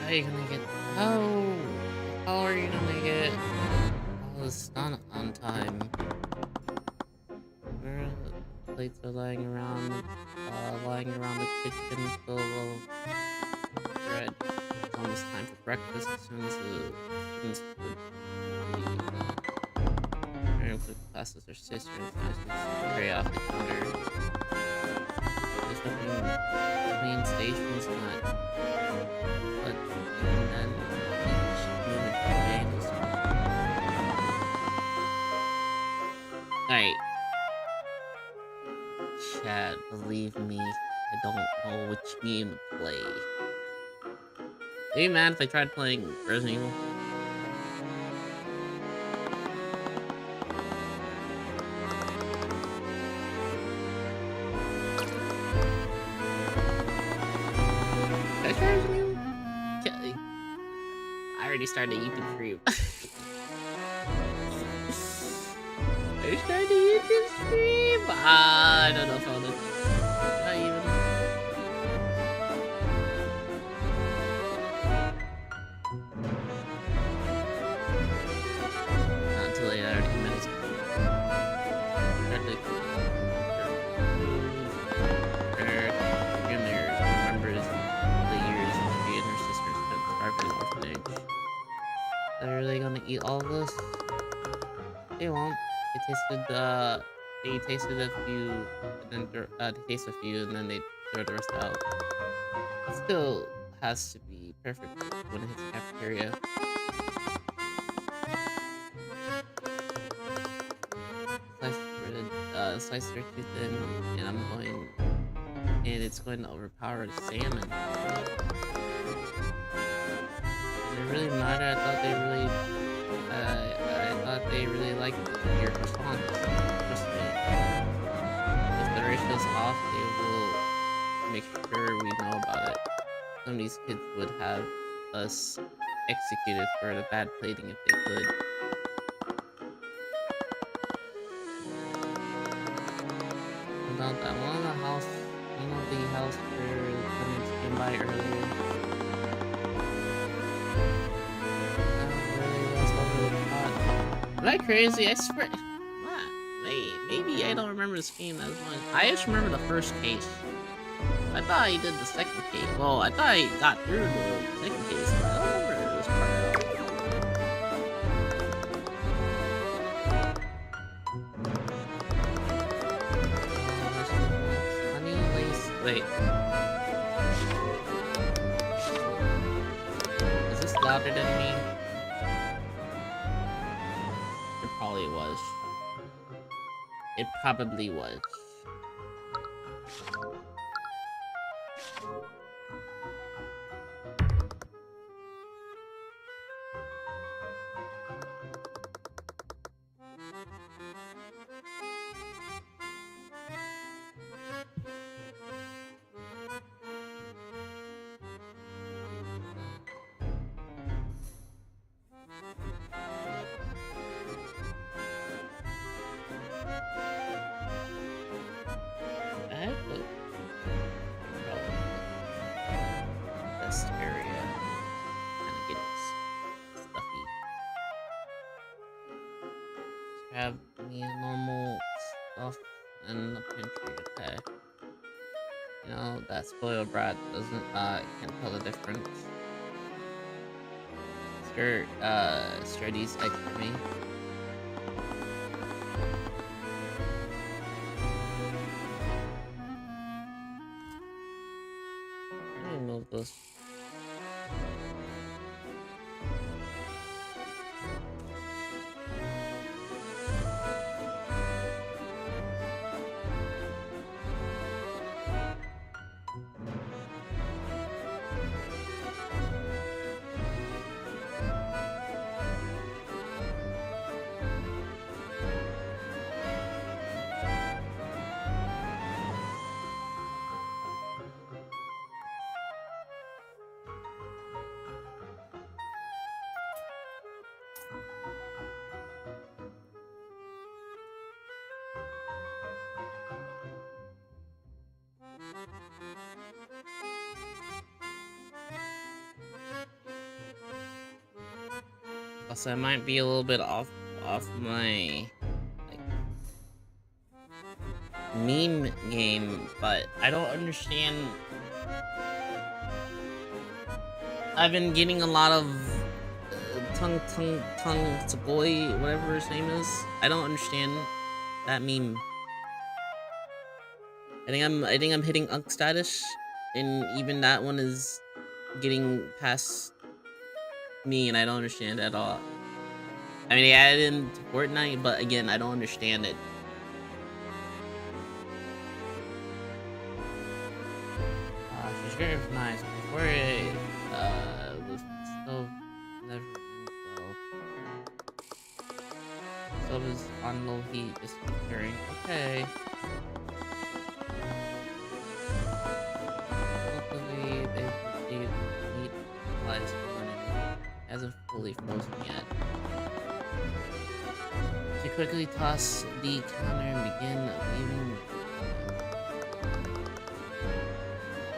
How are you gonna get? How? How are you gonna get all this done on time? Where the plates are lying around the kitchen full of bread. It's almost time for breakfast. As soon as the students would be preparing for classes, their sister and just tray off the counter. There's nothing between stations, not but even then, each movement handles. Alright, Chad, believe me, I don't know which game to play. Are you mad if I tried playing Resident Evil? Did I try Resident Evil? I already started YouTube stream. I started YouTube stream. I don't know if I want to. Not even. Not too late. I already committed. Remembers the years she and her sister spent starving in the orphanage. Are they gonna eat all of this? They won't. They tasted a few, and then they taste a few, and then they throw the rest out. It still has to be perfect when it hits the cafeteria. Slices are too thin, and it's going to overpower the salmon. Does it really matter? I thought they really liked your response. Trust me. If the ratio's off, they will make sure we know about it. Some of these kids would have us executed for the bad plating if they could. About that one of the house tenants came by earlier. Am I crazy? I swear. What? Wait, maybe I don't remember this game as much. I just remember the first case. I thought I did the second case. Well, I thought I got through the second case, but I don't remember this part at all. Honey lace. Wait. Is this louder than me? It probably was. It probably was. This area kind of getting stuffy. Just grab me normal stuff in the pantry, okay? You know, that spoiled brat can't tell the difference. Stir these eggs for me. Let me move those. Also, I might be a little bit off my like meme game, but I don't understand. I've been getting a lot of tongue Tsugoi, whatever his name is. I don't understand that meme. I think I'm hitting Unk status, and even that one is getting past me, and I don't understand it at all. I mean, they added it into Fortnite, but again, I don't understand it. She's very nice. Before it was still never end though. So it was on low heat, just preparing. Okay. Hopefully they've received heat supplies running. Hasn't fully frozen yet. She quickly tossed the counter and began leaving.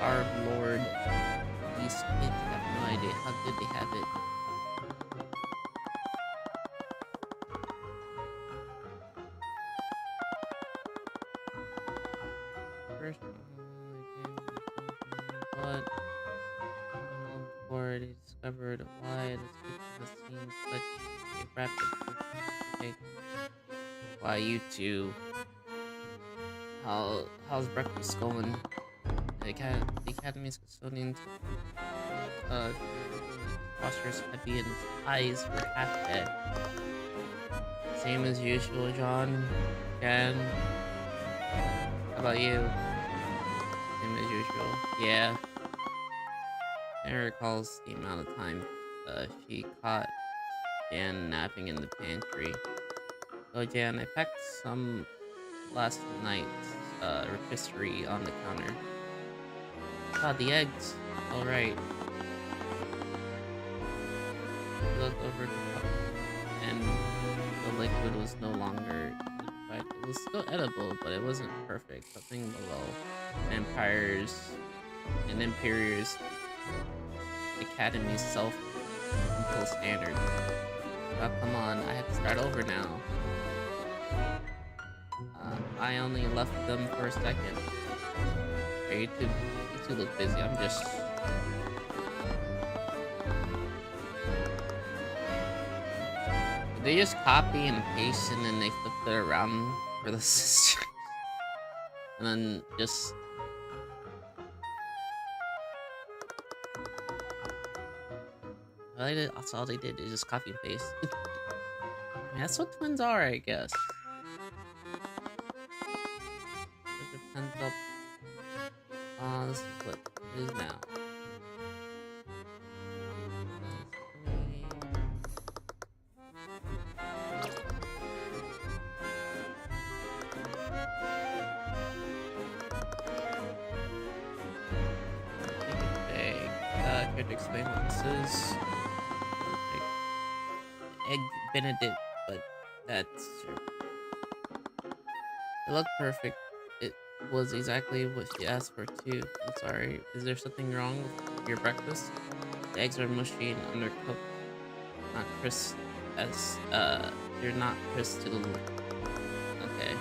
Our Lord, these kids have no idea how good they have it. First, but before they discovered why this kitchen seemed such a rapid take. Why you two? How's breakfast going? The Academy's custodian postures heavy and his eyes were half dead. Same as usual, John. Ken. How about you? Same as usual. Yeah. Jen recalls the amount of time she caught Jan napping in the pantry. So Jan, I packed some last night's rotisserie on the counter. Ah, the eggs. Alright. He looked over the cup, and the liquid was no longer liquefied. It was still edible, but it wasn't perfect. Something below an Imperior's Academy's self-imposed standard. Oh, come on, I have to start over now. I only left them for a second. You two look busy. I'm just... They just copy and paste and then they flip it around for the sisters. And then just... That's all they did. They just copy and paste. I mean, that's what twins are, I guess. Pent up. This is what it is now. Care to explain what this is? Like, egg Benedict, but that's... It looked perfect. It was exactly what she asked for too. I'm sorry. Is there something wrong with your breakfast? The eggs are mushy and undercooked. Not crisp as they're not crisp to the look. Okay.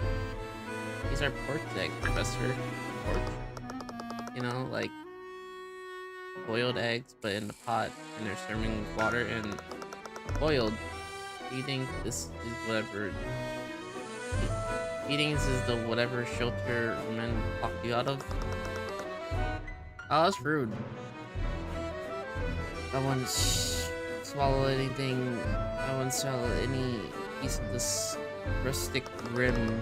These are pork eggs, Professor. Pork. You know, like boiled eggs, but in the pot, and they're serving with water and boiled. Do you think this is whatever? Do you think this is the whatever shelter men locked you out of? Oh, that's rude. I wouldn't swallow anything. I wouldn't swallow any piece of this rustic rim.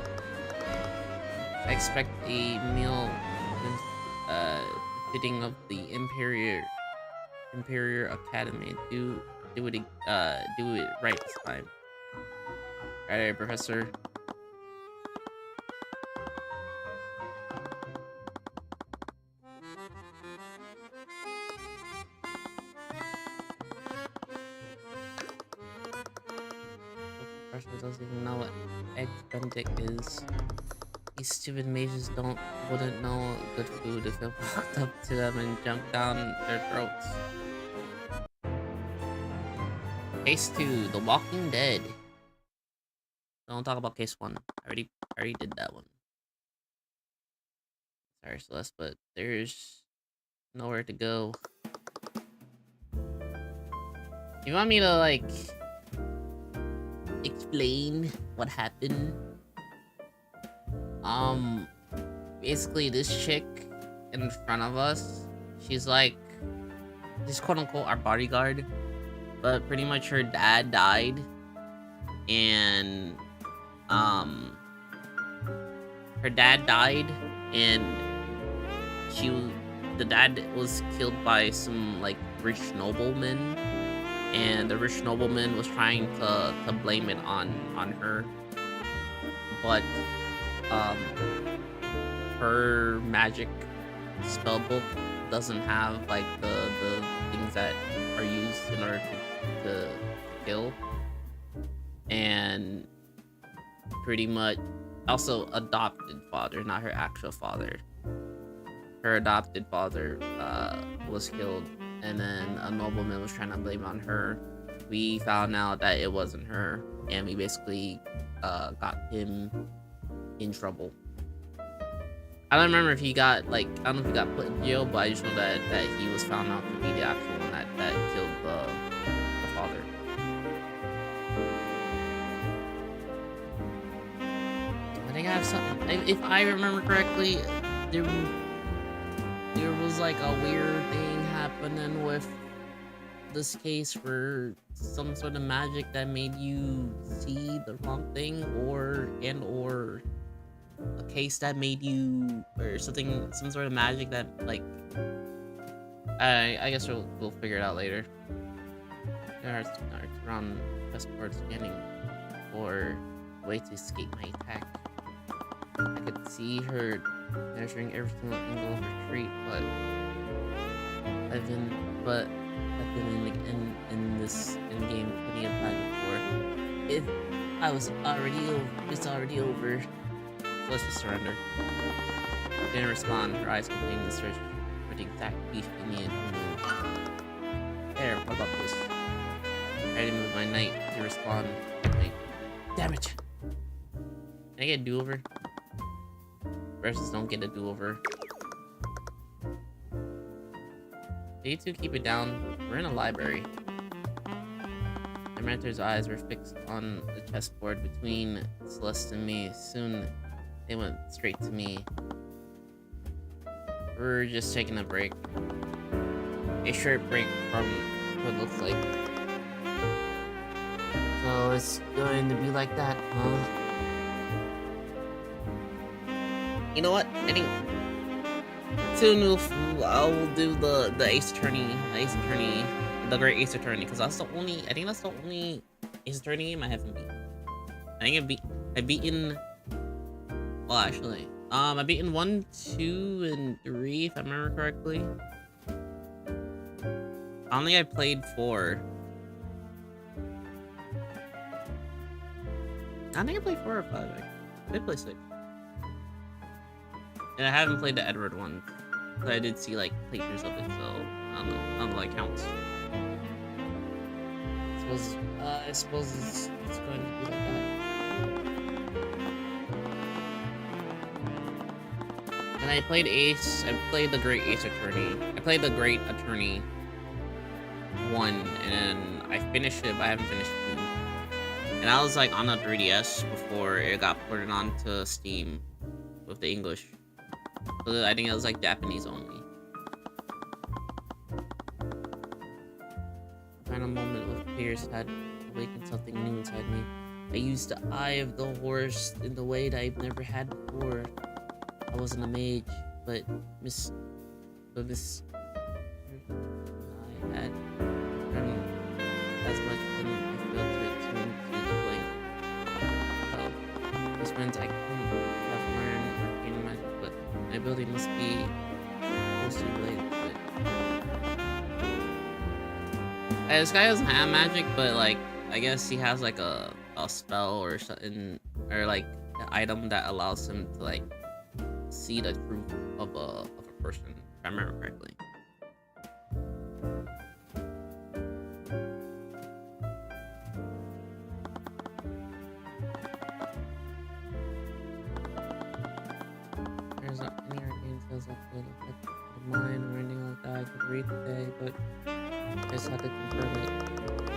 I expect a meal fitting of the Imperior Academy. Do it right this time. Alright, Professor. The professor doesn't even know what egg benedict is. These stupid mages wouldn't know good food if it walked up to them and jumped down their throats. Case 2, The Walking Dead. Don't talk about case 1. I already did that one. Sorry, Celeste, but there's nowhere to go. You want me to, like, explain what happened? Basically, this chick in front of us, she's like, this quote-unquote our bodyguard, but pretty much her dad died, and, her dad died, and the dad was killed by some, like, rich nobleman, and the rich nobleman was trying to blame it on her, but, her magic spell book doesn't have, like, the things that are used in order to kill, and pretty much also adopted father, not her actual father. Her adopted father was killed, and then a nobleman was trying to blame it on her. We found out that it wasn't her, and we basically got him in trouble. I don't remember if he got, like, I don't know if he got put in jail, but I just know that he was found out to be the actual one that killed the father. I think I have something. If I remember correctly, there was like a weird thing happening with this case where some sort of magic that made you see the wrong thing, or a case that made you, or something, some sort of magic that, like, I guess we'll figure it out later. Guards around chessboard scanning for a way to escape my attack. I could see her measuring every single angle of retreat, but I've been in this game plenty of time before. If I was already over, it's already over. So let's just surrender. She didn't respond. Her eyes completing the search for the exact piece we needed to move. There, what about this? I had to move my knight to respond. Damn it! Can I get a do-over? Versus don't get a do-over. You two keep it down. We're in a library. The mentor's eyes were fixed on the chessboard between Celeste and me. Soon, they went straight to me. We're just taking a break. A short break from what it looks like. So it's going to be like that, huh? You know what? I think soon I'll do the Ace Attorney, the Great Ace Attorney, because that's the only. I think that's the only Ace Attorney game I haven't beat. I think I've beaten. Well, actually, I've beaten 1, 2, and 3 if I remember correctly. I don't think I played 4. I think I played 4 or 5. I did play 6. And I haven't played the Edward one. But I did see, like, playthroughs of it, so I don't know, like, counts. I suppose it's going to be like that. And I played Ace. I played the Great Ace Attorney. I played the Great Attorney 1, and I finished it, but I haven't finished 2. And I was, like, on the 3DS before it got ported onto Steam with the English. So I think it was, like, Japanese only. Final moment of fears had awakened something new inside me. I used the eye of the horse in the way that I've never had before. I wasn't a mage, but Miss I had as much when I failed to attune to the blink. Well, this meant I couldn't have learned Arcane magic, but my ability must be closely related to it. This guy doesn't have magic, but, like, I guess he has, like, a spell or something, or, like, an item that allows him to, like, see the truth of a person, if I remember correctly. mine or anything like that. I could read today, but I just had to confirm it.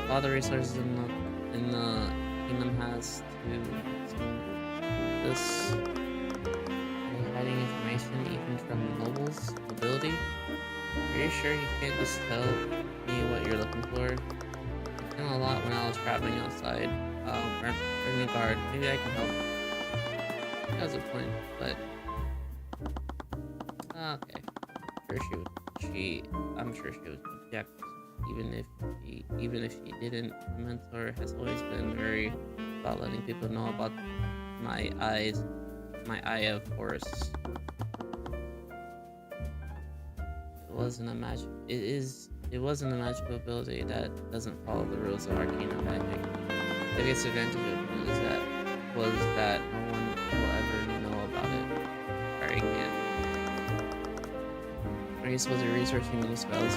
All the resources in the kingdom has to this hiding information even from nobles, nobility. Are you sure you can't just tell me what you're looking for? I found a lot when I was traveling outside. In the guard. Maybe I can help. That's a point, but okay. I'm sure she would object, even if she didn't. My mentor has always been very about letting people know about my eye of Horus. It wasn't a magical ability that doesn't follow the rules of Arcane magic. The biggest advantage of it was that no one will ever know about it. Sorry, can't. Are you supposed to be researching new spells?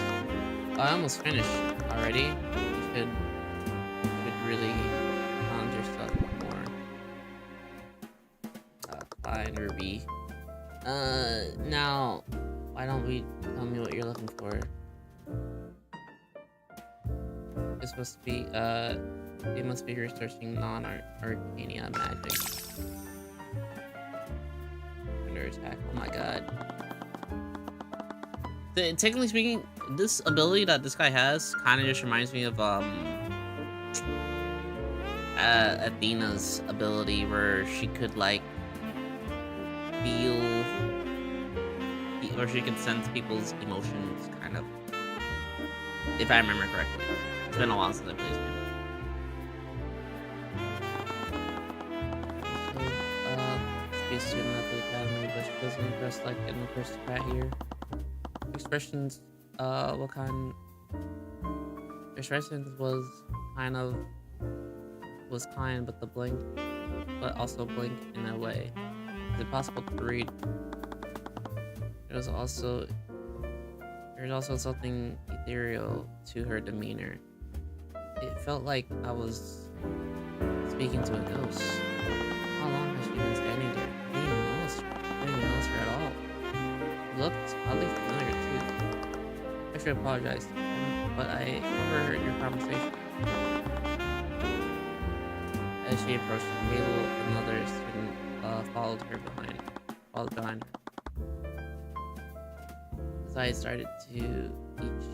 Oh, I almost finished already. You should really challenge yourself more. Fine, Ruby. Now, why don't we tell me what you're looking for? It's supposed to be, you must be researching non-Arcania magic. Under attack, oh my god. Technically speaking, this ability that this guy has kind of just reminds me of, Athena's ability where she could, like, feel, or she could sense people's emotions, kind of. If I remember correctly. It's been a while since I played this game. Be a student at the academy, but she doesn't dress like an aristocrat here. Expressions, what kind? Expressions was kind, but also blink in a way. Is it possible to read? There's also something ethereal to her demeanor. It felt like I was speaking to a ghost. How long has she been standing there? I didn't even notice her at all. She looked oddly familiar too. I should apologize, but I overheard your conversation. As she approached the table, another student followed behind her. As I started to each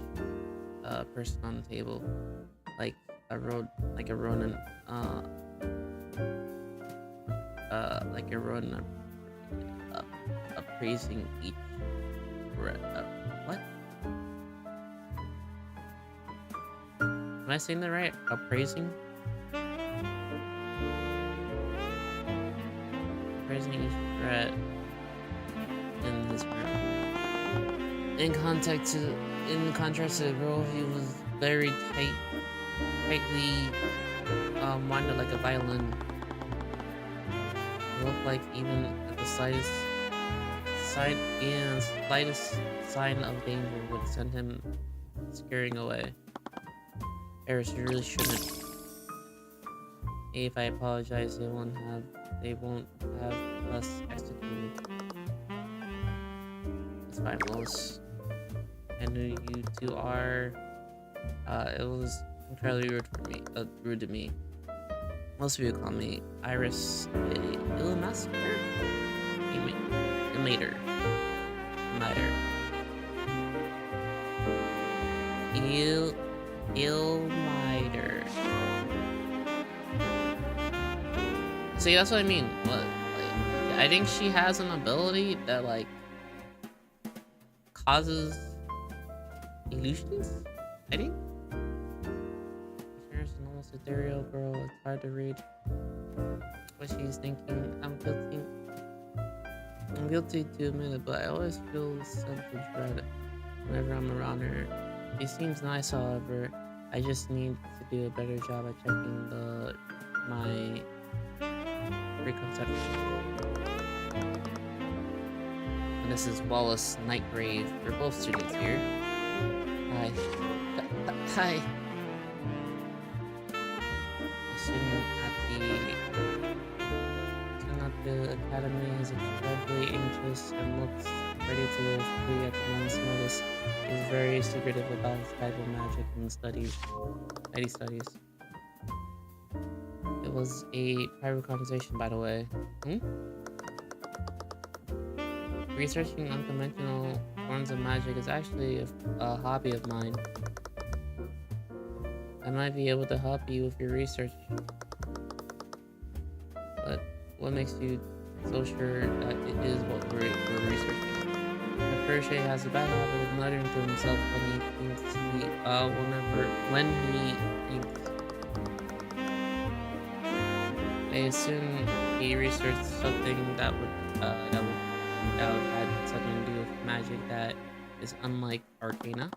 person on the table, like a ronin appraising each what? Am I saying that right? Appraising each threat in this room. In contrast to the girl, he was very tightly winded like a violin. It looked like even at the slightest sign of danger would send him scurrying away. Eris, you really shouldn't. If I apologize, they won't have us executed. It's fine, Lois. I knew you two are. It was entirely rude to me. Most of you call me Iris Ilmaster? Emater. Ilmiter. See, that's what I mean. I think she has an ability that, like, causes illusions? I think? There's an almost ethereal girl. It's hard to read what she's thinking. I'm guilty to admit it, but I always feel a sense of dread whenever I'm around her. She seems nice, however. I just need to do a better job at checking my preconceptions. And this is Wallace Nightgrave. We're both students here. Hi. Hi. A student at the academy is incredibly anxious and looks ready to go free at the moment's notice. He's very secretive about his type of magic and studies that he studies. It was a private conversation, by the way. Researching unconventional forms of magic is actually a hobby of mine. I might be able to help you with your research. But what makes you so sure that it is what we're researching? Perche has a bad habit of muttering to himself when he thinks when he thinks. I assume he researched something that had something to do with magic that is unlike Arcana.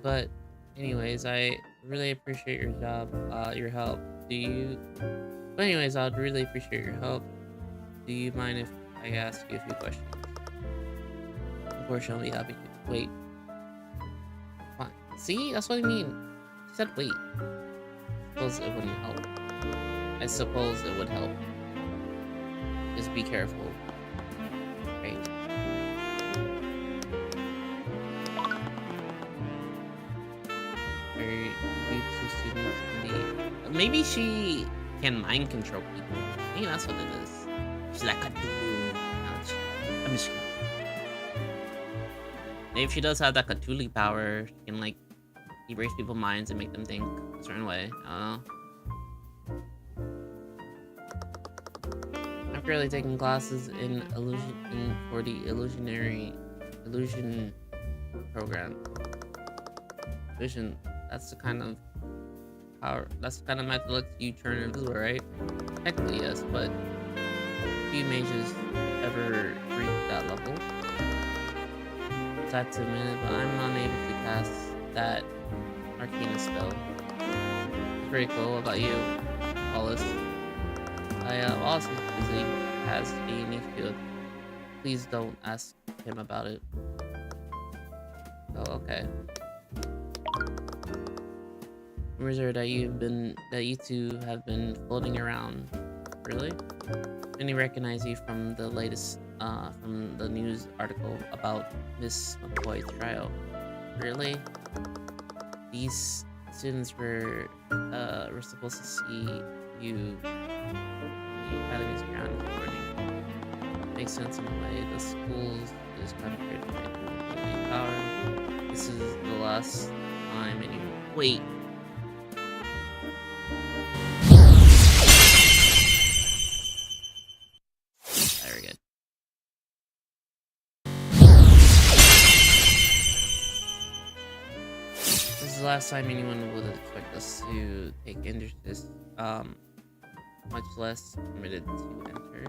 But anyways, I really appreciate your help. But anyways, I'd really appreciate your help. Do you mind if I ask you a few questions? Of course, I'll be happy to. Wait. Fine. See? That's what I mean. She said wait. I suppose it wouldn't help. I suppose it would help. Just be careful. Right. Maybe she can mind control people. Maybe that's what it is. She's like, I'm just kidding. Maybe if she does have that Cthulhu power, she can like erase people's minds and make them think a certain way. I don't know. I'm currently taking classes in for the illusion program. Illusion. That's the kind of power. That's the kind of method that lets you turn invisible, right? Technically, yes, but few mages ever reach that level. Sad to admit, but I'm unable to cast that Arcane spell. It's pretty cool. What about you, Wallace? Wallace is busy, has a unique field. Please don't ask him about it. Oh, okay. Rumors are that you two have been floating around. Really? Many recognize you from the latest, from the news article about Miss McCoy's trial. Really? These students were supposed to see you the Academy's ground recording. Makes sense in a way. The school is contrary to my power. This is the last time anyone. Wait. Very good. This is the last time anyone would expect us to take interest, much less permitted to enter.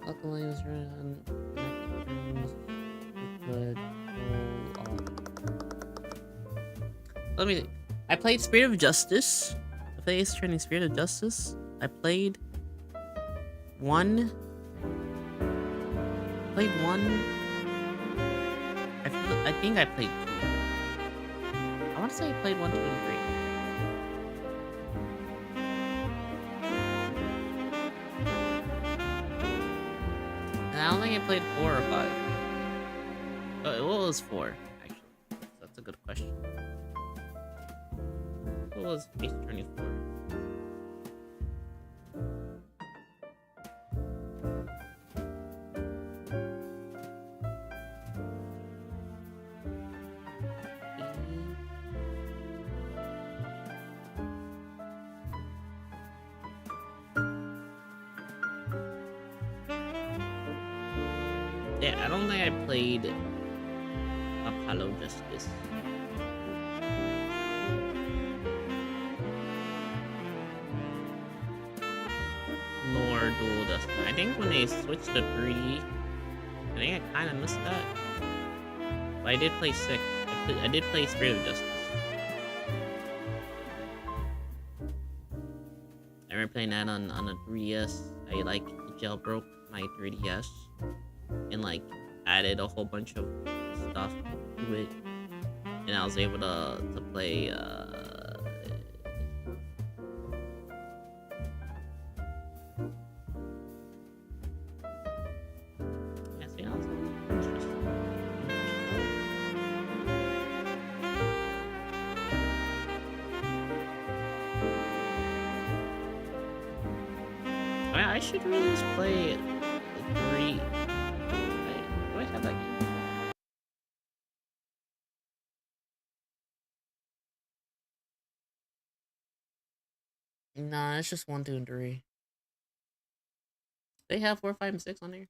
Luckily, it was run I played Spirit of Justice. I played Ace Attorney Spirit of Justice. I played one. I think I played two. I want to say I played 1, 2, and 3. And I don't think I played 4 or 5. Oh, what was 4, actually? That's a good question. What was Ace Attorney 4? Yeah, I don't think I played Apollo Justice. Nor Dual Justice. I think when they switched to 3D, I think I kind of missed that. But I did play 6. I did play Spirit of Justice. I remember playing that on a 3DS. I like jailbroke my 3DS. And like added a whole bunch of stuff to it, and I was able to play I should really just play 3. Wait, do I have that game? Nah, it's just 1, 2, and 3. They have 4, 5, and 6 on there.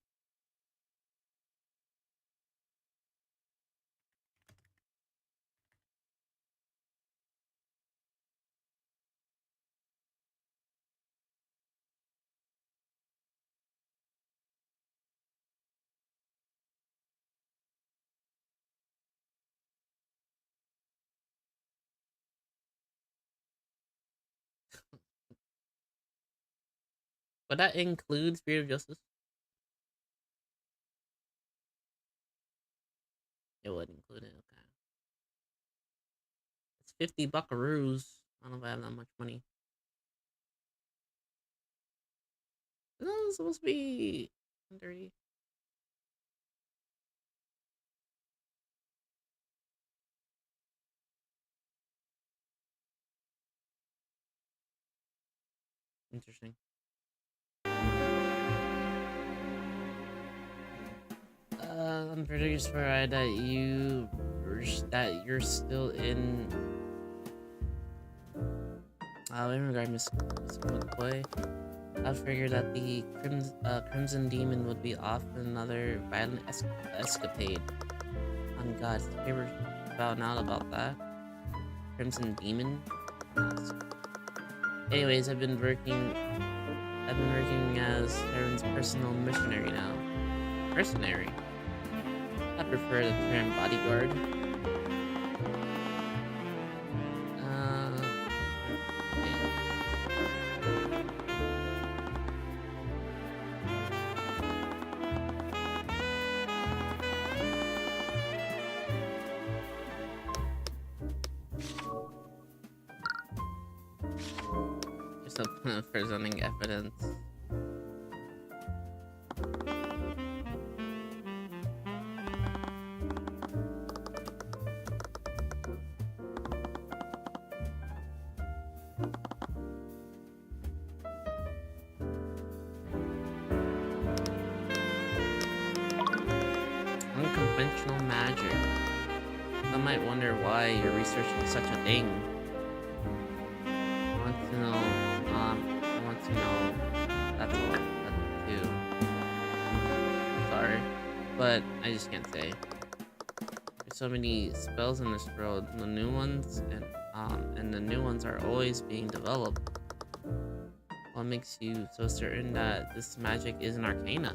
But that includes Spirit of Justice. It would include it. Okay. It's 50 buckaroos. I don't know if I have that much money. It's supposed to be 30. Interesting. I'm pretty sure that you're still in. In regard to Miss McCoy, I figured that the Crimson Demon would be off on another violent escapade. On God's favor, found out about that. Crimson Demon. Anyways, I've been working as Tyrion's personal missionary now. Mercenary. I prefer the term bodyguard. Just presenting evidence. Unconventional magic. I might wonder why you're researching such a thing. I want to know. That's all. That's too. Sorry, but I just can't say. There's so many spells in this world. The new ones and the new ones are always being developed. What makes you so certain that this magic is an arcana?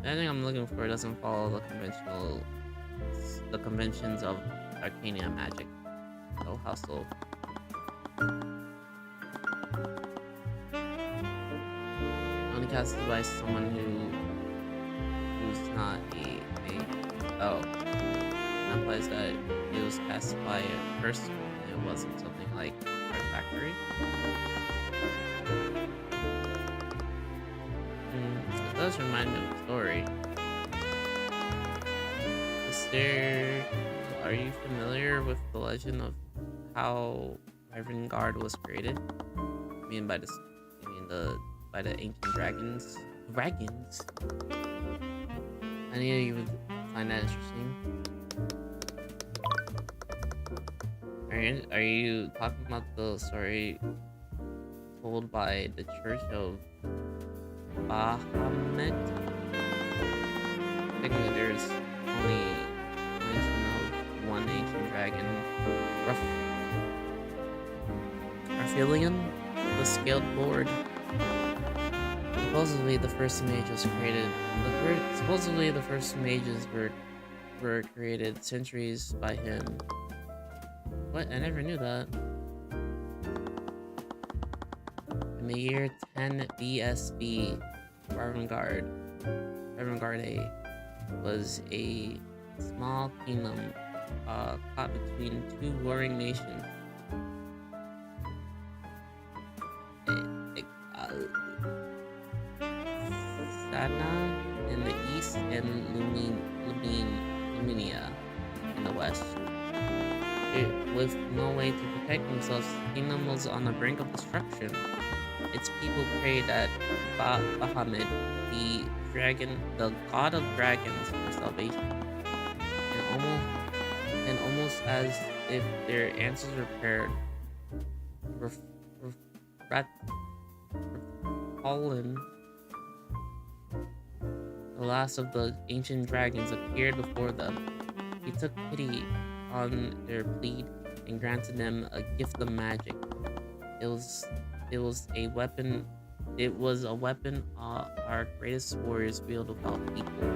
Anything I'm looking for doesn't follow the conventions of arcana magic. So hustle. Only casted by someone who's not that implies that it was cast by a person and it wasn't something like Artifactory. It does remind me of a story. Are you familiar with the legend of how Guard was created? I mean by the ancient dragons. Dragons. I knew you would find that interesting. Are you talking about the story told by the Church of Bahamut? I think there's only mention of one ancient dragon, Raphelion, the scaled board. Supposedly the first mages were created centuries by him. What? I never knew that. In the year 10 BSB, Ravengard A was a small kingdom caught between two warring nations. Sana in the east and Luminia in the west. With no way to protect themselves, the kingdom was on the brink of destruction. its people prayed at Bahamut, the dragon, the god of dragons, for salvation. And almost as if their answers were prepared, Ref- Rat- Fallen, the last of the ancient dragons, appeared before them. He took pity on their plead and granted them a gift of magic. It was a weapon. It was a weapon our greatest warriors wielded without equal.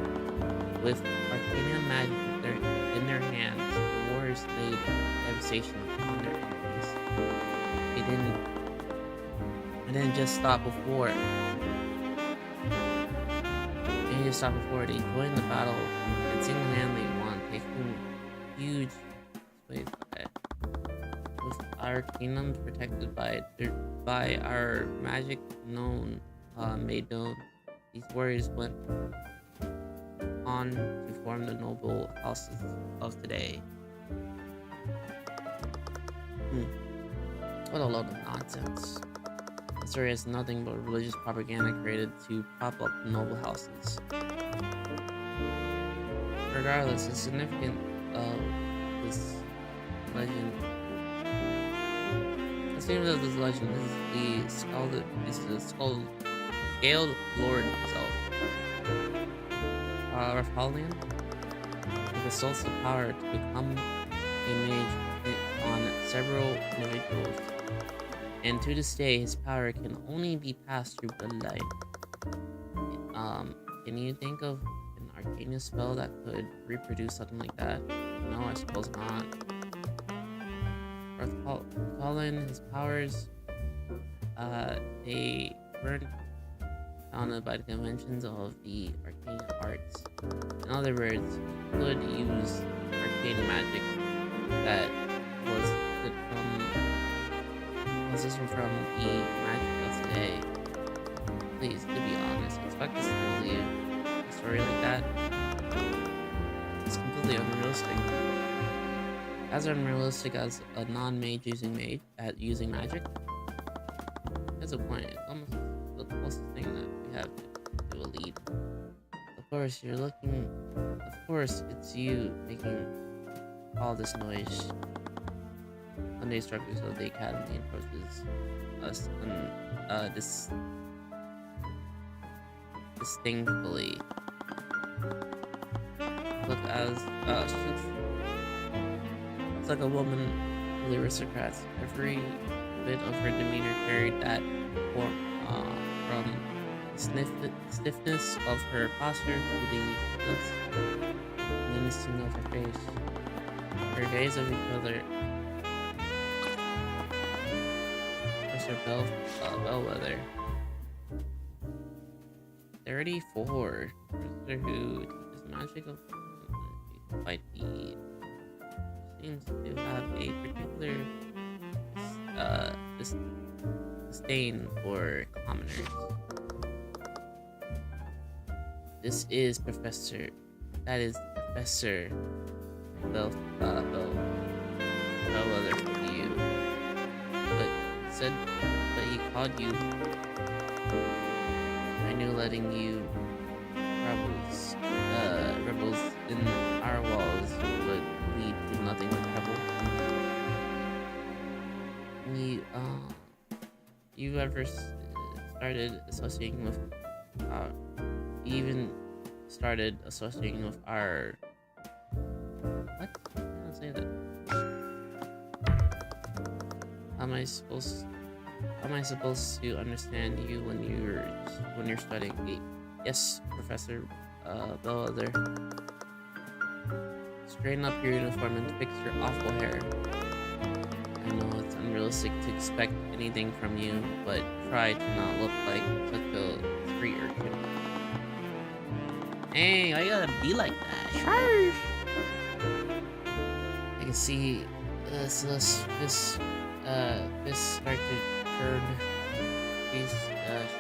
With Arcane magic in their hands, the warriors laid devastation upon their enemies. It didn't just stop before. They joined the battle and single-handedly won, taking huge swathes of it. With our kingdoms protected by our magic made known, these warriors went on to form the noble houses of today. What a load of nonsense. The story is nothing but religious propaganda created to prop up noble houses. Regardless, the significance of this legend. The significance of this legend is the scaled lord himself. Raphaelian, who possesses the power to become a mage on several individuals, and to this day, his power can only be passed through bloodline. Can you think of an arcane spell that could reproduce something like that? No, I suppose not. Raphaelian, his powers, they weren't founded by the conventions of the arcane arts. In other words, you could use arcane magic that was different from the magic of today. Please, to be honest, expect us to believe a story like that. It's completely unrealistic. As unrealistic as a non-mage using magic. That's a point. It's almost the closest thing that we have to a lead. Of course, it's you making all this noise. One day instructors of the academy approaches us distinctfully. Looks like a woman of the aristocrats. Every bit of her demeanor carried that form, from the stiffness of her posture to the menacing of her face. Her gaze of each other. Bellwether. 34. Professor who teaches magic of quite the seems to have a particular disdain for commoners. That is Professor Bellwether for you. But he called you. I knew letting you rebels in our walls would lead to nothing but trouble. You ever started associating with our what? I don't say that. How am I supposed to understand you when you're studying? Yes, Professor Bellwether. Straighten up your uniform and fix your awful hair. I know it's unrealistic to expect anything from you, but try to not look like such a street urchin. Hey, why you gotta be like that? Shush! I can see this start to turn. She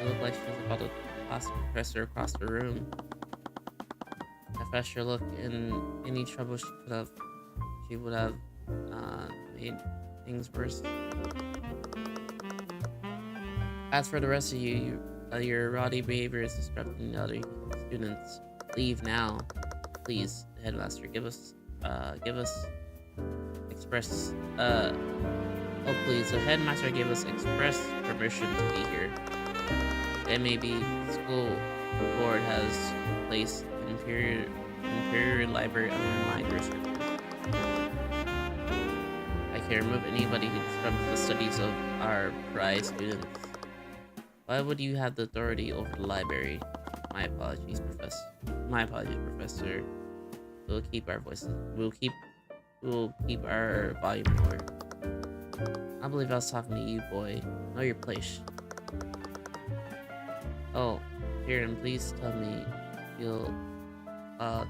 looked like she was about to toss the professor across the room. If Esther looked in any trouble she would have made things worse. As for the rest of you, your rowdy behavior is disrupting the other students. Leave now, please. Headmaster, give us express. Oh please, the headmaster gave us express permission to be here. It may be school board has placed Imperial Library under my jurisdiction. I can remove anybody who disrupts the studies of our prize students. Why would you have the authority over the library? My apologies, Professor. My apologies, Professor. We'll keep our voices. We'll keep our volume lower. I believe I was talking to you, boy. Know your place. Oh, Tyrion, please tell me you'll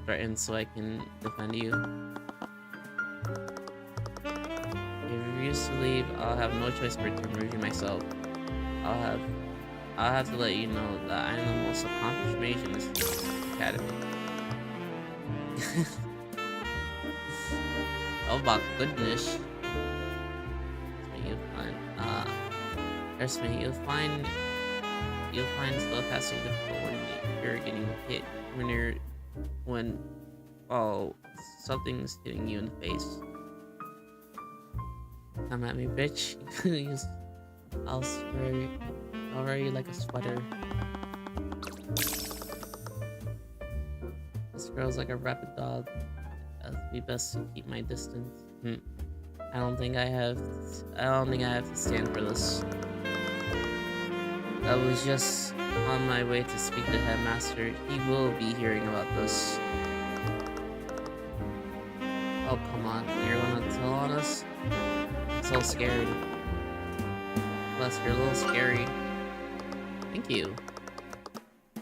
threaten so I can defend you. If you refuse to leave, I'll have no choice but to remove you myself. I'll have to let you know that I am the most accomplished mage in this academy. Oh my goodness. Trust me, you'll find spellcasting difficult when you're getting hit when something's hitting you in the face. Come at me, bitch. I'll wear you like a sweater. This girl's like a rabid dog. It'd be best to keep my distance. I don't think I have to stand for this. I was just on my way to speak to Headmaster. He will be hearing about this. Oh, come on. You're gonna tell on us? I'm so scared. Plus, you're a little scary. Thank you.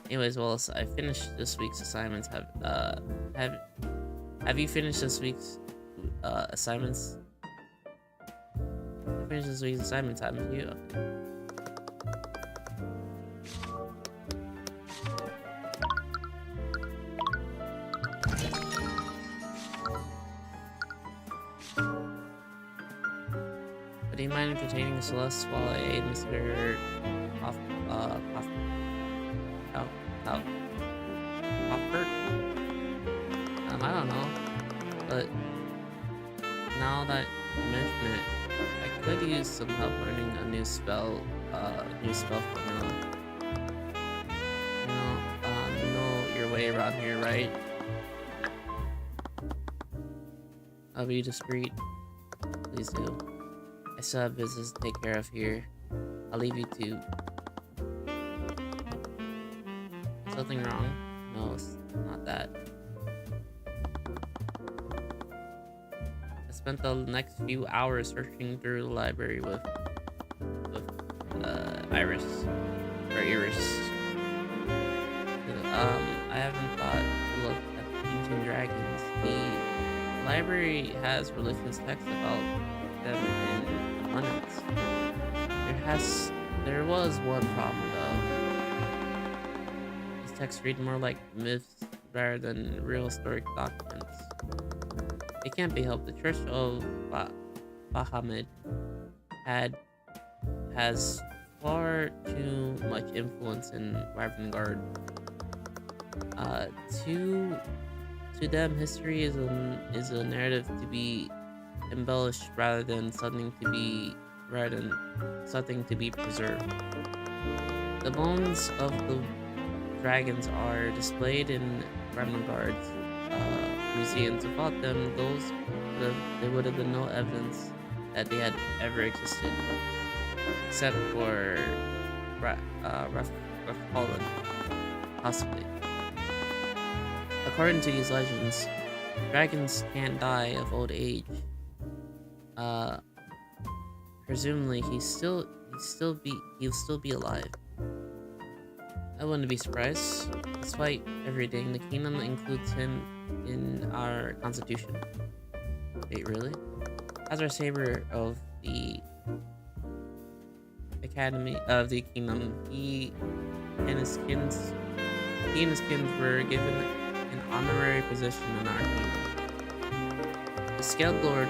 Anyways, well, I finished this week's assignments. Have you finished this week's assignments? You finished this week's assignments, haven't you? Do you mind entertaining Celeste while I aid Mr. Cuthbert? I don't know, but now that you mention it, I could use some help learning a new spell formula. You know your way around here, right? I'll be discreet. Please do. I still have business to take care of here. I'll leave you to. Is something wrong? No, it's not that. I spent the next few hours searching through the library with Iris. I haven't thought to look at the ancient dragons. The library has religious texts about them in abundance. There was one problem though. These texts read more like myths rather than real historic documents. It can't be helped. The Church of Bahamut has far too much influence in Ravengard. To them, history is a narrative to be embellished rather than something to be preserved. The bones of the dragons are displayed in Ravengard's museums. Without them, there would have been no evidence that they had ever existed, except for Holland, possibly. According to these legends, dragons can't die of old age. Presumably he'll still be alive. I wouldn't be surprised. Despite everything, the kingdom includes him in our constitution. Wait, really? As our savior of the academy of the kingdom, he and his kins were given an honorary position in our kingdom. The Scaled Lord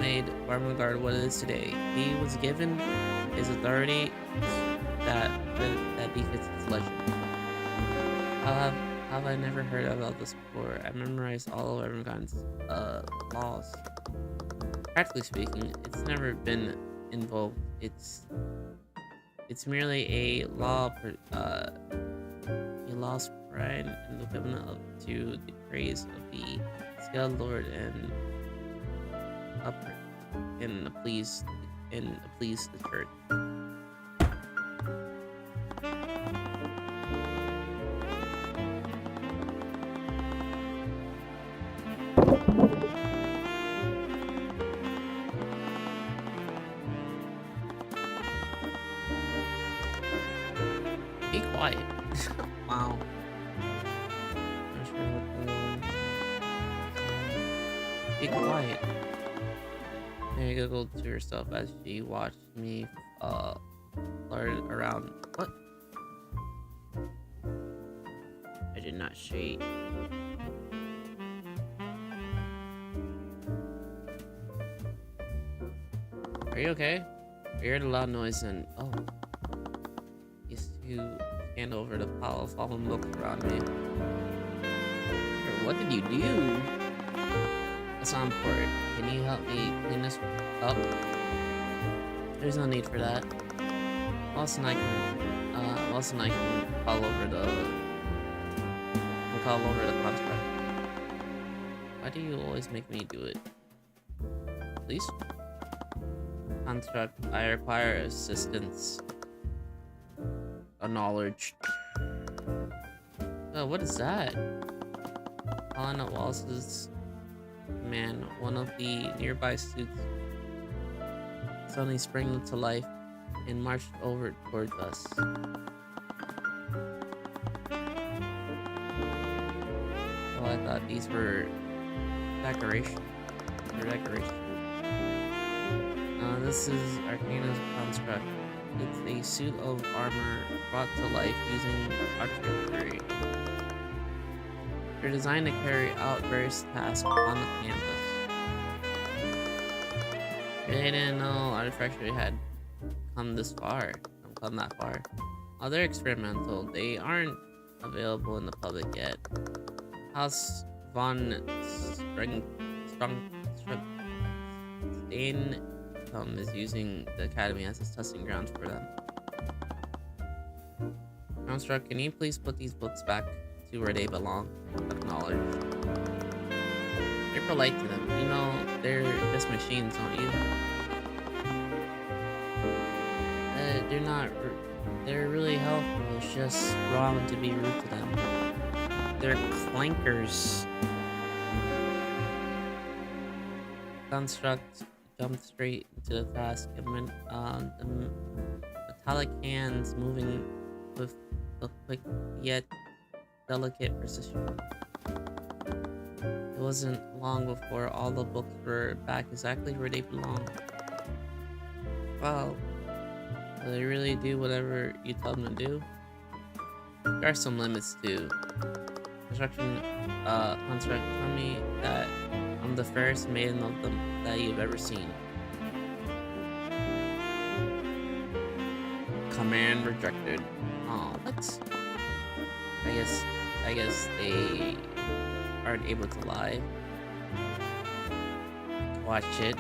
made Ravengard what it is today. He was given his authority that befits its legend. How have I never heard about this before? I memorized all of Ermengarde's laws. Practically speaking, it's never been involved. It's merely a law's pride and equivalent of to the praise of the Scale Lord and upper and please the church. Be quiet. Wow. Not sure what the Be quiet. Mary giggled to herself as she watched me flirt around. What? I did not shake. Are you okay? I heard a loud noise and used to stand over the pile of fallen books around me. What did you do? That's not important. Can you help me clean this up? There's no need for that. Wilson and I can call over the construct. Why do you always make me do it? Please? Construct, I require assistance. Acknowledged. Oh, what is that? Calling out Wallace's man, one of the nearby suits suddenly sprang into life and marched over towards us. Oh, I thought these were decorations. This is Arcane's construct. It's a suit of armor brought to life using artillery. They're designed to carry out various tasks on the campus. Really didn't know artifactory had come that far. Oh, they're experimental. They aren't available in the public yet. House von Stein is using the academy as its testing grounds for them. Construct, can you please put these books back to where they belong? Acknowledged. You're polite to them. You know, they're just machines, don't you? They're not. They're really helpful. It's just wrong to be rude to them. They're clankers. Construct jumped straight into the task and went on the metallic hands moving with a quick yet delicate precision. It wasn't long before all the books were back exactly where they belong. Wow. Do they really do whatever you tell them to do? There are some limits too. Construct, tell me that I'm the fairest maiden of them that you've ever seen. Command rejected. Oh, what? I guess they aren't able to lie. Watch it.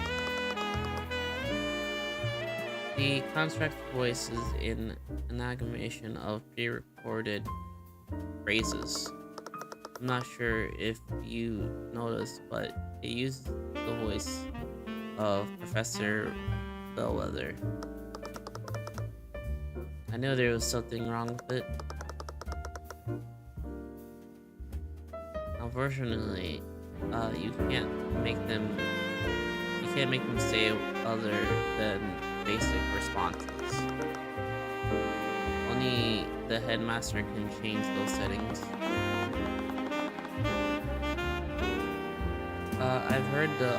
The construct's voice is an amalgamation of pre-recorded phrases. I'm not sure if you noticed, but it uses the voice of Professor Bellwether. I knew there was something wrong with it. Unfortunately, you can't make them say other than basic responses. Only the headmaster can change those settings. I've heard the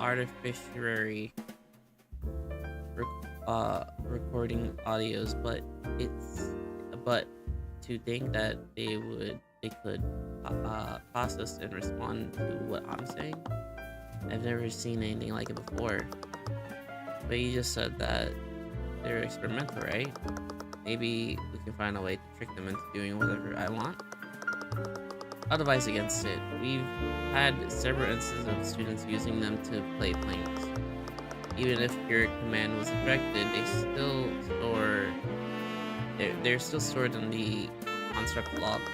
artificiary recording audios, but to think that they could process and respond to what I'm saying, I've never seen anything like it before. But you just said that they're experimental, right? Maybe we can find a way to trick them into doing whatever I want. I'll advise against it. We've had several instances of students using them to play pranks. Even if your command was rejected, they're still stored in the construct logs.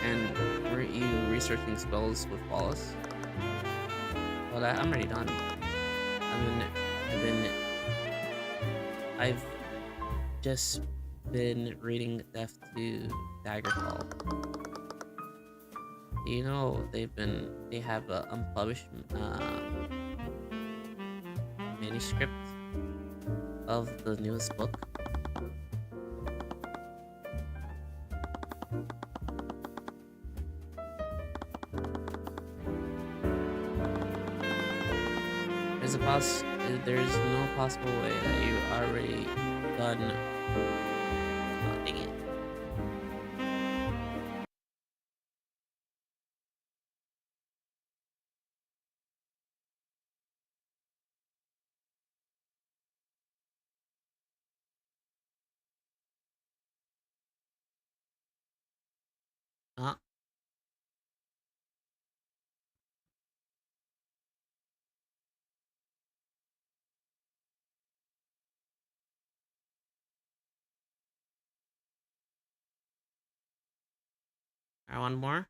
And weren't you researching spells with Wallace? Well, I'm already done. I've just been reading Death to Daggerfall. You know they have a unpublished manuscript of the newest book. There's no possible way that you already done. Oh, dang it. Uh, I want more.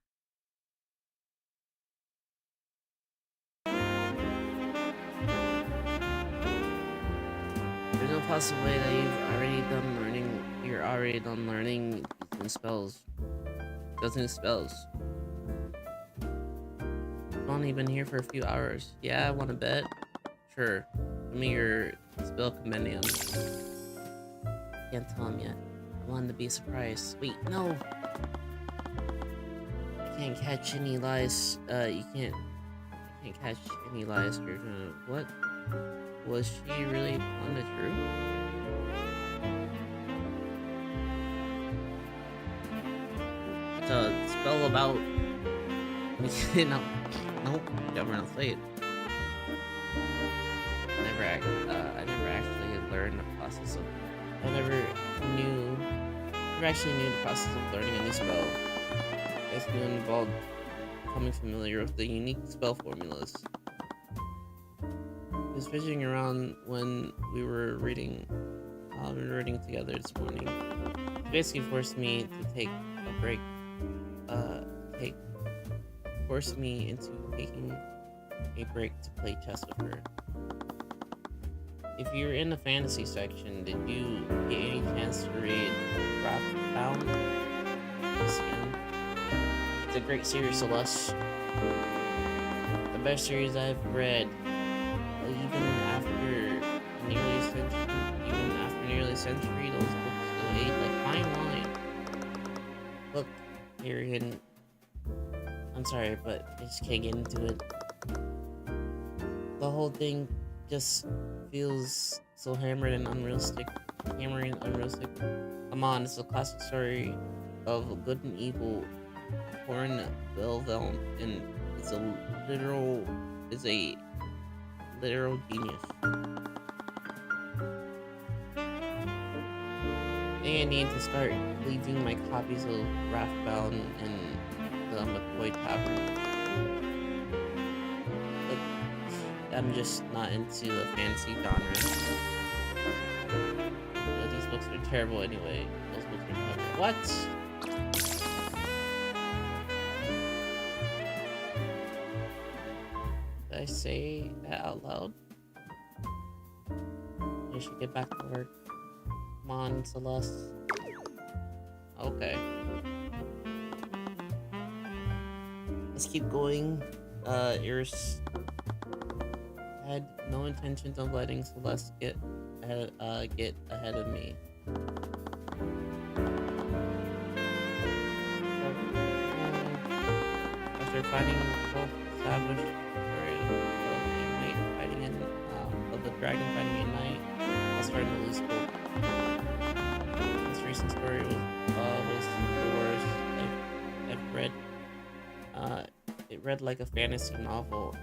There's no possible way that you're already done learning these new spells. Those new spells. I've only been here for a few hours. Yeah, I want to bet. Sure. Give me your spell compendium. Can't tell him yet. I want him to be surprised. Wait, no! I can't catch any lies. I can't catch any lies. What? Was she really on the truth? It's a spell about... no. Nope. Never gonna say it. I never actually learned the process of... I never actually knew the process of learning a new spell. I just knew it involved becoming familiar with the unique spell formulas. I was fidgeting around when we were reading together this morning. It basically forced me to take a break. Forced me into taking a break to play chess with her. If you're in the fantasy section, did you get any chance to read Wrathbound? It's a great series, Celeste. The best series I've read. Even after nearly a century, those books still age like fine wine. Look, Tyrion, I'm sorry, but I just can't get into it. The whole thing just feels so hammered and unrealistic. Come on, it's a classic story of good and evil, torn Belvelm, and it's a literal genius. I need to start leaving my copies of Wrathbound in the McCoy Tavern. But I'm just not into the fantasy genre. These books are terrible anyway. Those books are terrible. What? Did I say that out loud? I should get back to work. Come on, Celeste. Okay. Let's keep going. Iris had no intentions of letting Celeste get ahead of me. After finding well-established story of the dragon fighting at night, I was starting to lose hope. This recent story was the worst I've read. It read like a fantasy novel.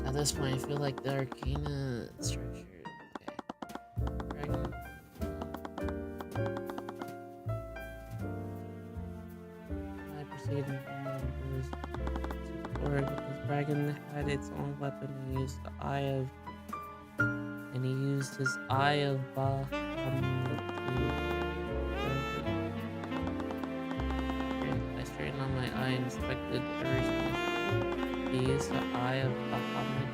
At this point, I feel like the Arcane structure stayed in his sword. The dragon had its own weapon and used his eye of Bahamut to I straightened on my eye and inspected everything. He used the eye of Bahamut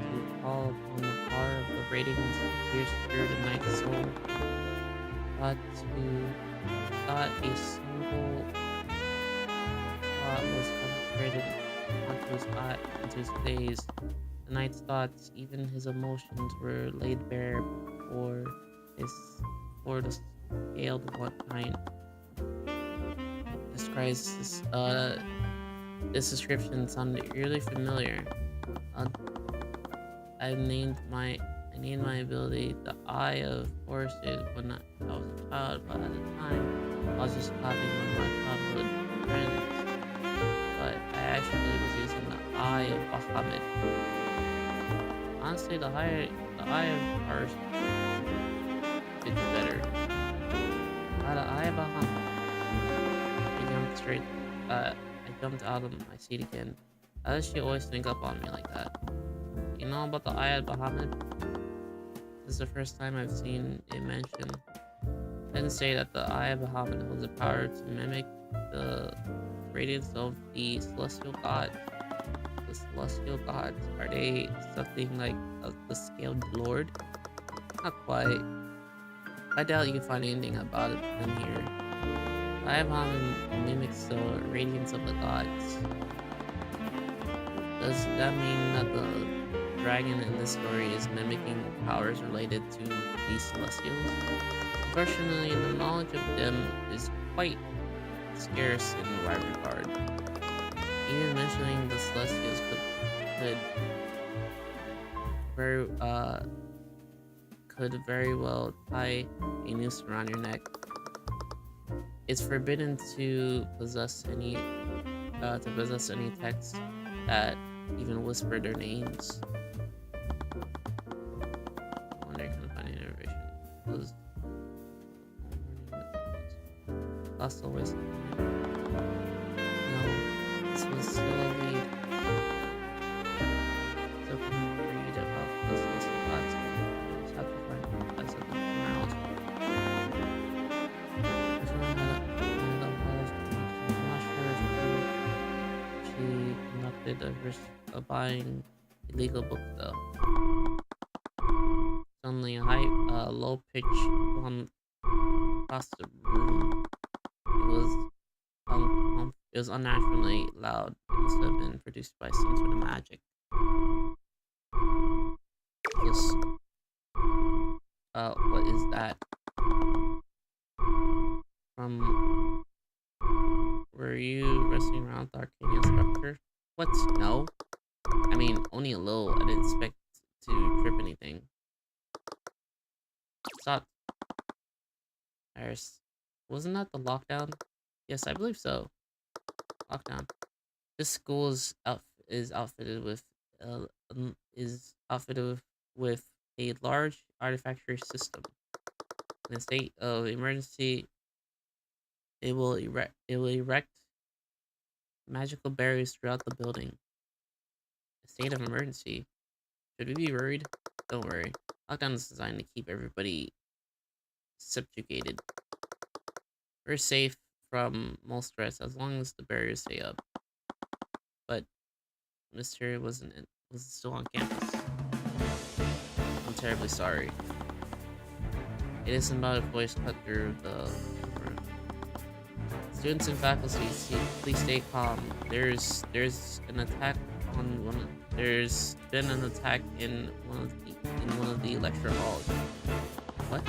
to call upon the power of the radiance to pierce through the night's soul. Thought a single thought was concentrated into his gaze. The knight's thoughts, even his emotions, were laid bare before the scaled one night. This description sounded eerily familiar. I named my ability the Eye of Horses when I was a child, but at the time I was just copying one of my childhood friends. But I actually was using the Eye of Bahamut. Honestly, the Eye of Horses is better. The Eye of Bahamut. I jumped out of my seat again. How does she always sneak up on me like that? You know about the Eye of Bahamut? This is the first time I've seen it mentioned. I didn't say that the Eye of Bahamut holds the power to mimic the radiance of the celestial gods. The celestial gods, are they something like the scaled lord? Not quite. I doubt you can find anything about them here. The Eye of Bahamut mimics the radiance of the gods. Does that mean that the dragon in this story is mimicking powers related to these celestials? Unfortunately, the knowledge of them is quite scarce in my regard. Even mentioning the celestials could very well tie a noose around your neck. It's forbidden to possess any text that even whisper their names. I wonder if I can find any innovation. Lost always. No, this was still a lead. So can read about this list of lots. Just have to find a place of somewhere else. I'm not sure if she conducted a risk of buying illegal books though. Suddenly a low pitch one across the room. It was unnaturally loud. It must have been produced by some sort of magic. What is that? Were you messing around with the Arcane structure? What? No. I mean, only a little. I didn't expect to trip anything. Stop. Iris. Wasn't that the lockdown? Yes, I believe so. Lockdown. This school is outfitted with a large artifactory system. In a state of emergency, it will erect magical barriers throughout the building. A state of emergency. Should we be worried? Don't worry. Lockdown is designed to keep everybody subjugated. We're safe from most threats as long as the barriers stay up. But Mr. was still on campus. I'm terribly sorry. It isn't about a voice cut through the room. Students and faculty, please stay calm. There's an attack on one. There's been an attack in one of the lecture halls. What?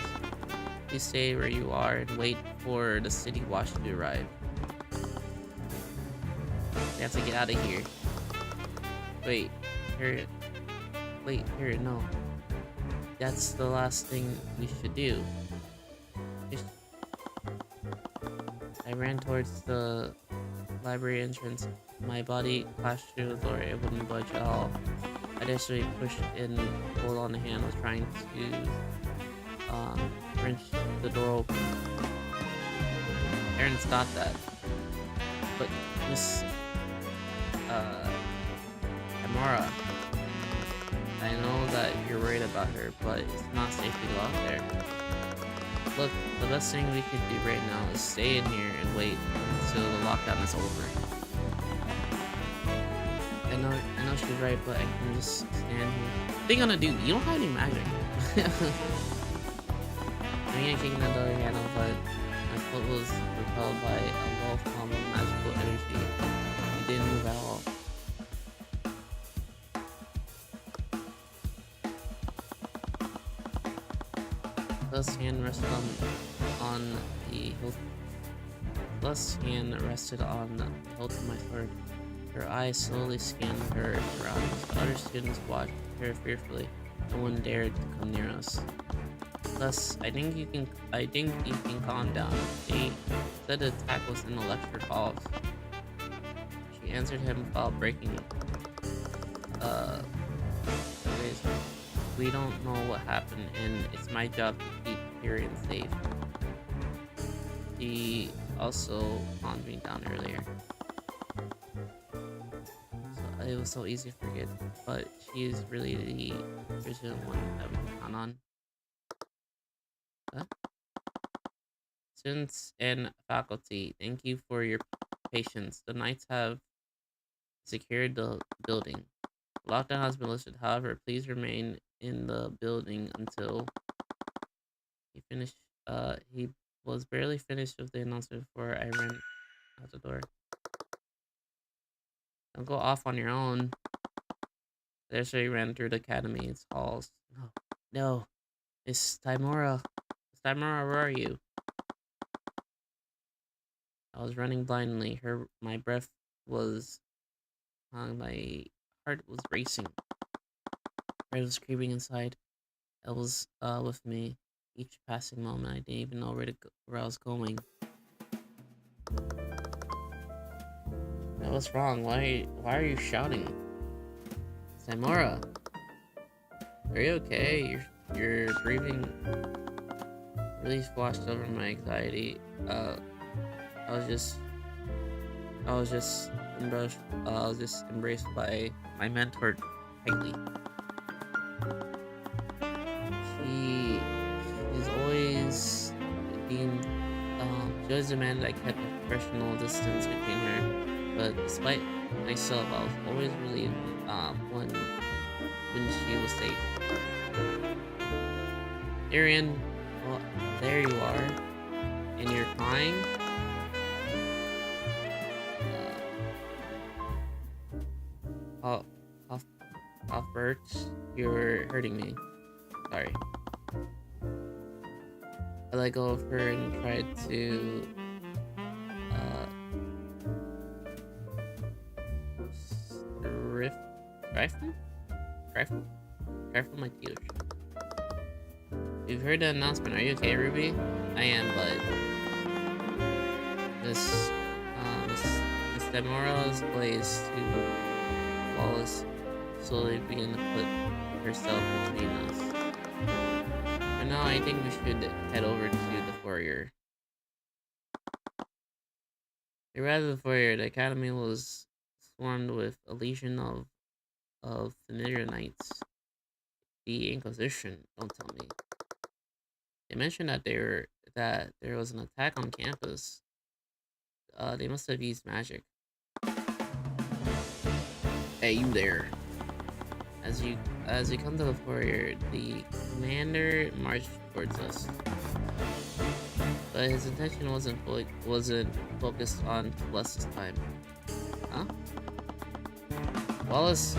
Please stay where you are and wait for the city watch to arrive. We have to get out of here. Wait, no. That's the last thing we should do. I ran towards the library entrance. My body clashed through the door. It wouldn't budge at all. I desperately pushed and pulled on the handle, trying to wrench the door open. Aaron stopped that. But Miss Amara, I know that you're worried about her, but it's not safe to go out there. Look, the best thing we could do right now is stay in here and wait until the lockdown is over. I know she's right, but I can just stand here. What are you gonna do? You don't have any magic. I ain't kicking that door handle, but my foot was repelled by a wealth of magical energy. It didn't move at all. Left hand rested on the hilt. Left hand rested on the hilt of my sword. Her eyes slowly scanned her surroundings. The other students watched her fearfully. No one dared to come near us. Thus, I think you can calm down. They said the attack was in the lecture halls. She answered him while breaking we don't know what happened, and it's my job to keep Tyrion safe. She also calmed me down earlier. So it was so easy to forget, but she is really the original one that we can count on. Huh? Students and faculty, thank you for your patience. The knights have secured the building. Lockdown has been lifted. However, please remain in the building until he finished. He was barely finished with the announcement before I ran out the door. Don't go off on your own. There's where he ran through the academy's halls. No, Miss Timora. Miss Timora, where are you? I was running blindly. My breath was my heart was racing. Red was creeping inside. It was with me. Each passing moment, I didn't even know where I was going. Now, what's wrong? Why are you shouting? Samora, are you okay? You're breathing really washed over my anxiety. I was just embraced by my mentor tightly. She's always been she always demanded I kept a professional distance between her, but despite myself, I was always relieved when she was safe. Tyrion, well, there you are, and you're crying. Cuthbert, you're hurting me. Sorry. I let go of her and tried to rifle my teeth. You've heard the announcement. Are you okay, Ruby? I am, but Miss Demora's blaze to Wallace slowly began to put herself between us. For now, I think we should head over to the foyer. Rather than the foyer, the academy was swarmed with a legion of familiar knights. The Inquisition, don't tell me. They mentioned that there was an attack on campus. They must have used magic. Hey, you there? As you come to the foyer, the commander marched towards us. But his intention wasn't focused on Celeste's time. Huh? Wallace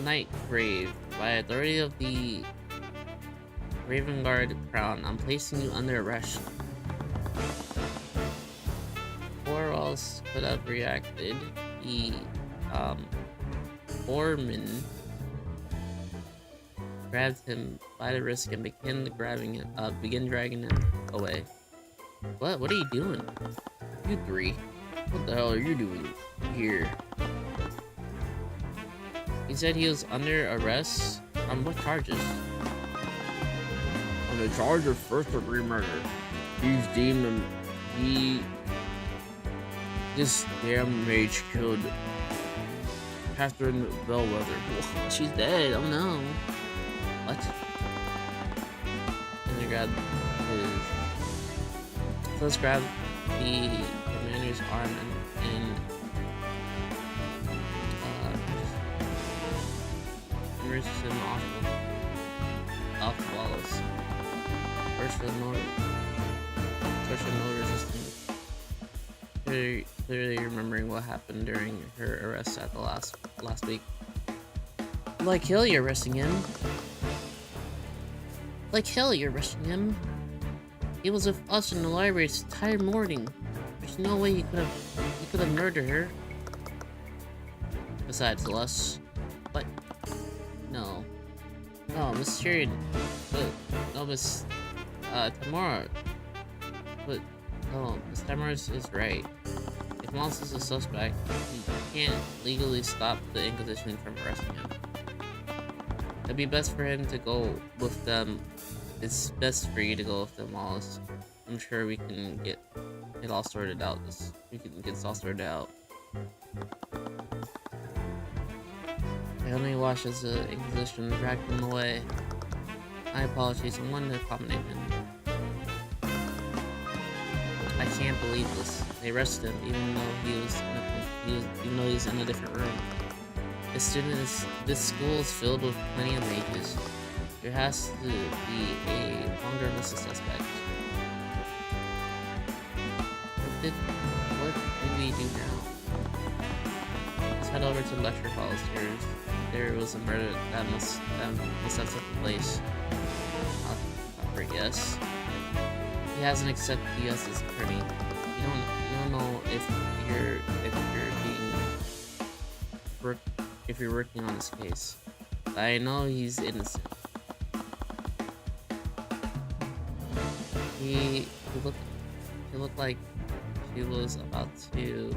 Knight Grave, by authority of the Raven Guard Crown, I'm placing you under arrest. Before Wallace could have reacted, the foreman grabbed him by the wrist and began dragging him away. What are you doing? You three. What the hell are you doing here? He said he was under arrest. On what charges? On the charge of first-degree murder. He's deemed This damn mage killed Catherine Bellwether. She's dead. Oh no. What? And they grab his. So let's grab the commander's arm and immerse him off Wallace. First for no resistance. Clearly remembering what happened during her arrest at the last week. Like hell you're arresting him. Like hell you're arresting him. He was with us in the library this entire morning. There's no way he could have murdered her. Besides Celeste. What? No. No, Miss Tyrion. No, Miss Tamara. But no, Miss Tamara is right. If Moss is a suspect, he can't legally stop the Inquisition from arresting him. It'd be best for him to go with them. It's best for you to go with them, Wallace. I'm sure we can get it all sorted out. We can get this all sorted out. I only watched as the Inquisition dragged him away. My apologies, I wanted to accommodate him. I can't believe this. They arrested him even though he was in a different room. This school is filled with plenty of mages. There has to be a longer list of suspects. What do we do now? Let's head over to the lecture hall upstairs. There was a murder that must have taken place. Cuthbert, yes. He hasn't accepted you as his attorney. You don't know if you're working on this case. But I know he's innocent. He looked like she was about to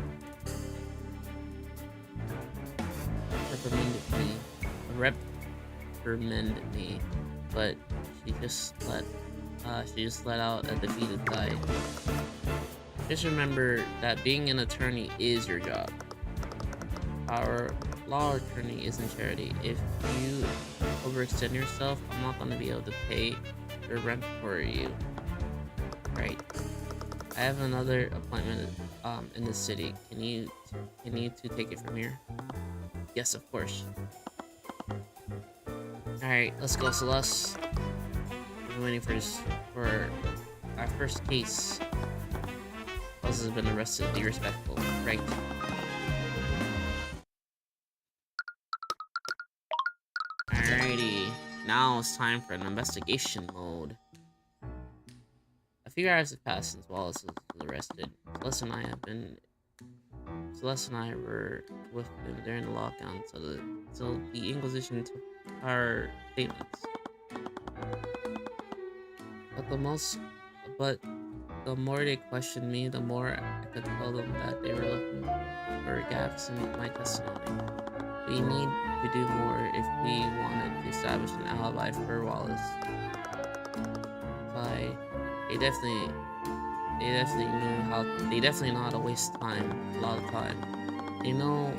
reprimand me, but she just let out a defeated sigh. Just remember that being an attorney is your job. Our law attorney isn't charity. If you overextend yourself, I'm not going to be able to pay your rent for you. Right. I have another appointment in the city. Can you two take it from here? Yes, of course. Alright, let's go, Celeste. I'm waiting for our first case. Celeste has been arrested. Be respectful. Right. Alrighty. Now it's time for an investigation mode. A few hours have passed since Wallace was arrested. Celeste and I were with him during the lockdown, so the Inquisition took our statements. But the more they questioned me, the more I could tell them that they were looking for gaps in my testimony. We need to do more if we wanted to establish an alibi for Wallace. They definitely know how to waste time, a lot of time. They know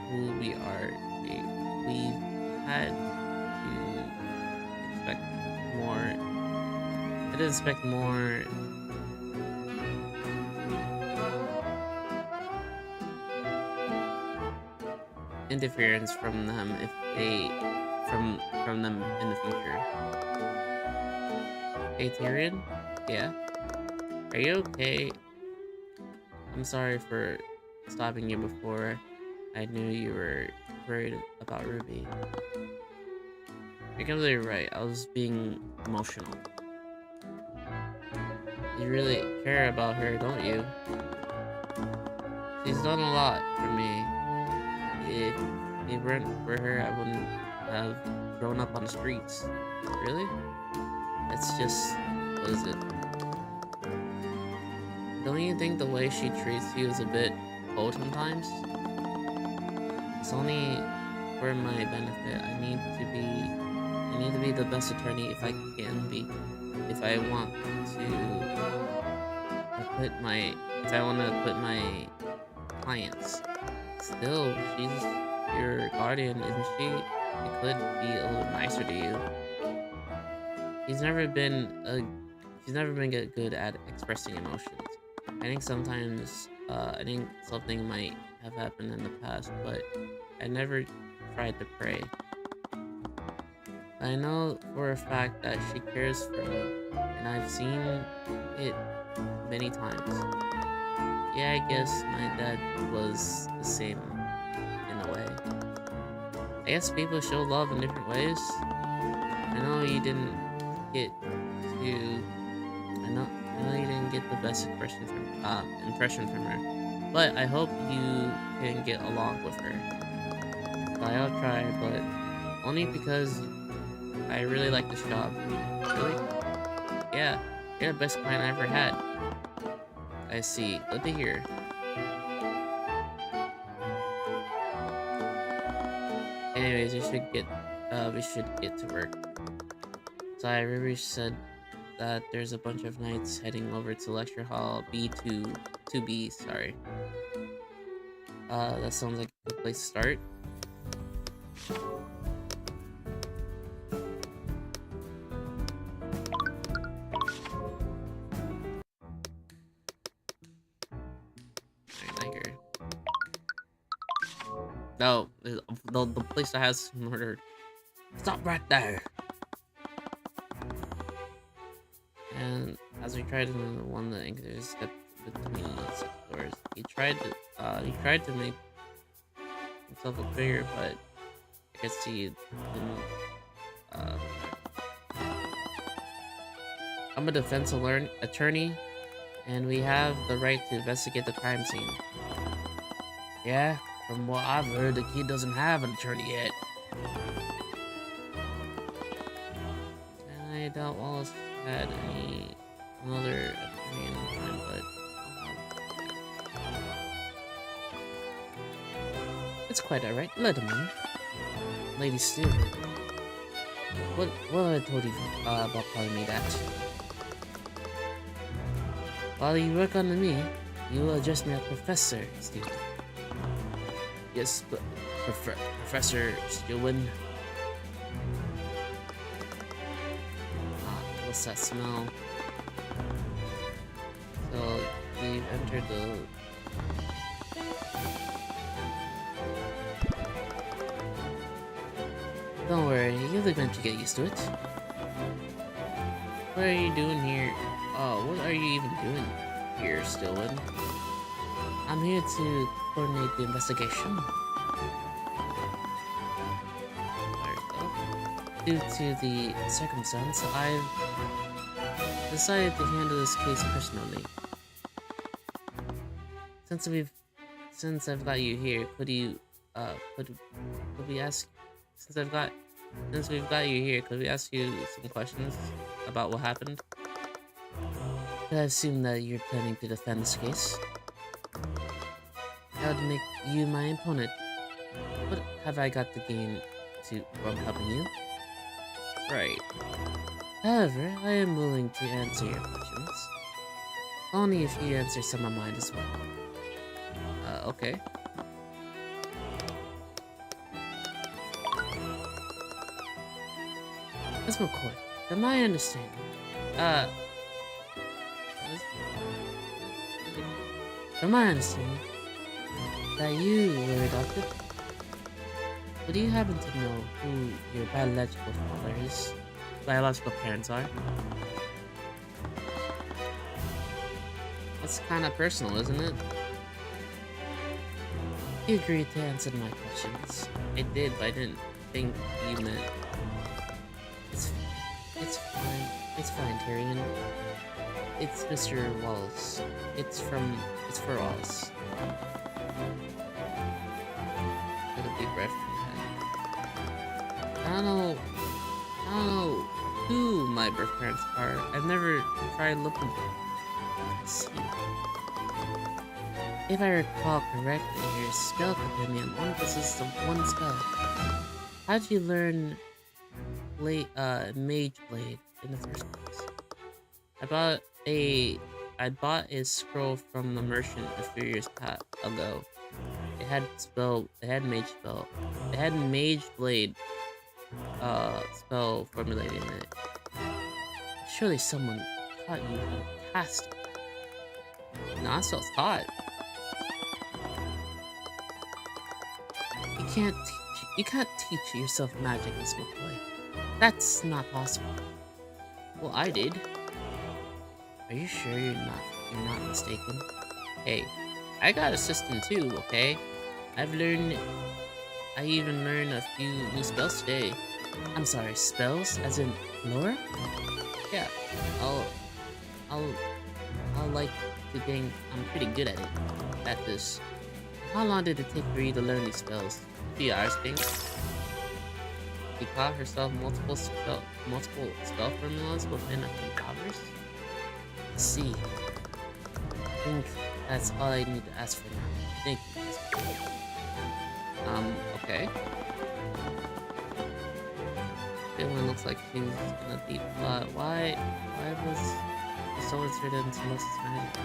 who we are. We had to expect more. I didn't expect more. Interference from them from them in the future. Hey Tyrion? Yeah? Are you okay? I'm sorry for stopping you before. I knew you were worried about Ruby. You're completely right. I was being emotional. You really care about her, don't you? She's done a lot for me. If it weren't for her, I wouldn't have grown up on the streets. Really? It's just... what is it? Don't you think the way she treats you is a bit cold sometimes? It's only for my benefit. I need to be the best attorney if I can be. If I want to quit my, if I want to quit my clients. Still, she's your guardian, isn't she? She could be a little nicer to you. She's never been a, she's never been good at expressing emotions. I think something might have happened in the past, but I never tried to pray. I know for a fact that she cares for me, and I've seen it many times. Yeah, I guess my dad was the same in a way. I guess people show love in different ways. I know you didn't get to. I know you didn't get the best impression from her, but I hope you can get along with her. I'll try, but only because I really like this job. Really? Yeah, you're the best client I ever had. I see. Good to hear. Anyways, we should get to work. Sorry, Ruby said that there's a bunch of knights heading over to lecture hall B2B, sorry. That sounds like a good place to start. Alright, here. No, the place that has murdered. Stop right there! And as we tried to one the anchors step between the six doors, he tried to make himself look bigger, but I guess he didn't. I'm a defense attorney, and we have the right to investigate the crime scene. Yeah, from what I've heard, the kid doesn't have an attorney yet. I doubt Wallace had another attorney in time, but it's quite alright. Let him in. Lady Steele. What I told you about calling me that? While you work under me, you will address me as Professor Steele. Yes, but Professor Steelwin. What's that smell? So we've entered the. Don't worry, you'll eventually get used to it. What are you doing here? Oh, what are you even doing here, Stillwood? I'm here to coordinate the investigation. Due to the circumstance, I've decided to handle this case personally. Since I've got you here, could we ask? Since we've got you here, could we ask you some questions about what happened? I assume that you're planning to defend this case. That would make you my opponent. What have I got to gain from helping you? Right. However, I am willing to answer your questions. Only if you answer some of mine as well. Okay. Ms. McCoy, from my understanding, that you were adopted. But do you happen to know who your biological parents are? That's kind of personal, isn't it? You agreed to answer my questions. I did, but I didn't think you meant. It's fine, Tyrion. It's Mr. Wallace. It's for Wallace. Take a deep breath. I don't know who my birth parents are. I've never tried looking for them. Let's see. If I recall correctly, your spell compendium only consists of one spell. How'd you learn Mage Blade in the first place? I bought a I bought a scroll from the merchant a few years ago. It had mage spell. It had mage blade spell formulating in it. Surely someone taught you how to cast it. Nah, spell's taught. You can't teach yourself magic, Miss McCoy. That's not possible. Well, I did. Are you sure you're not mistaken? Hey, I got a system too, okay? I even learned a few new spells today. I'm sorry, spells? As in lore? Yeah, I'll like to think I'm pretty good at this. How long did it take for you to learn these spells? 3 hours, think. She taught herself multiple spell formulas within a few hours. Let's see. I think that's all I need to ask for now. Thank you. Okay. Everyone looks like she's in a deep thought. Why was the soul inserted into Celeste's magic?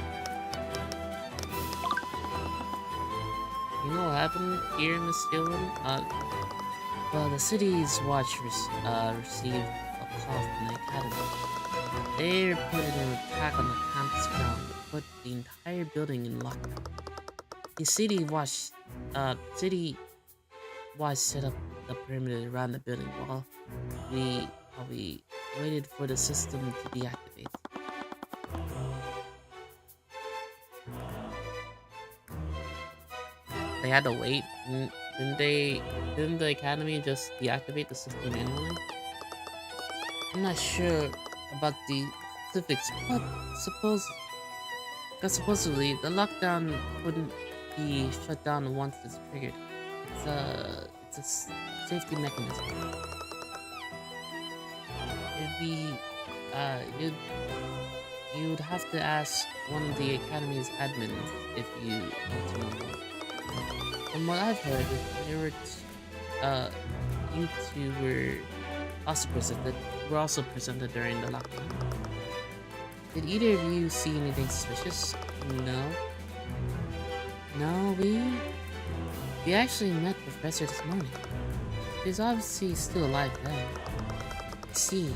You know what happened here, Miss Steelman? Well, the city's watch received a call from the academy. They reported an attack on the campus ground that put the entire building in lockdown. The city watch set up the perimeter around the building while we waited for the system to deactivate. They had to wait. Didn't the academy just deactivate the system manually? I'm not sure about the specifics, but supposedly the lockdown wouldn't be shut down once it's triggered. It's a safety mechanism. You'd have to ask one of the academy's admins if you want to know more. From what I've heard, you two were also presented during the lockdown. Did either of you see anything suspicious? No, we actually met the professor this morning. He's obviously still alive then. I see.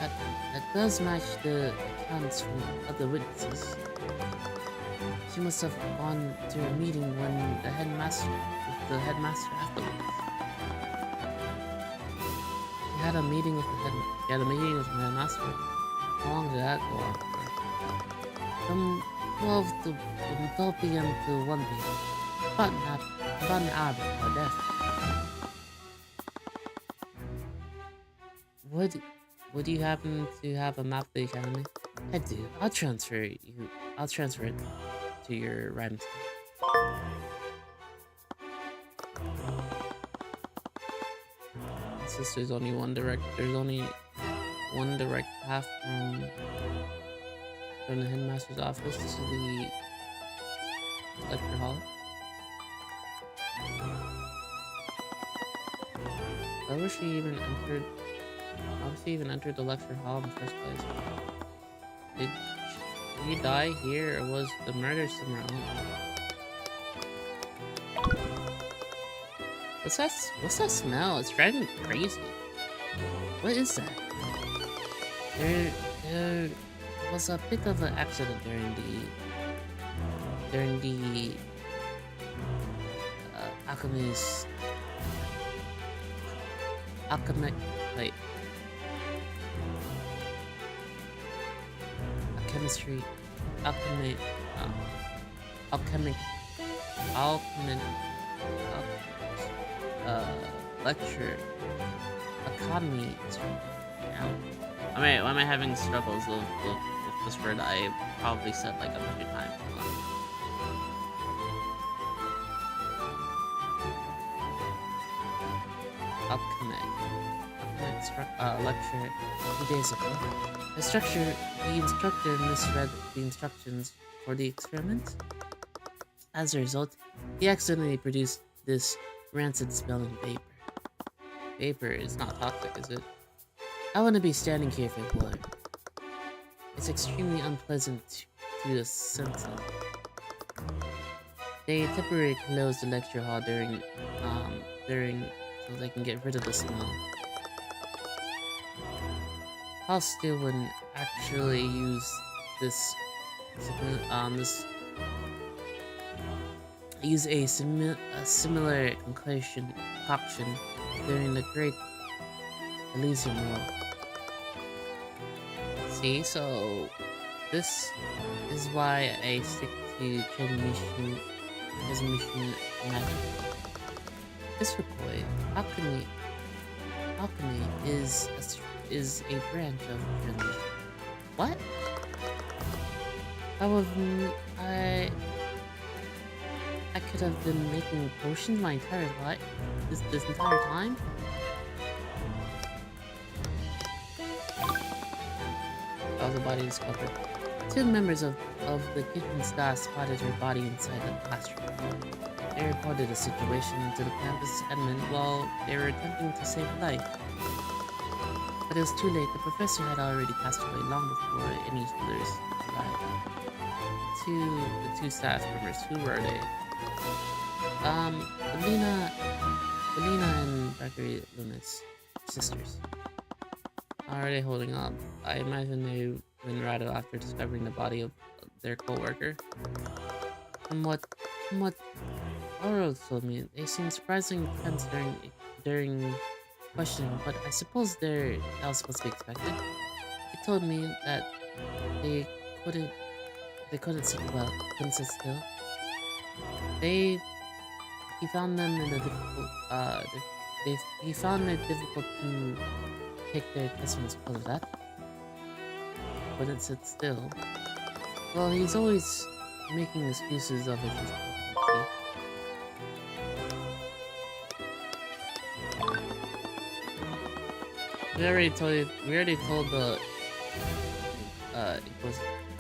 That does match the accounts from other witnesses. She must have gone to a meeting with the headmaster afterwards. She had a meeting with the headmaster. How long did that go on for? From 12 p.m. to 1 p.m. About an hour before death. Would you happen to have a map of the academy? I do. I'll transfer it to your rhyme scheme. Since there's only one direct path from the headmaster's office to the lecture hall. How was she even entered the lecture hall in the first place? Did he die here, or was the murder somewhere else? What's that smell? It's driving me crazy. What is that? There was a bit of an accident during the lecture economy. Why am I having struggles with this word I probably said like 100 times? Lecture 2 days ago. The instructor misread the instructions for the experiment. As a result, he accidentally produced this rancid smelling vapor. Vapor is not toxic, is it? I wouldn't be standing here if it were. is extremely unpleasant to the senses. They temporarily close the lecture hall so they can get rid of the smell. How still wouldn't actually use this a similar concoction during the Great Elysium War. See, so this is why I stick to transmission magic. This McCoy, alchemy is a branch of transmission. What? I could have been making potions my entire life, this entire time? That was the body discovered. Two members of the kitchen staff spotted her body inside the classroom. They reported the situation to the campus admin while they were attempting to save her life. But it was too late. The professor had already passed away long before any others arrived. The two staff members, who were they? Belina and Gregory Luna's sisters. How are they holding up? I imagine they went right after discovering the body of their co-worker. From what Oro told me, they seemed surprisingly tense during questioning, but I suppose that was supposed to be expected. He told me that they couldn't sit still. He found them in a difficult he found it difficult to take their testaments because of that. Couldn't sit still. Well, he's always making excuses of his discrepancy. We already told the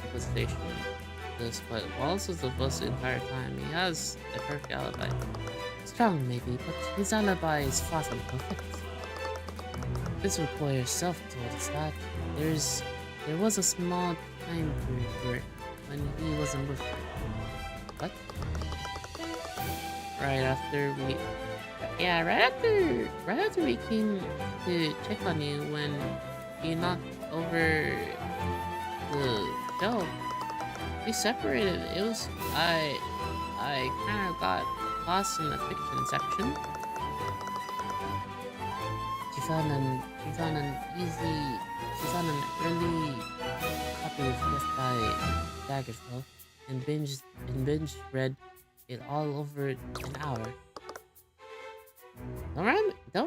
Inquisition this, but Wallace was the boss the entire time. He has a perfect alibi. Strong maybe, but his alibi is far from perfect. This reporter herself told us that there was a small time period when he wasn't with her. What? Right after we came to check on you when you knocked over the shelf. We separated. It was I kind of got lost in the fiction section. She found an early copy of Death by Daggerfall and binge read it all over an hour. Don't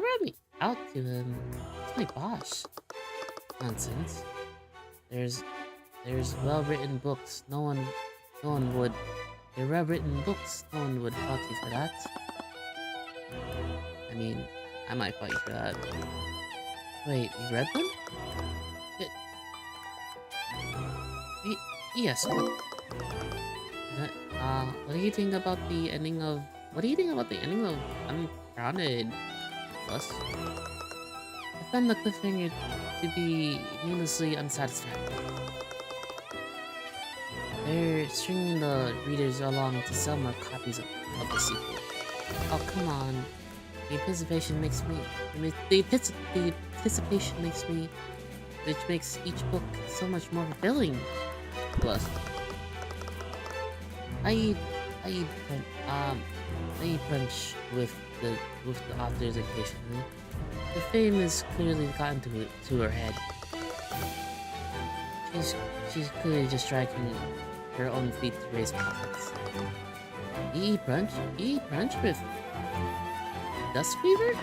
run me out to him. It's my boss. Nonsense. There's well-written books. No one would. They're well-written books. No one would fault you for that. I mean, I might fight you for that. Wait, you read them? Yes. What do you think about the ending of? Ungrounded? Plus, I found the cliffhanger to be needlessly unsatisfactory. They're stringing the readers along to sell more copies of the sequel. Oh, come on. The anticipation makes me... which makes each book so much more fulfilling. Plus, I eat punch with the authors occasionally. The fame has clearly gotten to her head. She's clearly just striking her own feet to raise profits. You eat brunch with Duskweaver?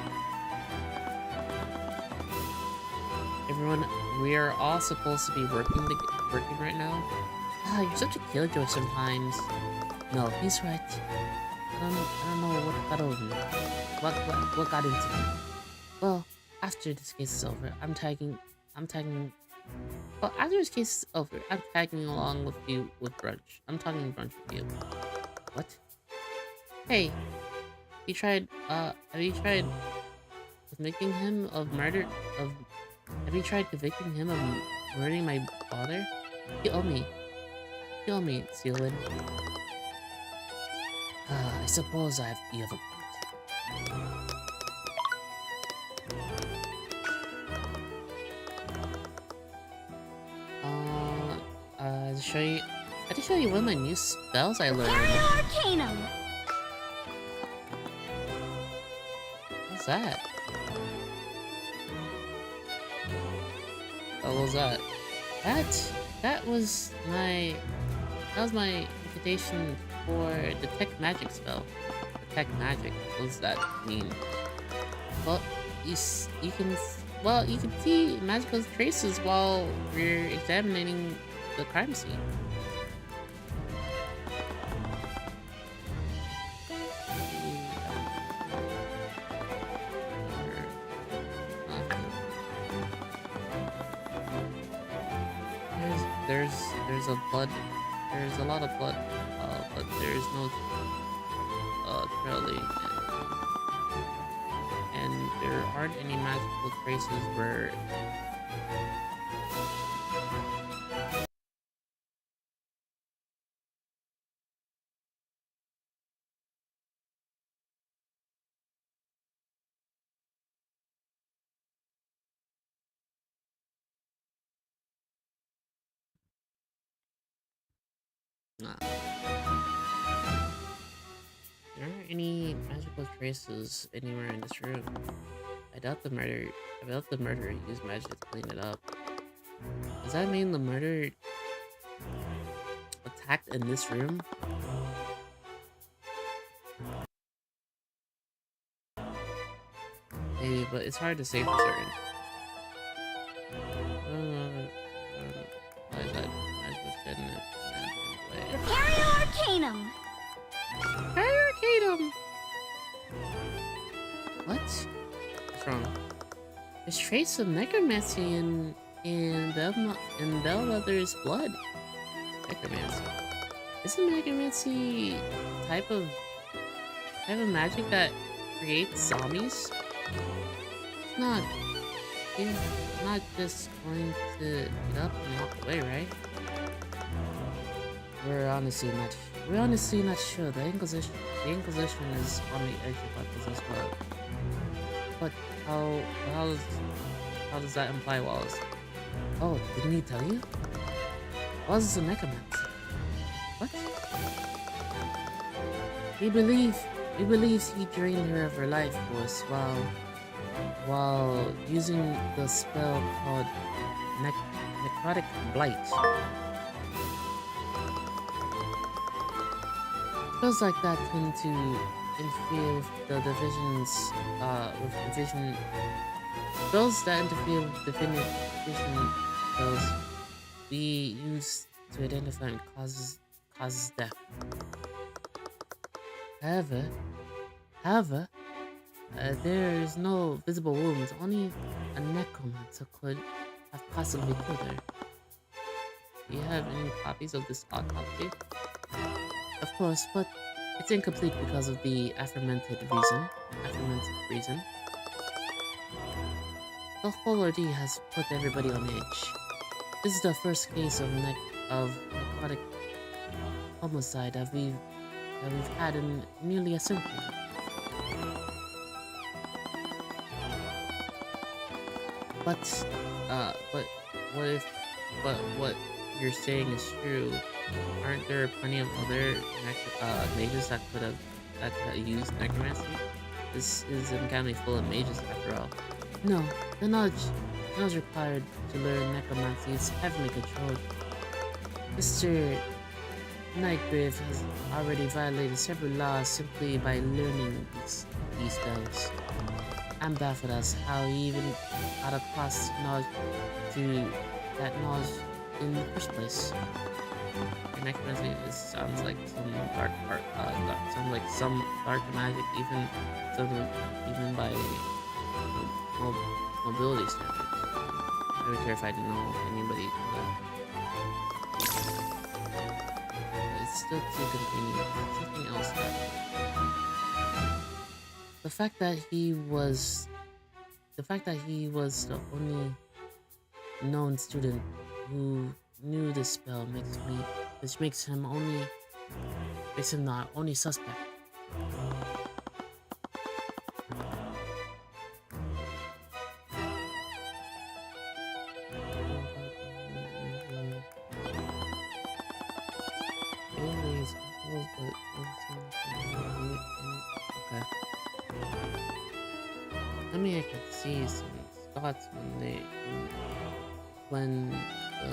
Everyone, we are all supposed to be working right now. Ah, you're such a killjoy sometimes. No, he's right. I don't know what got over me. What got into me. Well, after this case is over, I'm tagging along with you with brunch. I'm talking brunch with you. What? Hey, have you tried convicting him of murder? Have you tried convicting him of murdering my father? Kill me. Kill me, Sealin. I suppose you have a point. To show you... I had to show you one of my new spells I learned. Arcane. What's that? What was that? That was my invitation for the Tech Magic spell. The Tech Magic. What does that mean? Well, you can see magical traces while we're examining the crime scene. There's a lot of blood, but there's no trailing, and there aren't any magical traces where. There aren't any magical traces anywhere in this room. I doubt the murderer used magic to clean it up. Does that mean the murderer attacked in this room? Maybe, but it's hard to say for certain. Why is that magic was hidden in that way? Arcanum. Arcane! What? What's wrong? There's trace of necromancy in Bellmother's blood. Necromancy. Isn't necromancy type of magic that creates zombies? He's not just going to get up and walk away, right? We're honestly not sure. The Inquisition is on the edge of this as well. But how does that imply Wallace? Oh, didn't he tell you? Wallace is a necromancer. What? He believes he drained her of her life force while using the spell called Necrotic Blight. Spells like that tend to interfere with the division. Spells that interfere with division spells we use to identify and causes death. However, there is no visible wounds. Only a necromancer could have possibly killed her. Do you have any copies of this autopsy? Of course, but it's incomplete because of the aforementioned reason. The whole ordeal has put everybody on edge. This is the first case of necrotic homicide that we've had in nearly a century. But what you're saying is true. Aren't there plenty of other mages that could have used necromancy? This is an academy full of mages after all. No, the knowledge required to learn necromancy is heavily controlled. Mr. Nightgrave has already violated several laws simply by learning these spells. I'm baffled as how he even got across knowledge to that knowledge in the first place. Necromancy sounds like some dark magic, even by mobility standards. I would be terrified to know anybody. It's still too convenient. Something else happened. The fact that he was the only known student who knew this spell which makes him not only suspect. Okay. I mean, I could see some spots when the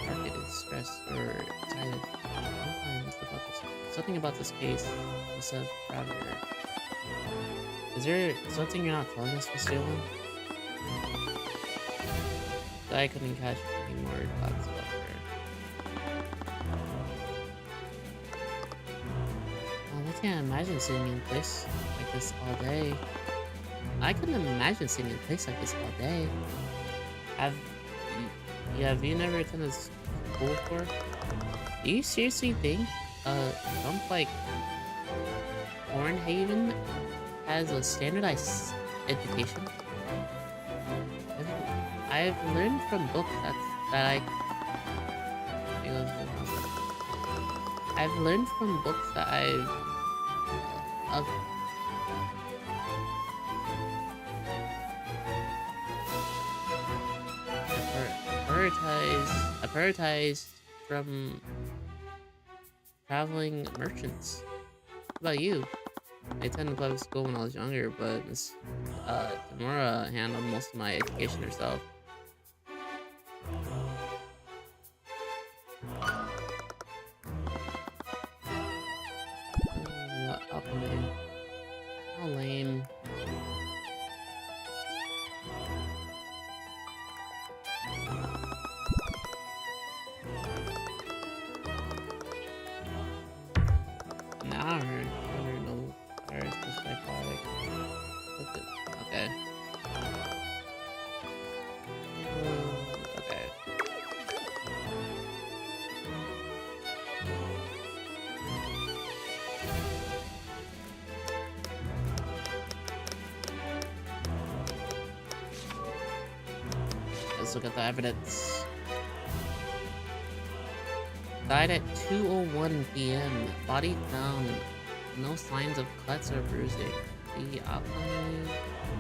target is stressed or excited. Something about this case was a traveler. Is there something you're not telling us, Mr. Yolan? I couldn't catch any more thoughts about her. I can't imagine sitting in a place like this all day. I couldn't imagine sitting in a place like this all day. Have you never attended school before? Do you seriously think some like Hornhaven has a standardized education? I've learned from books I've learned from books that I prioritized from traveling merchants. What about you? I attended public school when I was younger, but Miss Tamura handled most of my education herself. How lame. Okay. Okay. Let's look at the evidence. Died at 2:01 p.m. Body found. No signs of cuts or bruising. The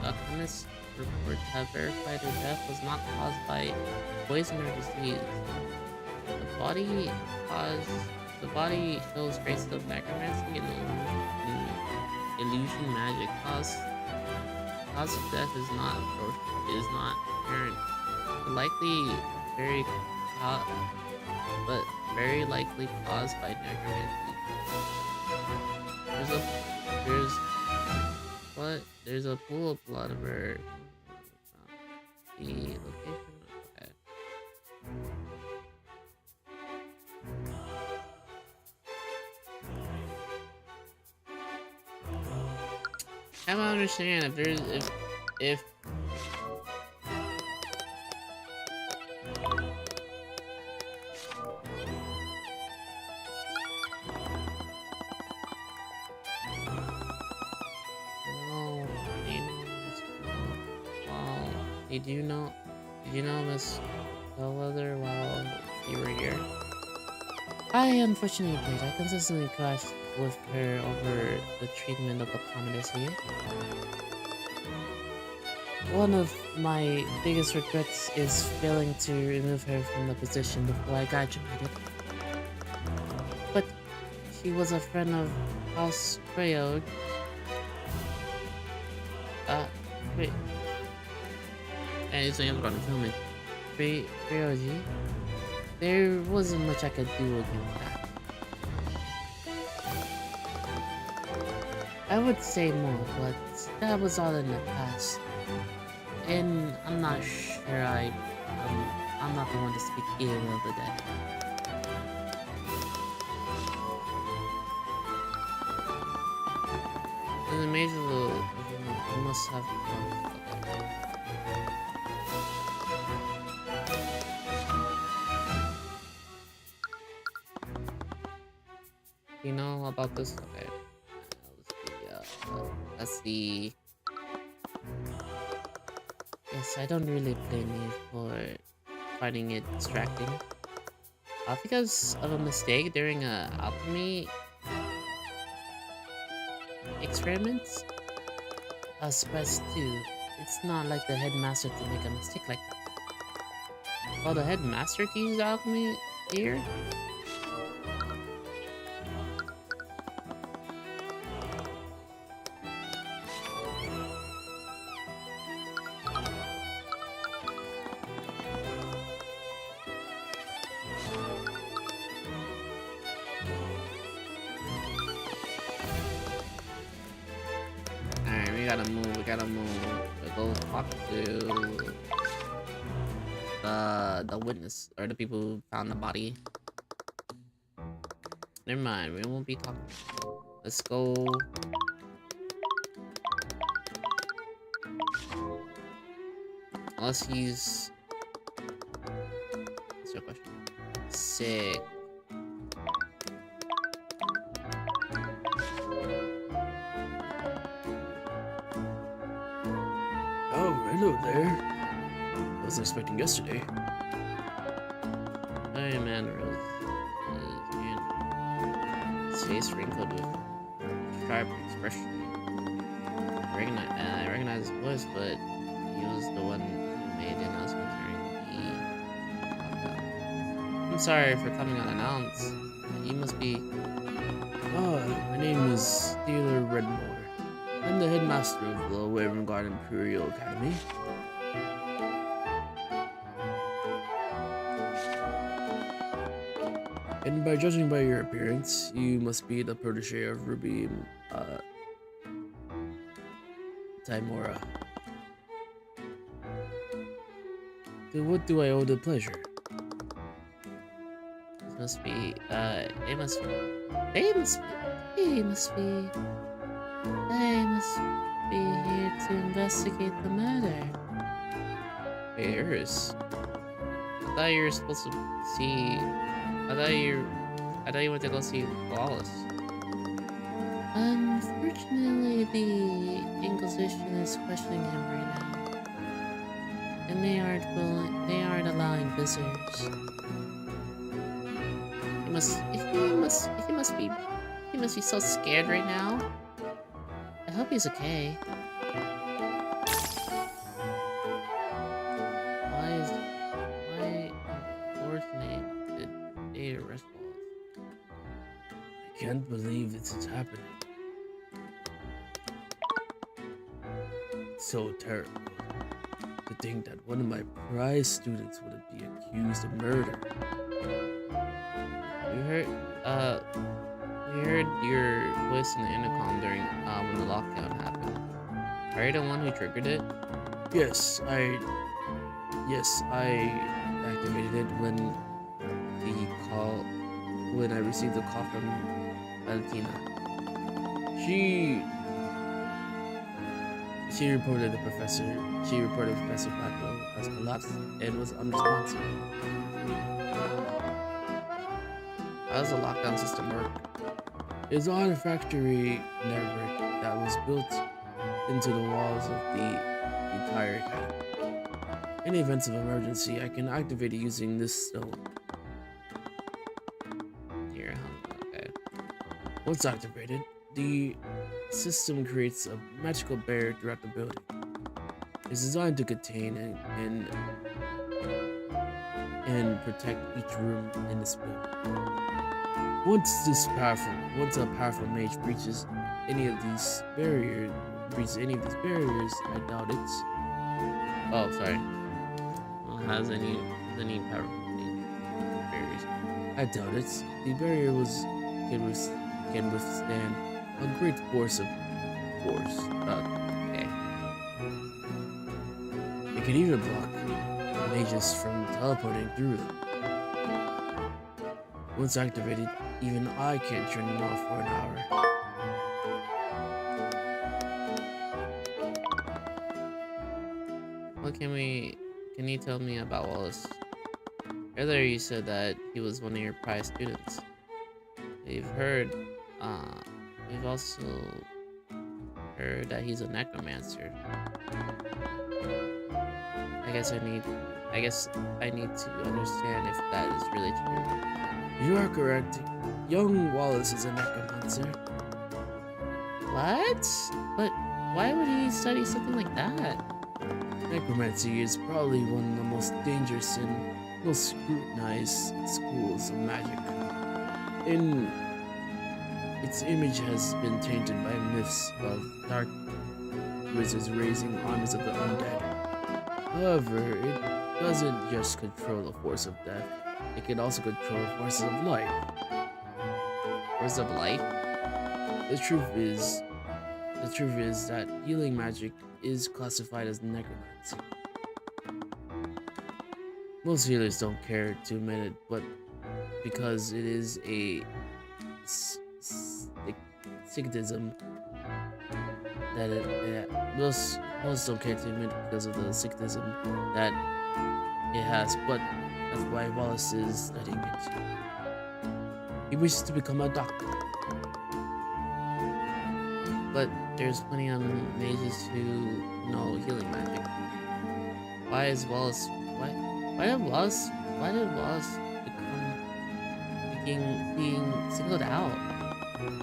alchemist reports have verified her death was not caused by poison or disease. The body shows traces of necromancy and illusion magic. Cause of death is not apparent. Very likely caused by necromancy. There's a pool of blood where the location. Okay. I don't understand if Did you know Miss Bellwether while you were here? I unfortunately did. I consistently clashed with her over the treatment of the commoners here. One of my biggest regrets is failing to remove her from the position before I graduated. But she was a friend of House Freyod. Wait. And his name's gonna kill me. Freyod. There wasn't much I could do against that. I would say more, but that was all in the past. And I'm not sure I'm not the one to speak ill of the dead. In the major rule, you must have fun. You know about this? Okay. Let's see. Yes, I don't really blame you for finding it distracting. because of a mistake during a alchemy experiments. I was surprised too. It's not like the headmaster to make a mistake like that. Oh, the headmaster to use alchemy here? Alright, we gotta move, we gotta move. We go talk to the witness, or the people who found the body. Never mind, we won't be talking. Let's go. Unless he's... What's your question? Sick. Oh, hello there. Wasn't expecting yesterday. Hey man, his face wrinkled with sharp expression. I recognize his voice, but he was the one who made the announcement during the lockdown. I'm sorry for coming unannounced. You must be... My name is Theodore Redmore. I'm the headmaster of the Wavengard Imperial Academy. And by judging by your appearance, you must be the protege of Ruby, Timora. To what do I owe the pleasure? It must be, they must be here to investigate the murder. Eris. I thought you were supposed to see, I thought you went to go see Wallace. Unfortunately, the Inquisition is questioning him right now. And they aren't allowing visitors. He must be so scared right now. I hope he's okay. Why unfortunate did they arrest Wallace? I can't believe this is happening. It's so terrible to think that one of my prize students would be accused of murder. We heard your voice in the intercom during when the lockdown happened. Are you the one who triggered it? Yes, I activated it when I received the call from Valentina. She reported Professor Blackwell has collapsed and was unresponsive. How does the lockdown system work? It's an artifactory network that was built into the walls of the entire academy. In the events of emergency, I can activate it using this stone. Dear, okay. Once activated, the system creates a magical barrier throughout the building. It's designed to contain and protect each room in this building. Once a powerful mage breaches any of these barriers, I doubt it's. Oh, sorry. Well, has any powerful barriers? I doubt it. The barrier can withstand a great force of force. Okay. It can even block mages from teleporting through them. Once activated, even I can't turn them off for an hour. What can you tell me about Wallace? Earlier you said that he was one of your prize students. We've also I guess I I guess I need to understand if that is really true. You are correct. Young Wallace is a necromancer. What? But why would he study something like that? Necromancy is probably one of the most dangerous and most scrutinized schools of magic. Its image has been tainted by myths of dark wizards raising armies of the undead. However, it doesn't just control the force of death, it can also control the forces of life. Force of life? The truth is that healing magic is classified as necromancy. Most healers don't care to admit it, but because it is a sickism most don't care to admit because of the sickism that it has, but that's why Wallace is studying it. He wishes to become a doctor. But there's plenty of mages who know healing magic. Why did Wallace become being singled out?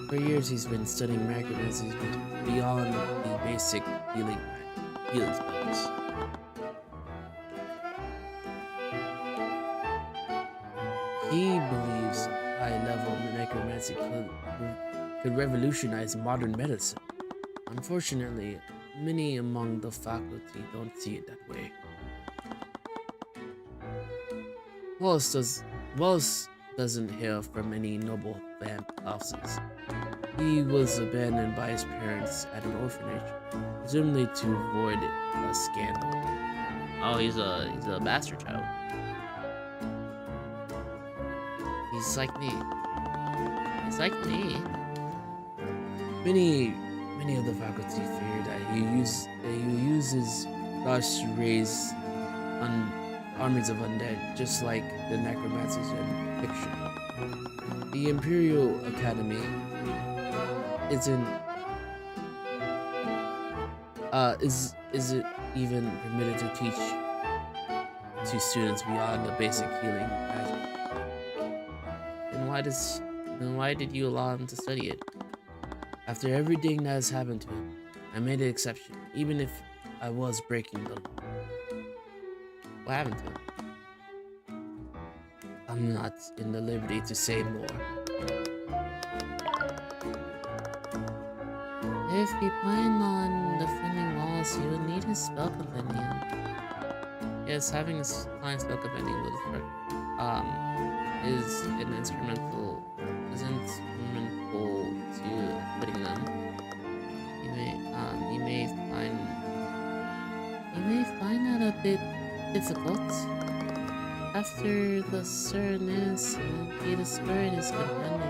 For years he's been studying necromancy beyond the basic healing spells. He believes high-level necromancy could revolutionize modern medicine. Unfortunately, many among the faculty don't see it that way. Wallace doesn't hail from any noble houses. He was abandoned by his parents at an orphanage, presumably to avoid a scandal. Oh, he's a bastard child. He's like me. He's like me. Many of the faculty fear that he uses gods to raise armies of undead, just like the necromancers in fiction. The Imperial Academy isn't even permitted to teach to students beyond the basic healing magic. Then why did you allow him to study it? After everything that has happened to him, I made an exception, even if I was breaking the law. What happened to him? I'm not in the liberty to say more. If you plan on defending Wallace, you would need his spell compendium. Yes, having a client spell compendium is instrumental to putting them. You may find that a bit difficult. After the certain incident, he destroyed his compendium.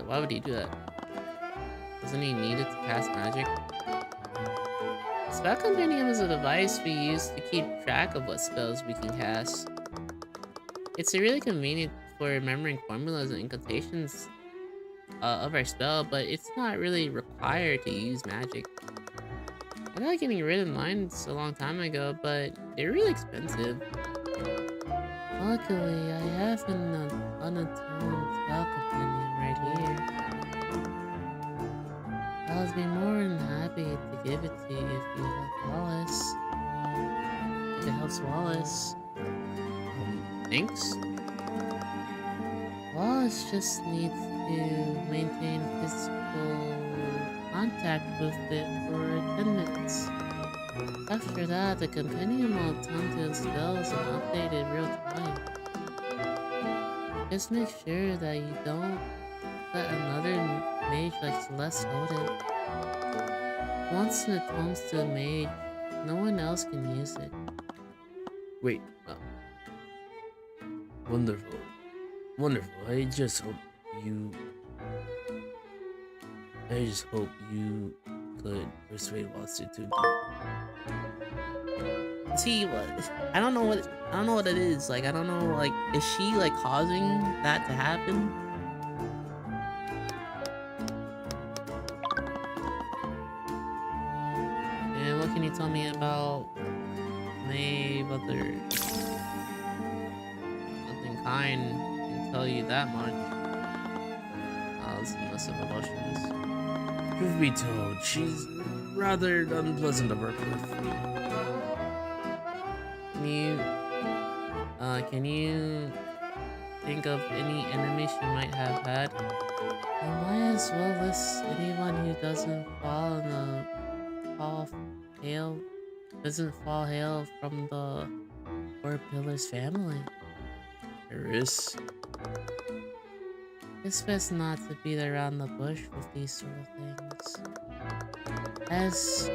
Why would he do that? Doesn't he need it to cast magic? Spell compendium is a device we use to keep track of what spells we can cast. It's really convenient for remembering formulas and incantations of our spell, but it's not really required to use magic. I tried getting rid of mine a long time ago, but they're really expensive. Luckily, I have an unatoned spell compendium right here. I'll be more than happy to give it to you if you help Wallace. If it helps Wallace. Thanks? Wallace just needs to maintain physical contact with it for 10 minutes. After that, the compendium will attend to spells and update in real time. Just make sure that you don't let another mage like Celeste hold it. Once it atones to a mage, no one else can use it. Wait, wonderful. I just hope you could persuade Wallace to. See what? I don't know what it is. Like, I don't know. Like, is she like causing that to happen? And what can you tell me about me, but there's nothing kind can tell you that much. It's a mess of emotions. Truth be told, she's rather unpleasant to work with. Can you think of any enemies she might have had? You might as well list anyone who doesn't fall in the fall hail from the Four Pillars family. There is. It's best not to beat around the bush with these sort of things. As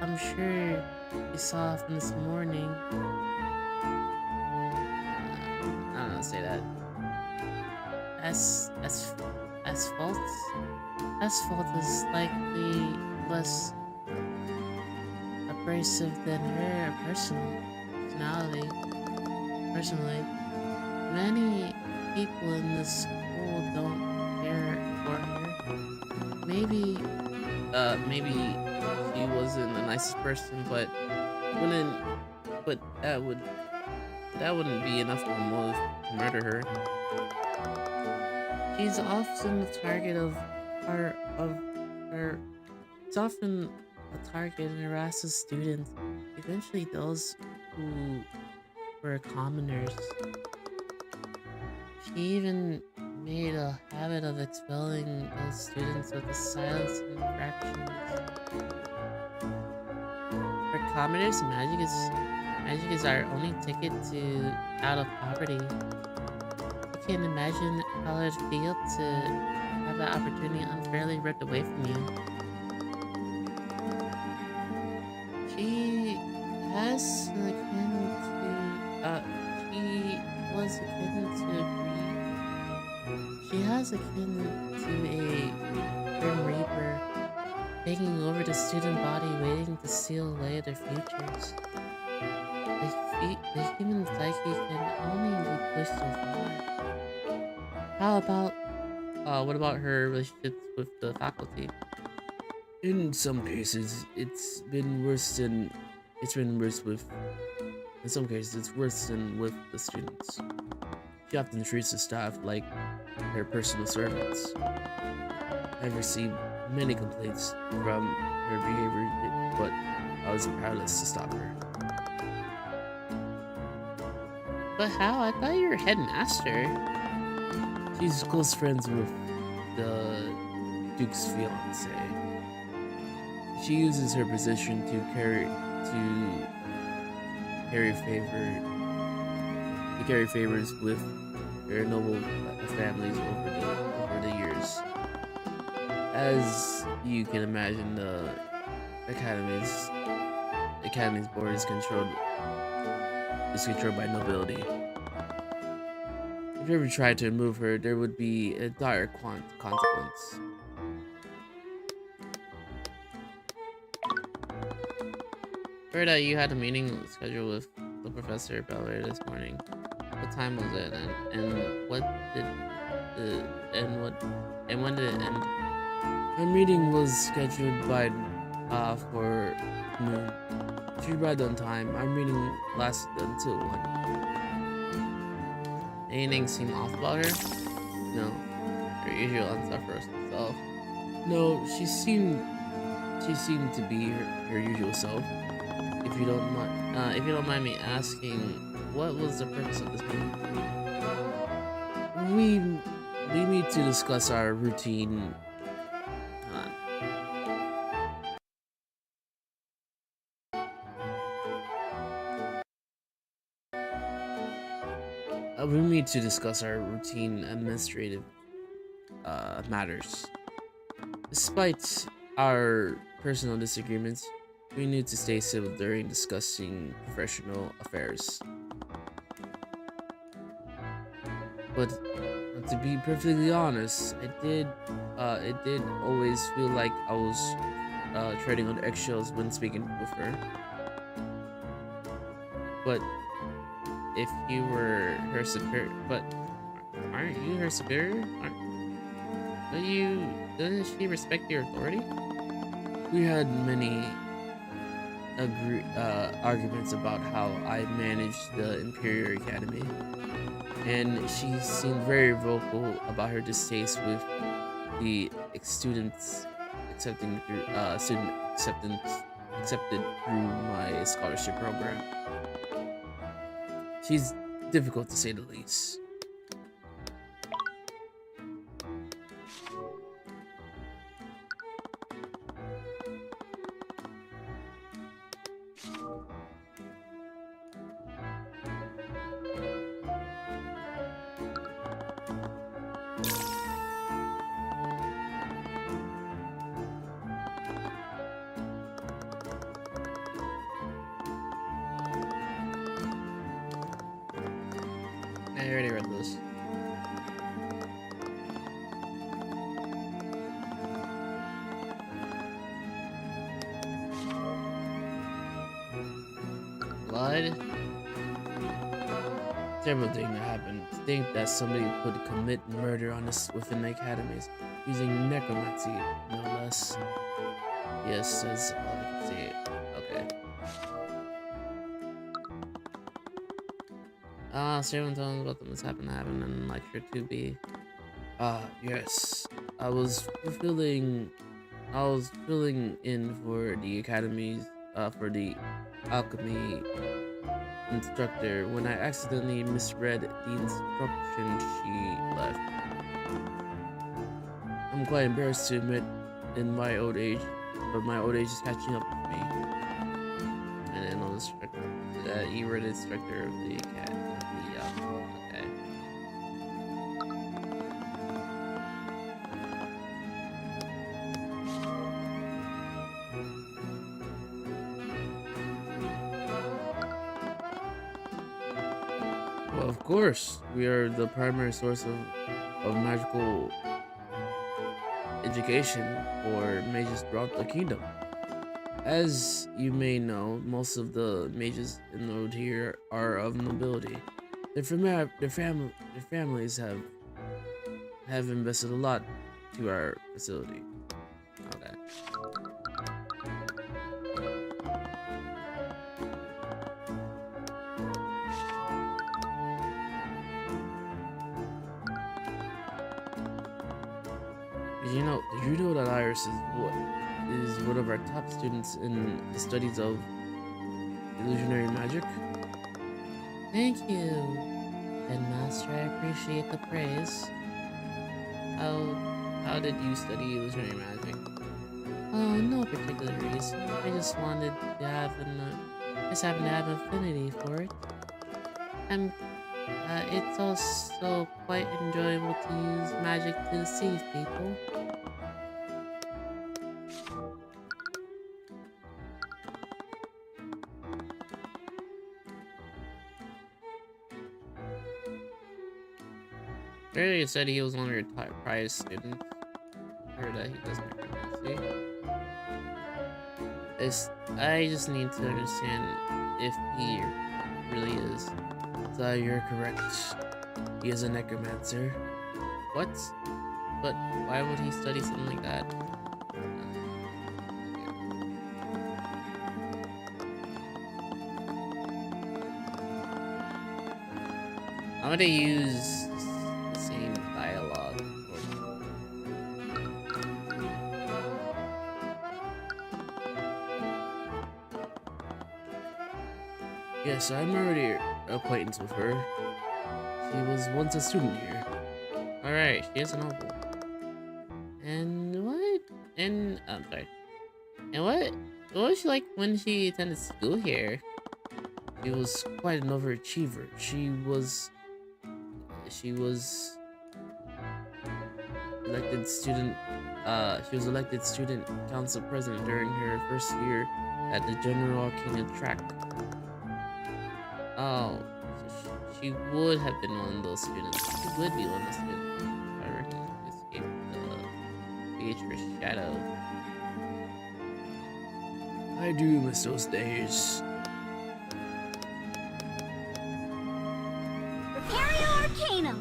I'm sure you saw from this morning. I don't know how to say that. Asphalt is likely less abrasive than her personality. Personally, many people in this school don't care for her. Maybe she wasn't the nicest person, but that wouldn't be enough of a motive to murder her. She's often the target of her. It's often a target and harasses students, eventually those who were commoners. She even made a habit of expelling those students with the silence and infractions. For commoners, magic is our only ticket out of poverty. I can't imagine how it'd feel to have that opportunity unfairly ripped away from you. She has akin to a Grim Reaper taking over the student body, waiting to seal away their futures. The human psyche can only be pushed so far. What about her relationships with the faculty? In some cases, it's worse than with the students. She often treats the staff like her personal servants. I've received many complaints from her behavior, but I was powerless to stop her. But how? I thought you were headmaster. She's close friends with the Duke's fiance. She uses her position to carry favors with their noble families over the years. As you can imagine, the academy's board is controlled by nobility. If you ever tried to remove her, there would be a dire consequence. Heard that you had a meeting scheduled with the professor about it this morning. What time was it, and when did it end? Our meeting was scheduled for noon. She arrived on time. Our meeting lasted until 1. Anything seem off about her? No. Her usual unsufferous self. No, she seemed to be her usual self. If you don't mind me asking, what was the purpose of this meeting? We meet to discuss our routine. We meet to discuss our routine administrative matters. Despite our personal disagreements, we need to stay civil during discussing professional affairs. But to be perfectly honest, it did always feel like I was treading on eggshells when speaking with her. But if you were her superior, but aren't you her superior? Doesn't she respect your authority? We had many arguments about how I managed the Imperial Academy, and she seemed very vocal about her distaste with the students accepting through student acceptance accepted through my scholarship program. She's difficult to say the least. I already read this. Blood? Terrible thing that happened. To think that somebody could commit murder on us within the academies using necromancy, no less. Yes, that's all I can see. Okay. Everyone telling us about the mishap that happened in lecture 2B. Yes. I was filling in for the academies, for the alchemy instructor when I accidentally misread the instruction she left. I'm quite embarrassed to admit in my old age, but my old age is catching up with me. And then I'll instructor, you were the instructor of the academy. Okay. Well, of course, we are the primary source of magical education for mages throughout the kingdom. As you may know, most of the mages enrolled here are of nobility. Their families have invested a lot to our facility. Okay. Did you know that Iris is one of our top students in the studies of illusionary magic? Thank you, Headmaster. I appreciate the praise. How did you study illusionary magic? Oh, no particular reason. I just wanted to happen to have affinity for it. It's also quite enjoyable to use magic to deceive people. Earlier you said he was one of your prize students. I heard that he does necromancy. I just need to understand if he really is. So you're correct. He is a necromancer. What? But why would he study something like that? I'm gonna use the same dialogue. Yes, I'm already acquaintance with her. She was once a student here. Alright, she is a noble. And what? And I'm sorry. And what was she like when she attended school here? She was quite an overachiever. She was elected student council president during her first year at the general Arcane track. Oh, so she would have been one of those students. She would be one of the students. I reckon she escaped the Beatrice shadow. I do miss those days. Prepare your Arcanum.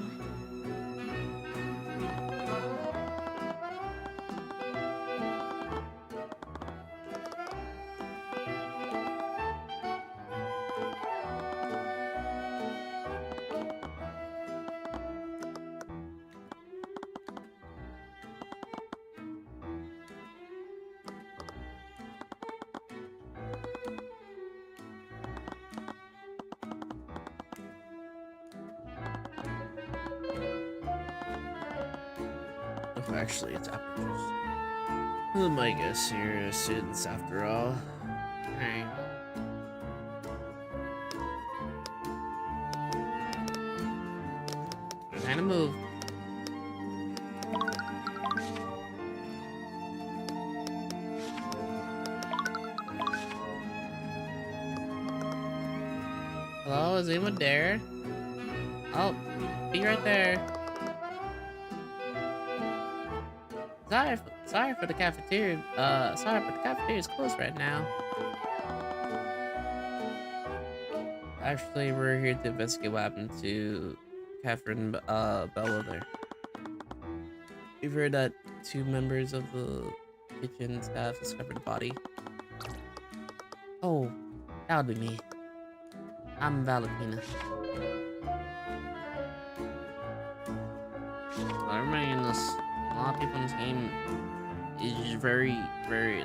Oh, actually, it's apple juice. My guess here is students after all. Alright. Time to move. Hello, is anyone there? Oh, be right there. Sorry for the cafeteria. Sorry, but the cafeteria's closed right now. Actually, we're here to investigate what happened to Catherine Bellwether. We've heard that 2 members of the kitchen staff discovered the body. Oh, that would be me. I'm Valentina. Everybody in this, a lot of people in this game is very,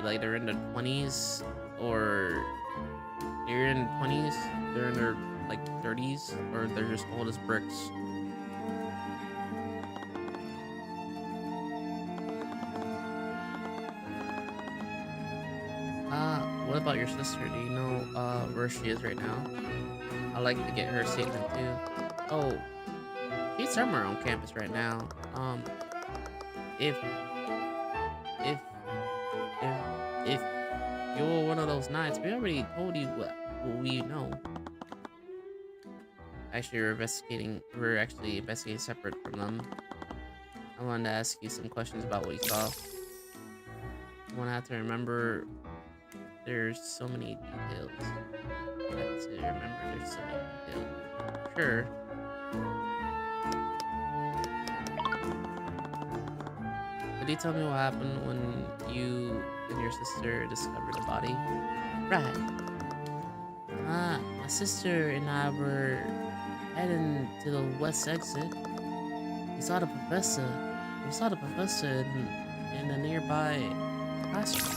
like they're in their 20s or they're in 20s, they're in their like 30s, or they're just old as bricks. What about your sister? Do you know where she is right now? I'd like to get her statement too. Oh, she's somewhere on campus right now. If if you're one of those knights, we already told you what we know. Actually, we're actually investigating separate from them. I wanted to ask you some questions about what you saw. I want to have to remember there's so many details. I have to remember there's so many details. Sure. Could you tell me what happened when you and your sister discovered the body? Right. My sister and I were heading to the west exit. We saw the professor. In the nearby classroom.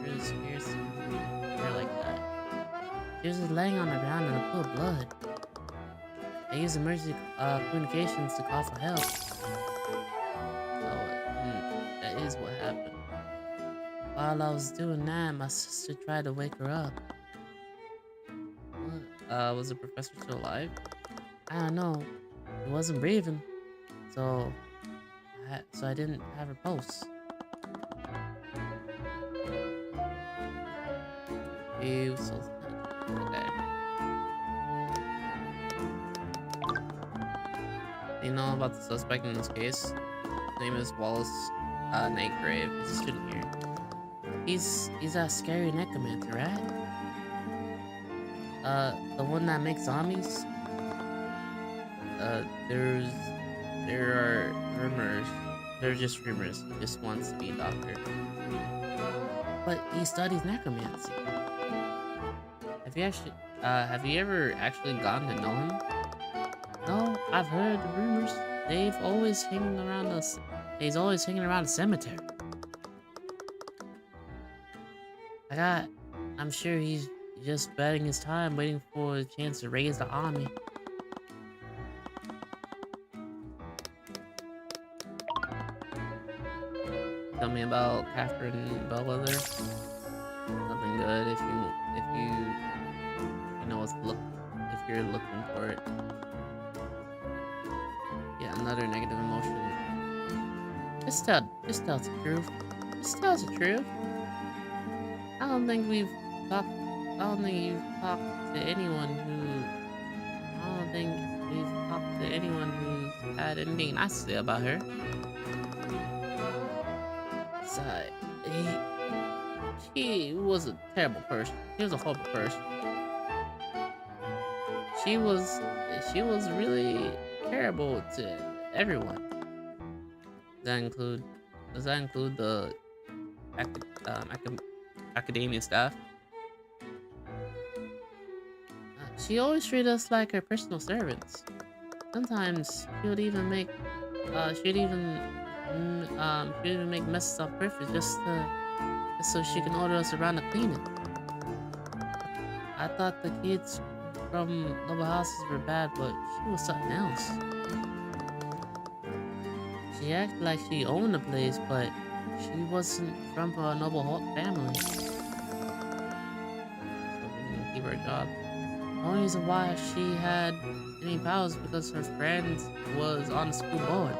Here's like that. She was just laying on the ground in a pool of blood. They used emergency communications to call for help. That is what happened. While I was doing that, my sister tried to wake her up. What? Was the professor still alive? I don't know. He wasn't breathing, so I didn't have her pulse. Ew, so okay. You know about the suspect in this case? His name is Wallace Nightgrave. He's a student here. He's that scary necromancer, right? The one that makes zombies? There are rumors. They're just rumors. He just wants to be a doctor. But he studies necromancy. Have you ever actually gotten to know him? No, I've heard the rumors. He's always hanging around the cemetery. I'm sure he's just biding his time, waiting for a chance to raise the army. Tell me about Catherine Bellwether. Nothing good if you know if you're looking for it. Yeah, another negative emotion. Just tell the truth. Just tell us the truth. I don't think you've talked to anyone who's had anything nice to say about her. Besides, she was a terrible person. She was a horrible person. She was really terrible to everyone. Does that include the academia staff? She always treated us like her personal servants. Sometimes she would even make messes on purpose just so she can order us around to clean it. I thought the kids from noble houses were bad, but she was something else. She acted like she owned the place, but she wasn't from a noble family. So we didn't keep her job. The only reason why she had any powers because her friend was on the school board.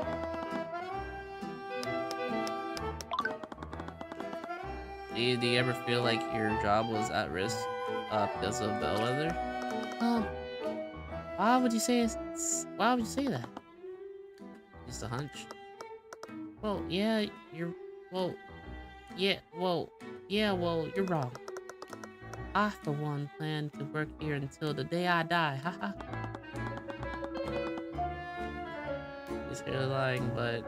Do you ever feel like your job was at risk because of the weather? Um, why would you say that? Just a hunch. Well, yeah, you're well, yeah, well, you're wrong. I, for one, plan to work here until the day I die. Haha. He's here lying, but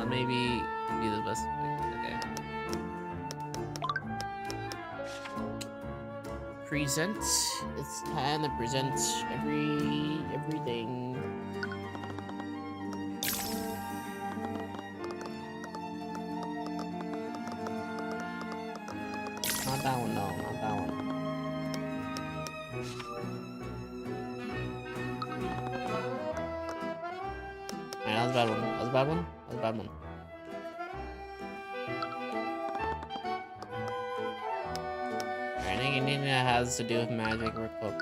maybe it'd be the best. Okay. Present. It's time to present everything. Not that one, no, not that one. Alright, that was a bad one. That was a bad one. That was a bad one. Alright, anything that has to do with magic or cook.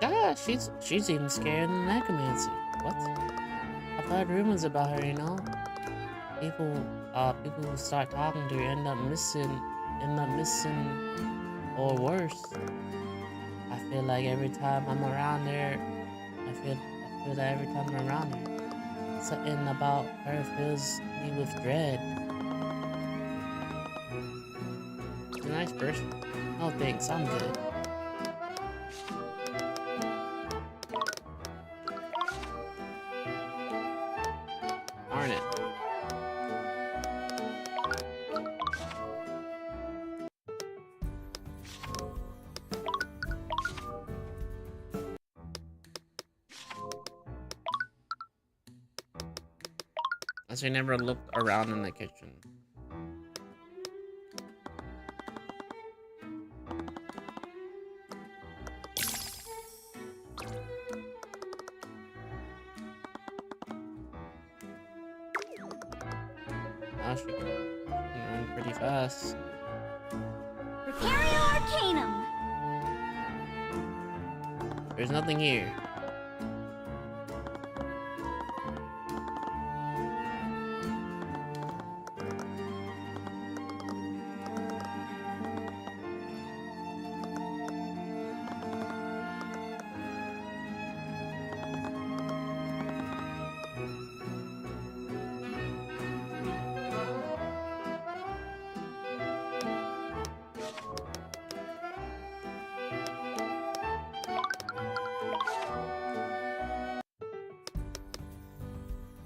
Yeah, she's even scared than necromancy. What? I've heard rumors about her, you know? People who start talking to her end up missing, or worse. I feel like every time I'm around her, I feel that every time I'm around her, something about her fills me with dread. She's a nice person. No thanks, I'm good. Darn it. As we never looked around in the kitchen. Oh, she can run pretty fast. Prepare your Arcanum. There's nothing here.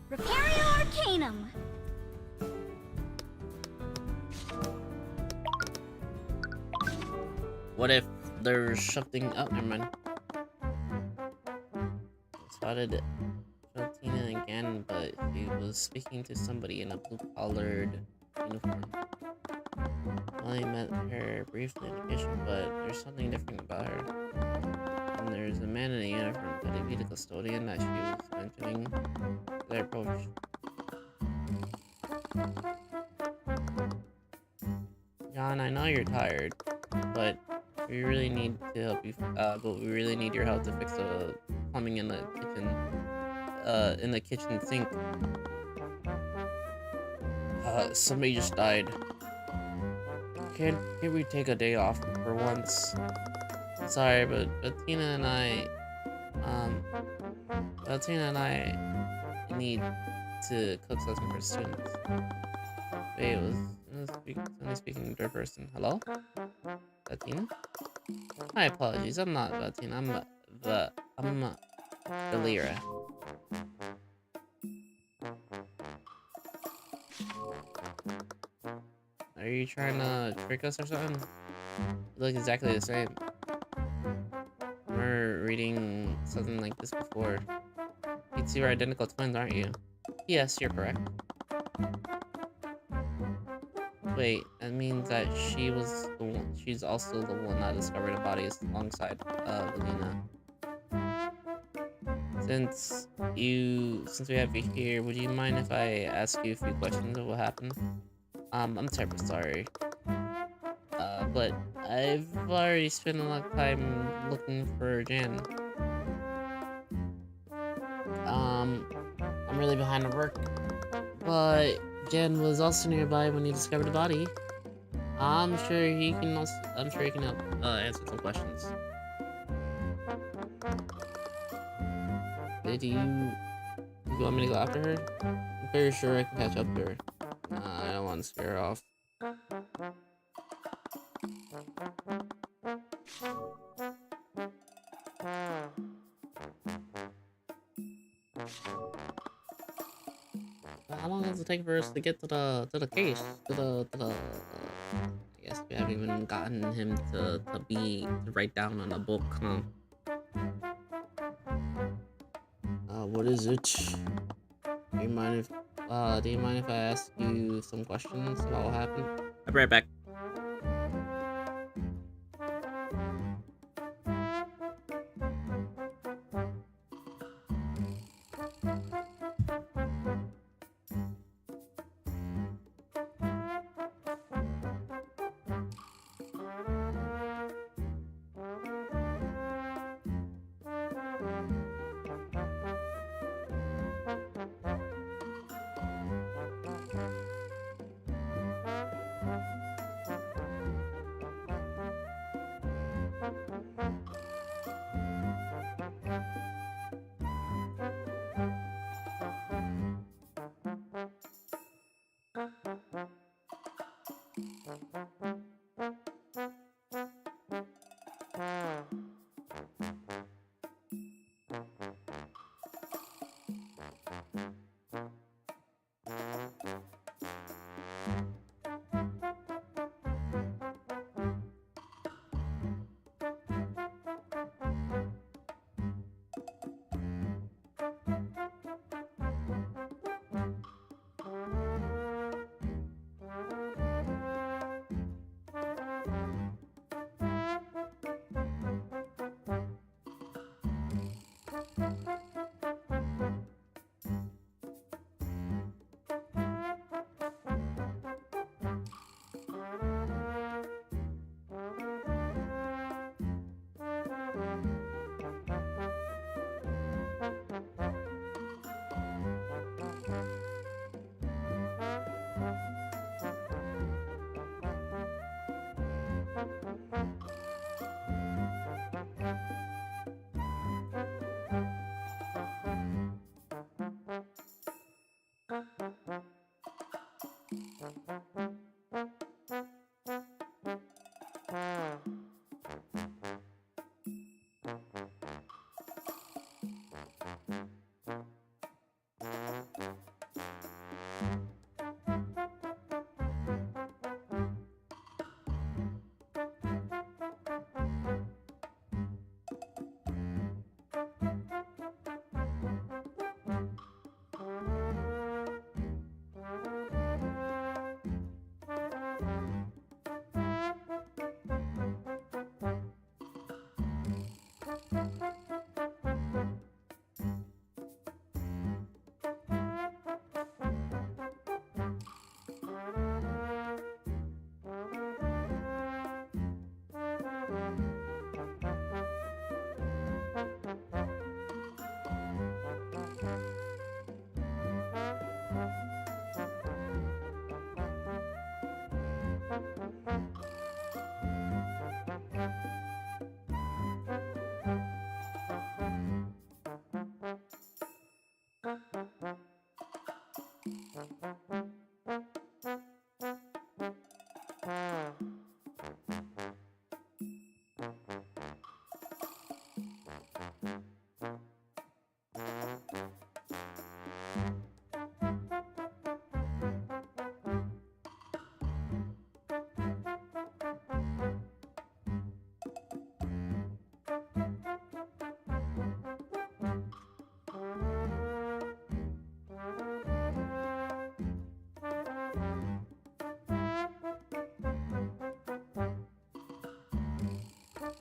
Prepare your Arcanum. What if there's something up? Never mind. Spotted Tina again, but she was speaking to somebody in a blue-collared uniform. I only met her briefly in the kitchen, but there's something different about her. And there's a man in a uniform, could it be the custodian that she was mentioning? Their approach. John, I know you're tired, but we really need to help you. But we really need your help to fix the plumbing in the kitchen sink. Somebody just died. Can't we take a day off for once? Sorry, but Tina and I need to cook something for students. Wait, it was somebody speaking third person. Hello? Tina? My apologies, I'm not Tina, I'm Galera. Are you trying to trick us or something? You look exactly the same. I remember reading something like this before. He since you're identical twins, aren't you? Yes, you're correct. Wait, that means that she was the one. She's also the one that discovered the bodies alongside Lena. Since we have you here, would you mind if I ask you a few questions of what happened? I'm terribly sorry. But I've already spent a lot of time looking for Jan. I'm really behind on work, but Jan was also nearby when he discovered the body. I'm sure he can help answer some questions. Do you want me to go after her? I'm pretty sure I can catch up to her. I don't want to scare her off. How long does it take for us to get to the case? I guess we haven't even gotten him to write down on a book, huh? What is it? Do you mind if I ask you some questions about what happened? I'll be right back.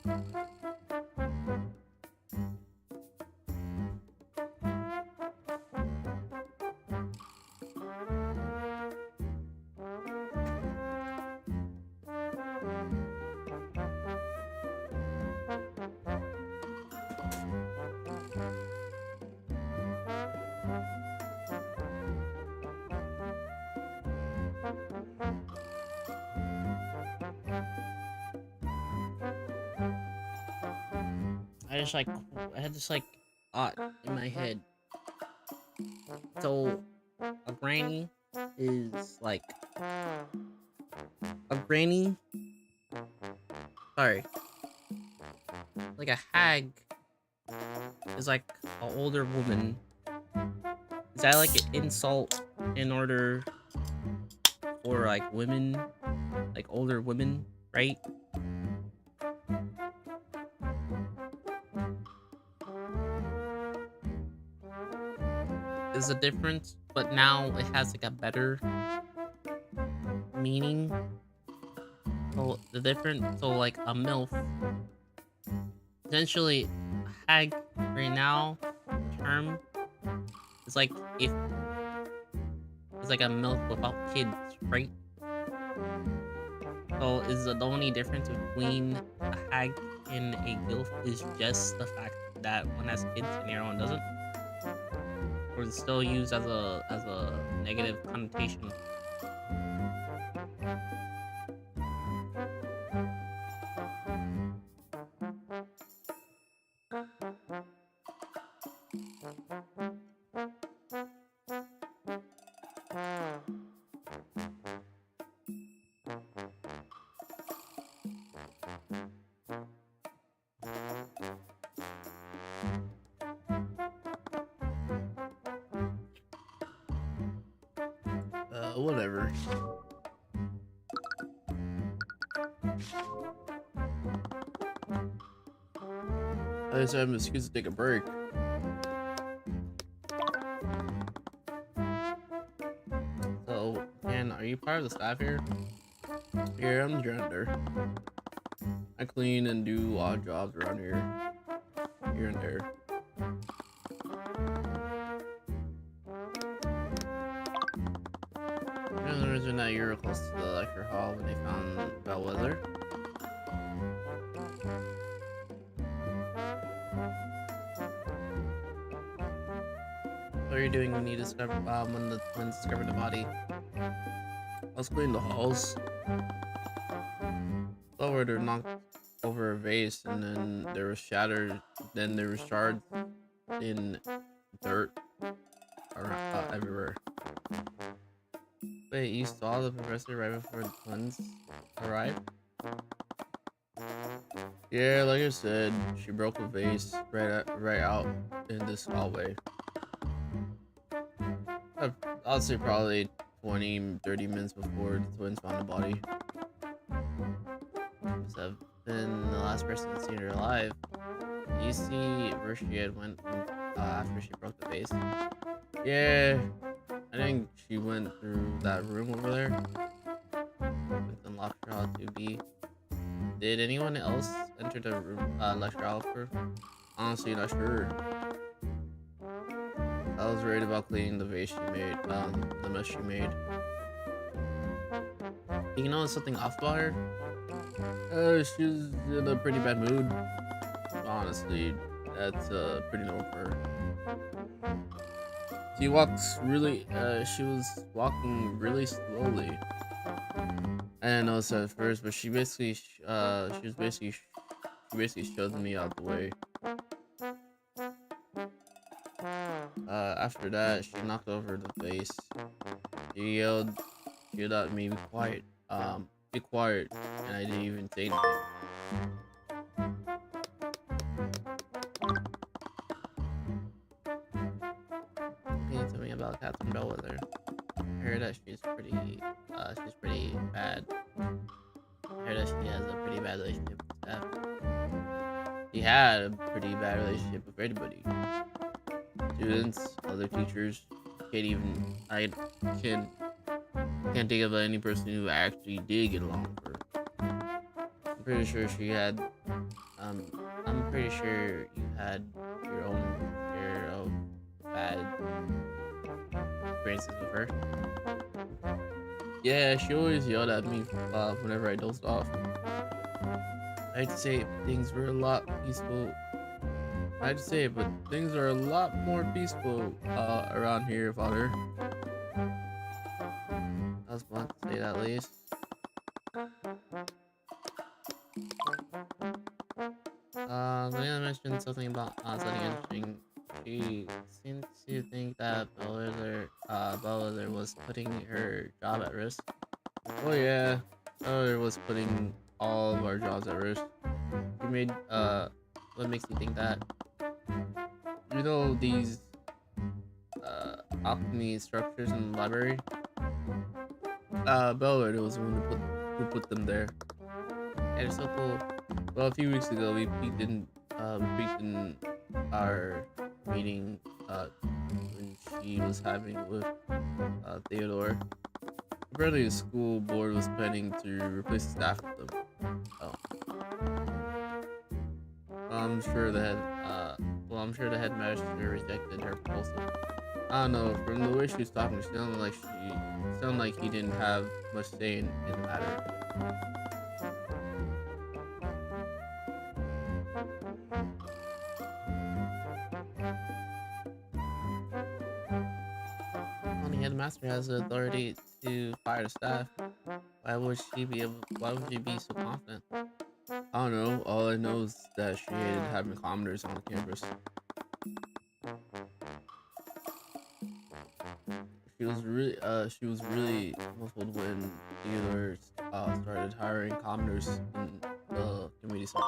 I just like I had this like thought in my head. So a granny is like a granny. Sorry, like a hag is like an older woman. Is that like an insult in order for like women, like older women, right? Is a difference, but now it has like a better meaning. So the different, so like a MILF, essentially, a hag right now term is like if it's like a MILF without kids, right? So is the only difference between a hag and a GILF is just the fact that one has kids and the other one doesn't? Or is it still used as a negative connotation? Whatever. I just have an excuse to take a break. So, and are you part of the staff here? Yeah, I'm the janitor. I clean and do odd jobs around here and there. And the reason that you were close to the lecture hall when they found Bellwether. What were you doing when you discovered when the twins discovered the body? I was cleaning the halls. Bellwether knocked over a vase and then there was shattered. Then there was shards in dirt around, everywhere. Wait, you saw the professor right before the twins arrived? Yeah, like I said, she broke a vase right out in this hallway. I'll say probably 20-30 minutes before the twins found the body. Must have been the last person seen her alive. Do you see where she had went after she broke the vase? Yeah, I think she went through that room over there. With unlocked hall 2B. Did anyone else enter the room, lecture hall for? Honestly, not sure. I was worried about cleaning the vase she made, the mess she made. You know something off about her? She was in a pretty bad mood. Honestly, that's pretty normal for her. She was walking really slowly. I didn't notice that at first, but she basically shoved me out the way. After that, she knocked over the vase. She yelled at me, be quiet, and I didn't even say anything. Can you tell me about Captain Bellwether? I heard that she's pretty bad. I heard that she has a pretty bad relationship with staff. She had a pretty bad relationship with everybody. Students, other teachers. I can't think of any person who actually did get along with her. I'm pretty sure she had pretty sure you had your own share of bad experiences with her. Yeah, she always yelled at me whenever I dozed off. I'd say things were a lot peaceful. I'd say, but things are a lot more peaceful around here, Father. I was glad to say that at least. Diana mentioned something about something interesting. She seemed to think that Bellwether was putting her job at risk. Oh yeah, Bellwether was putting all of our jobs at risk. He made What makes you think that? you know these alchemy structures in the library. Bellwether was the one who put them there. They're so cool. Well, a few weeks ago, we peeked in our meeting when she was having with Theodore. Apparently, the school board was planning to replace the staff with them. Oh, I'm sure I'm sure the headmaster rejected her proposal. I don't know. From the way she was talking, she sounded like he didn't have much say in the matter. only headmaster has the authority to fire the staff. Why would she be so confident? I don't know. All I know is that she hated having commoners on campus. She was really muffled when Theodore started hiring commoners in the community center.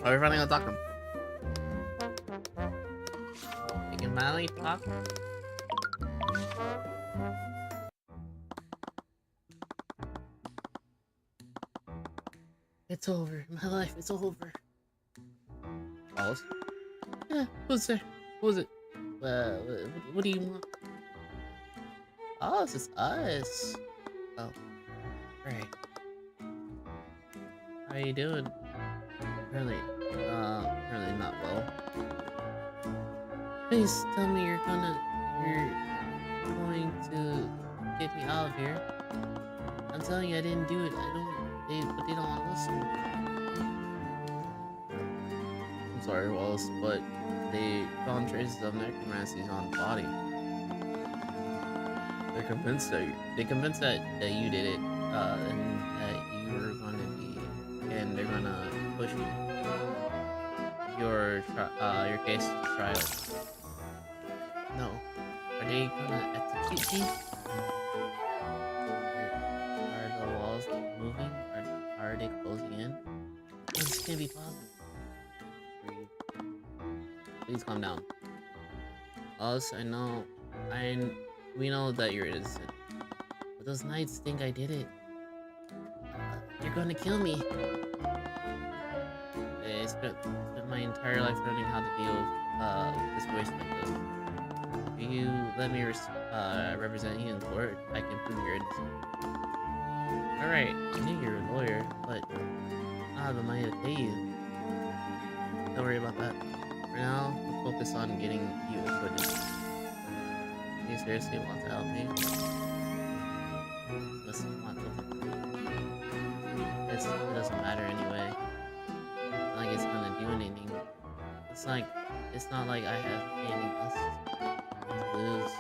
Are we finally gonna talk to him? We can finally talk. It's over. My life is over. Alice? Yeah, who's there? Who was it? What do you want? Oh, it's us. Oh, right. How you doing? Really not well. Please tell me you're going to get me out of here. I'm telling you, I didn't do it. But they don't want to listen. I'm sorry, Wallace, but they found traces of necromancies on the body. They're convinced that you did it, and that you were gonna be, and they're gonna push your case to trial. No, are they gonna execute me? Are the walls moving? Are they closing in? This can't be possible. Breathe. Please calm down. Us, we know that you're innocent, but those knights think I did it. You're gonna kill me. I spent my entire life learning how to deal with a situation like this. If you let me represent you in court, I can prove you're innocent. Alright, I knew you were a lawyer, but I don't have the money to pay you. Don't worry about that. For now, we'll focus on getting you acquitted. You seriously want to help me? Listen, it doesn't matter anyway. It's not like it's gonna do anything. It's not like I have anything else to lose.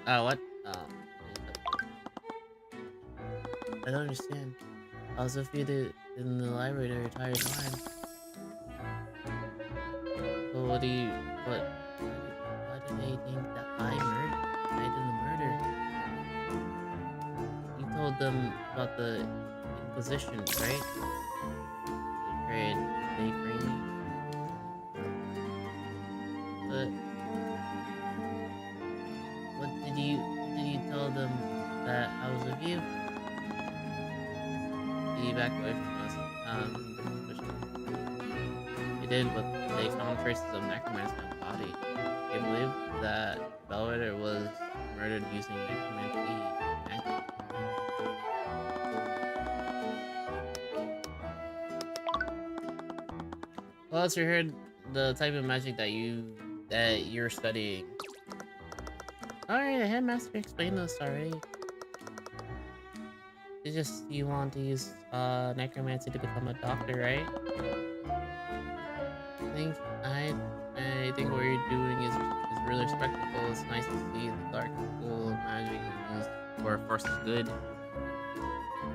What? I don't understand. I was with you in the library the entire time. But why do they think that died in the murder. You told them about the Inquisition, right? Great, they frame me. But what did you tell them that I was with you? He backed away from us. They did, but they found traces of necromancy on the body. They believe that Bellwether was murdered using necromancy magic. Well, let's heard the type of magic that you're studying. Alright, the headmaster explained this already. It's just you want to use necromancy to become a doctor, right? I think what you're doing is really respectable. It's nice to see the dark school of magic used for a force of good.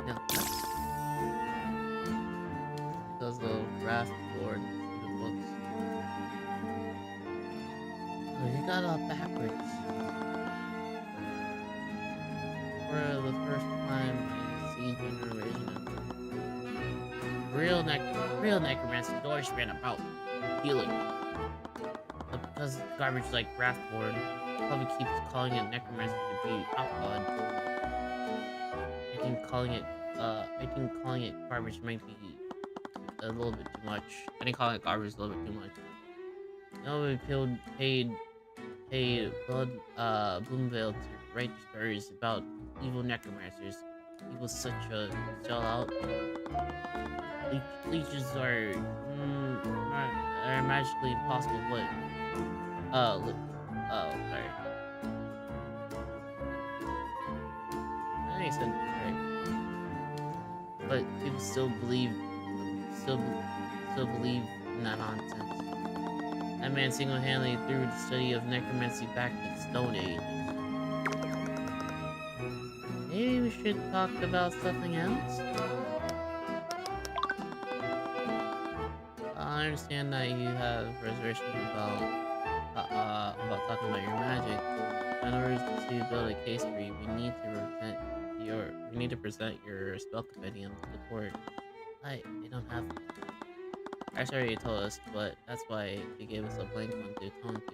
Yeah. Because of Wrath Lord in the books. Oh, you got all backwards. For the first time I see generation real necromancy always ran about healing. But because garbage like Wrathborn probably keeps calling it necromancy to be outlawed. I think calling it garbage might be a little bit too much. I think calling it garbage is a little bit too much. Nobody paid Bloomvale to write stories about evil necromancers. He was such a sellout. Leeches are magically impossible, but sorry. I think I said right. But people still believe in that nonsense. That man single-handedly threw the study of necromancy back to the Stone Age. Maybe we should talk about something else? I understand that you have reservations about talking about your magic. In order to build a case for you, we need to present your spell compendium to the court. I don't have. I already told us, but that's why they gave us a blank one to atone to.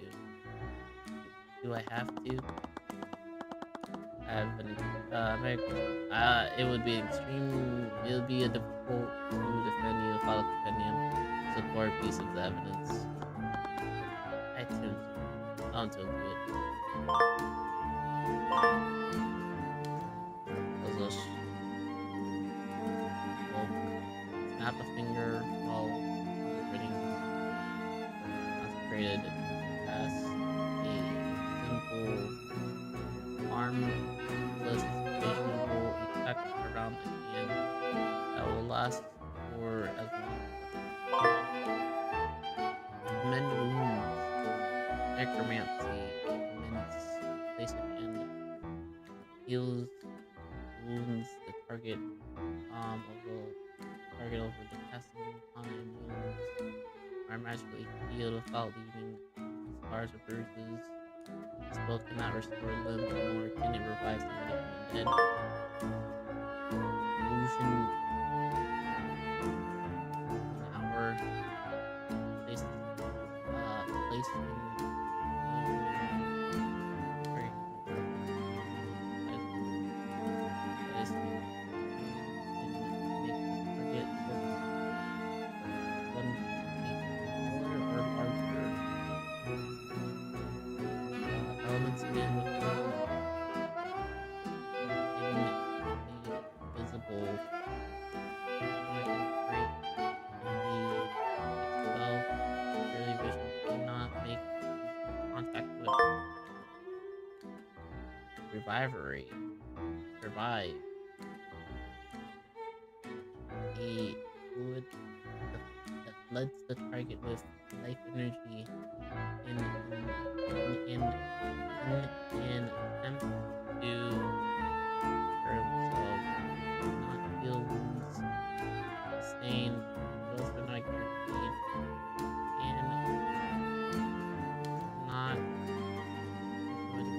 Do I have to? It would be a difficult to defend you without a compendium. It's a core piece of the evidence. I'll do it. Snap a finger while reading. Consecrated as a simple armless visual effect around the hand that will last for as long as mend wounds. Necromancy mends place of hand heals wounds the target over the passing time. Wounds are magically healed without leaving scars or bruises. The spell cannot restore limbs, nor can it revive somebody from the dead. Illusion 1 hour place in Revive. A fluid that floods the target with life energy in an attempt to cure themselves, not heal wounds, sustained, those are not guaranteed, and not somebody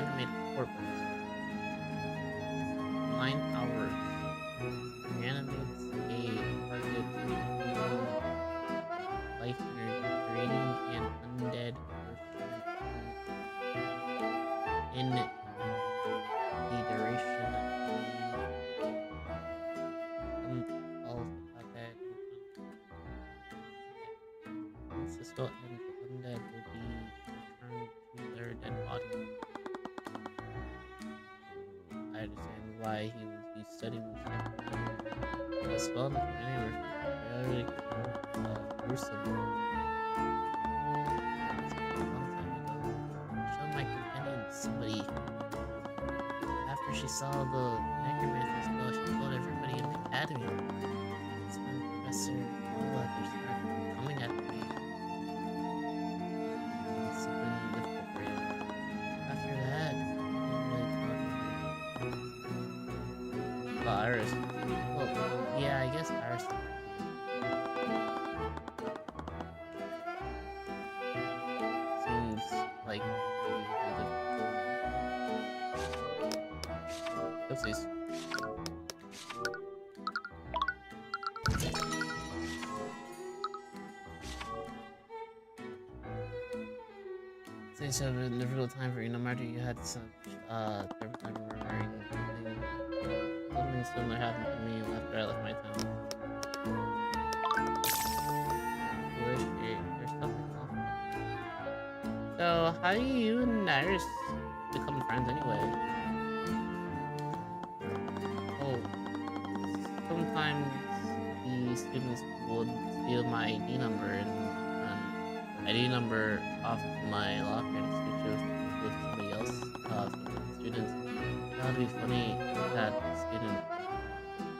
animated corpse. 9 hours. Animates a target life energy, creating an undead person in the duration of unqualified. Once the spell ends, the undead will be returned to their dead body. I understand why he was studying the spell in the community were very gruesome. It's a long time ago. I showed my companion somebody. After she saw the necromancer spell, she told everybody in the academy. It's when Professor Olafur started coming at me. It's been difficult for you. After that, I didn't really talk about Iris. Well, yeah, I guess Iris. Seems like oopsies. Since I've been difficult time for you, no matter you had such terrible time remembering something similar happened to me after I left my town. There's something off. So how do you and Iris become friends anyway? Oh, sometimes the students would steal my ID number and ID number off my locker and switch it with somebody else, students. That would be funny if that student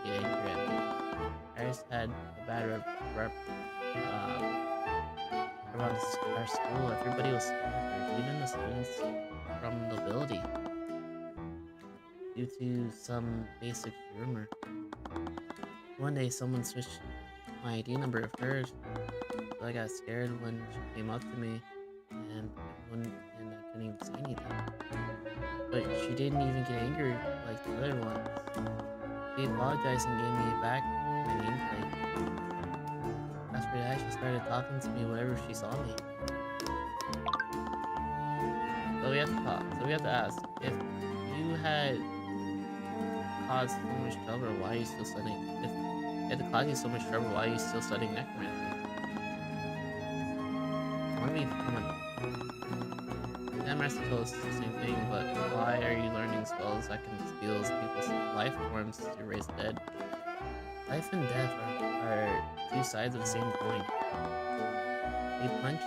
get angry at me. Iris had a bad rep around our school. Everybody was scared of her, even the students from nobility, due to some basic rumor. One day, someone switched my ID number of hers, so I got scared when she came up to me, and I couldn't even say anything. But she didn't even get angry like the other ones. She apologized and gave me back my nameplate. After that, she started talking to me whenever she saw me. So we have to talk. So we have to ask, if you had caused so much trouble, why are you still studying? If it had to cause you so much trouble, why are you still studying necromancy? Why do we comment? Necromancy told us the same thing, but why are you learning spells that can steal people's life forms to raise the dead? Life and death are two sides of the same coin. They punch,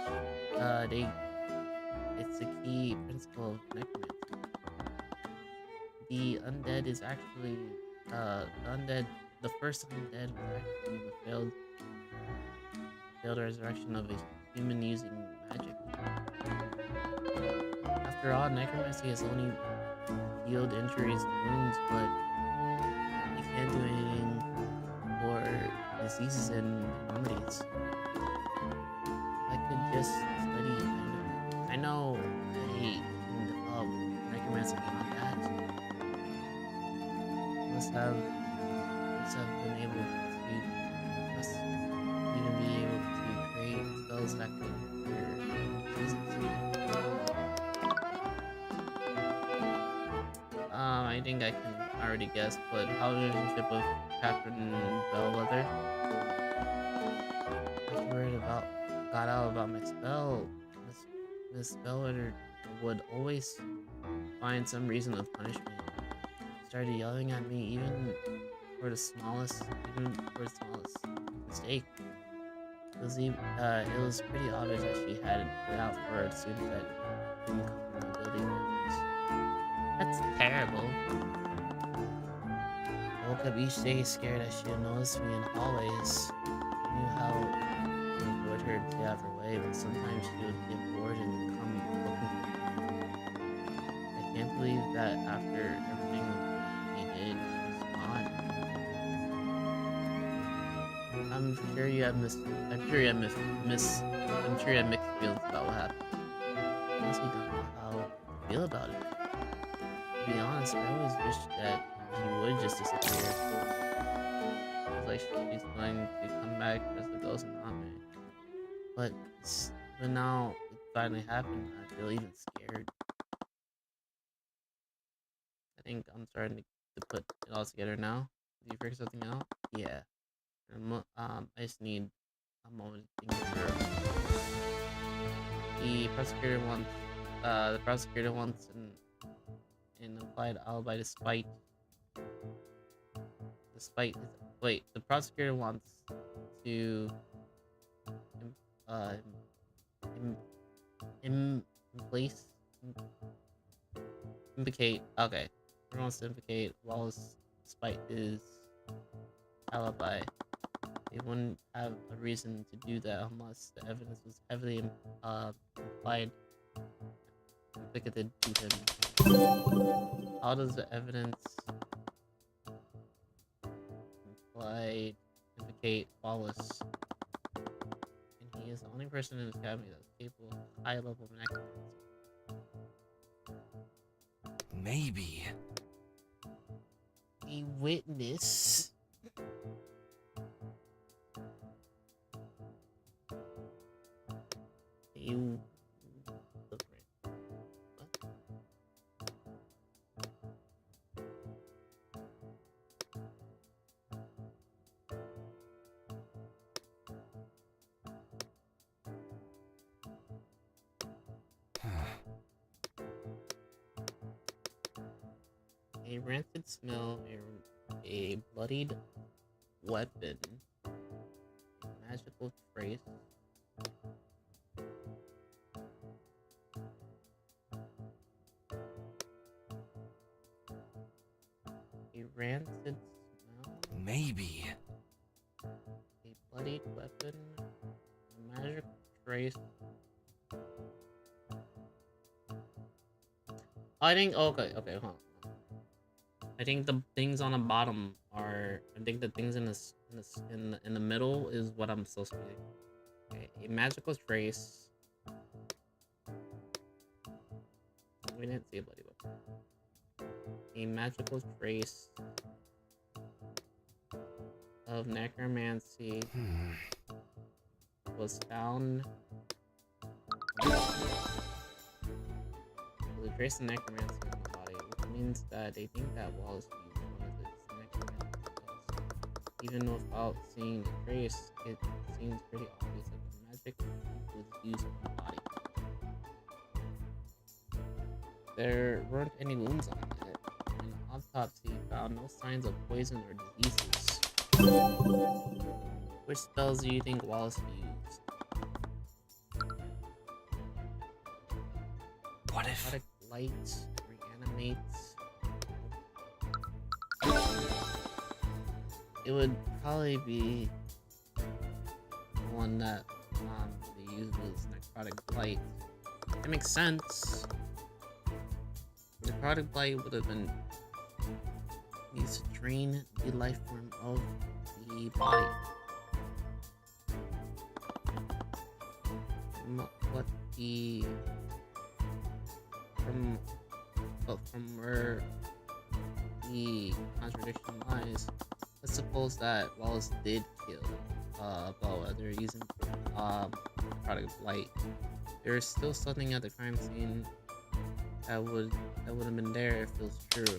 it's a key principle of necromancy. The undead is actually, the first undead was actually the failed resurrection of a human using magic. After all, necromancy has only healed injuries and wounds, but you can't do anything for diseases and infirmities. I could just study. I know I can develop necromancy beyond that. Must have been able to, must even be able to create spells that could cure diseases. I think I can already guess, but how the relationship with Captain Bellwether? After got out about my spell, Miss Bellwether would always find some reason to punish me. She started yelling at me even for the smallest mistake. It was pretty obvious that she had it out for students that didn't come from nobility families. That's terrible. I woke up each day scared that she would notice me in the hallways. I knew how it would her to get out of her way, but sometimes she would get bored and come looking for me. I can't believe that after everything he did, she's gone. I'm sure you have mixed feelings about what happened. I honestly don't know how to feel about it. To be honest, I always wish that she would just disappear. It's like she's going to come back as a ghost and not me. But, but now it finally happened. I feel even scared. I think I'm starting to put it all together now. Did you figure something out? Yeah. I just need a moment to think through. The prosecutor wants an implied alibi despite wait, the prosecutor wants to uh in place implicate okay. Everyone wants to implicate Wallace despite his alibi. They wouldn't have a reason to do that unless the evidence was heavily implied implicated to him. How does the evidence implied implicate Wallace? And he is the only person in his family that's capable of high level necromancy. Maybe. A witness. You. A rancid smell, a bloodied weapon, a magical trace, a rancid smell, Maybe. a bloodied weapon, a magical trace. I think okay, hold on. I think the things on the bottom are. I think the things in the middle is what I'm supposed to be. Okay, a magical trace. We didn't see a bloody weapon. A magical trace of necromancy was found. The trace of necromancy on the body, which means that they think that Wallace used one of his necromancy spells. Even without seeing the trace, it seems pretty obvious that the magic was used on the body. There weren't any wounds on it. An autopsy found no signs of poison or diseases. Which spells do you think Wallace used? What if Aquatic light reanimates? It would probably be the one that they used was necrotic blight. That makes sense. Necrotic blight would have been used to drain the life form of the body. From where the contradiction lies, let's suppose that Wallace did kill Bellwether using product blight. There is still something at the crime scene that would have been there if it was true.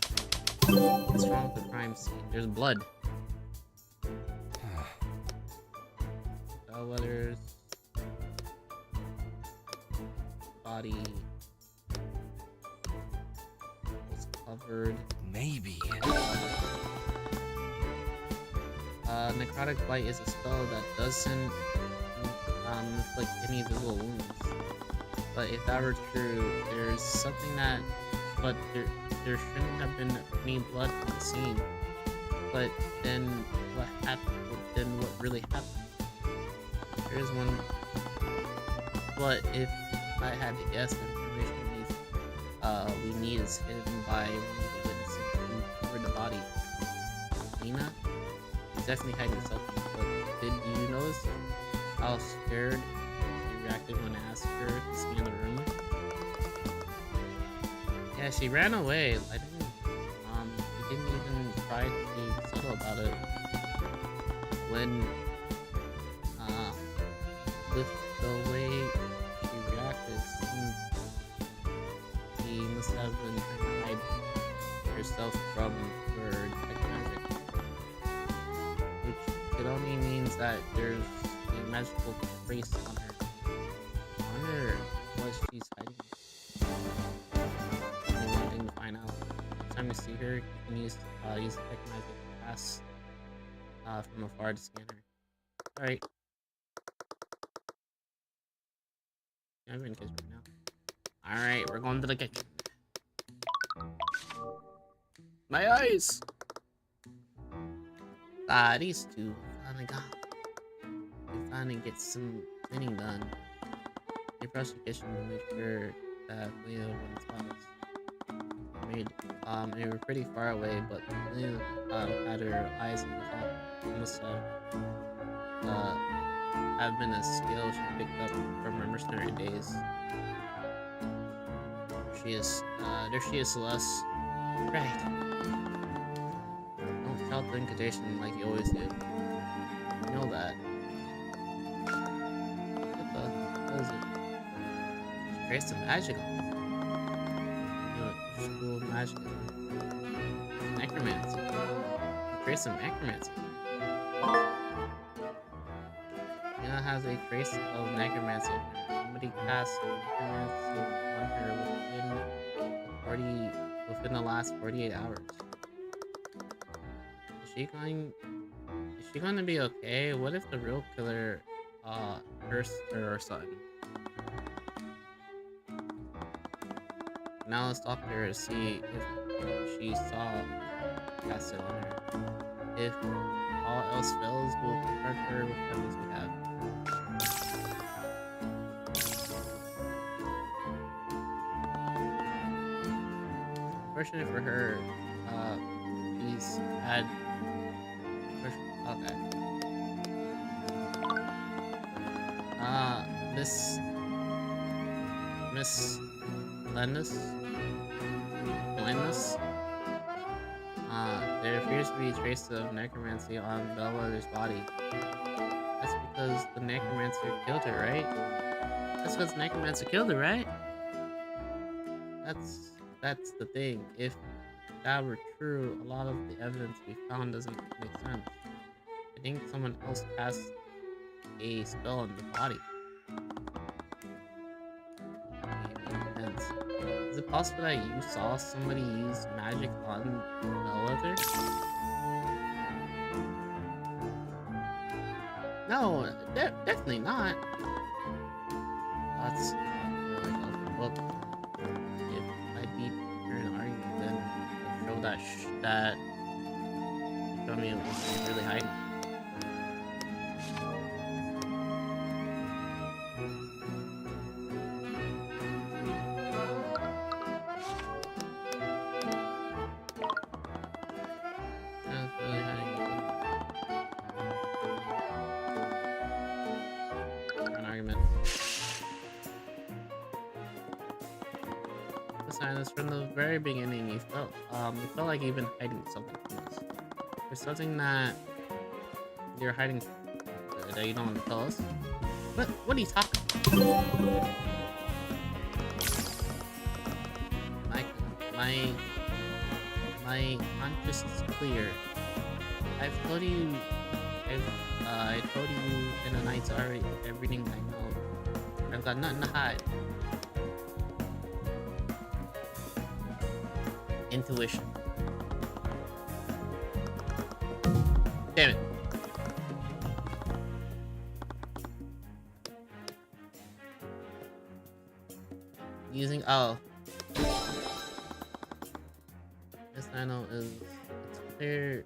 What's wrong with the crime scene? There's blood. Bellwether's body was covered. maybe? Necrotic Blight is a spell that doesn't inflict any visible wounds. But if that were true, there's something that... But there shouldn't have been any blood on the scene. But then what happened? Then what really happened? There is one... But if I had to guess, the information we need is hidden by one of the witnesses who covered the body. Nina? He's definitely hiding something, but did you notice how scared she reacted when I asked her to scan the room? Yeah, she ran away. I didn't tried to be subtle about it. When, with the way she reacted, she must have been trying to hide herself from her detect magic. Which it only means that there's a magical trace on her. I wonder what she's hiding. Only one thing to find out. Next time you see her, you can use detect magic to pass from afar to scan her. Alright. I'm in the kitchen right now. Alright, we're going to the kitchen. My eyes! These two finally got. We finally get some cleaning done. They brush the kitchen to make sure that Leo wouldn't spot us. They were pretty far away, but Leo had her eyes on the top. Must have been a skill she picked up from her mercenary days. There she is, Celeste. Right. Don't shout the incantation like you always do. You know that. What is it? She traced some magic on it. You know what school of magic is? Necromancy. She traced some necromancy. Lena has a trace of necromancy on her. Somebody cast necromancy on her within the last 48 hours. Is she going to be okay? What if the real killer cursed her or something? Now let's talk to her to see if she saw cast it on her. If all else fails, we'll confront her with evidence we have. Fortunate for her, he's had. Okay. Miss Landis? There appears to be traces of necromancy on Bellwether's body. That's because the necromancer killed her, right? That's because the necromancer killed her, right? That's the thing. If that were true, a lot of the evidence we found doesn't make sense. I think someone else cast a spell on the body. Is it possible that you saw somebody use magic on Bellwether? No, definitely not. That's not really open book. If I beat her in an argument, then I'll show that show me what she's really hiding. From the very beginning, you felt like you've been hiding something from us. There's something that you're hiding that you don't want to tell us. What are you talking about? My conscience is clear. I told you in the night's already everything I know. I've got nothing to hide. Intuition. Damn it. This I know is it's clear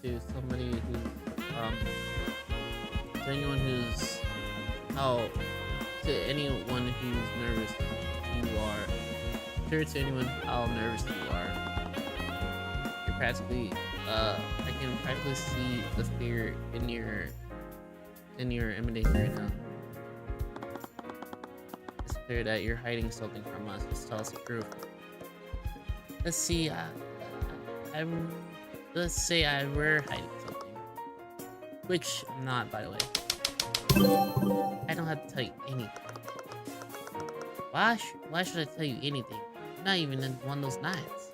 to somebody who to anyone who's to anyone who's nervous you are. Clear to anyone how nervous you are. You're practically I can practically see the fear in your emanating right now. It's clear that you're hiding something from us. Just tell us the truth. Let's see. let's say I were hiding something, which I'm not, by the way. I don't have to tell you anything. Why should I tell you anything? You're not even in one of those nights.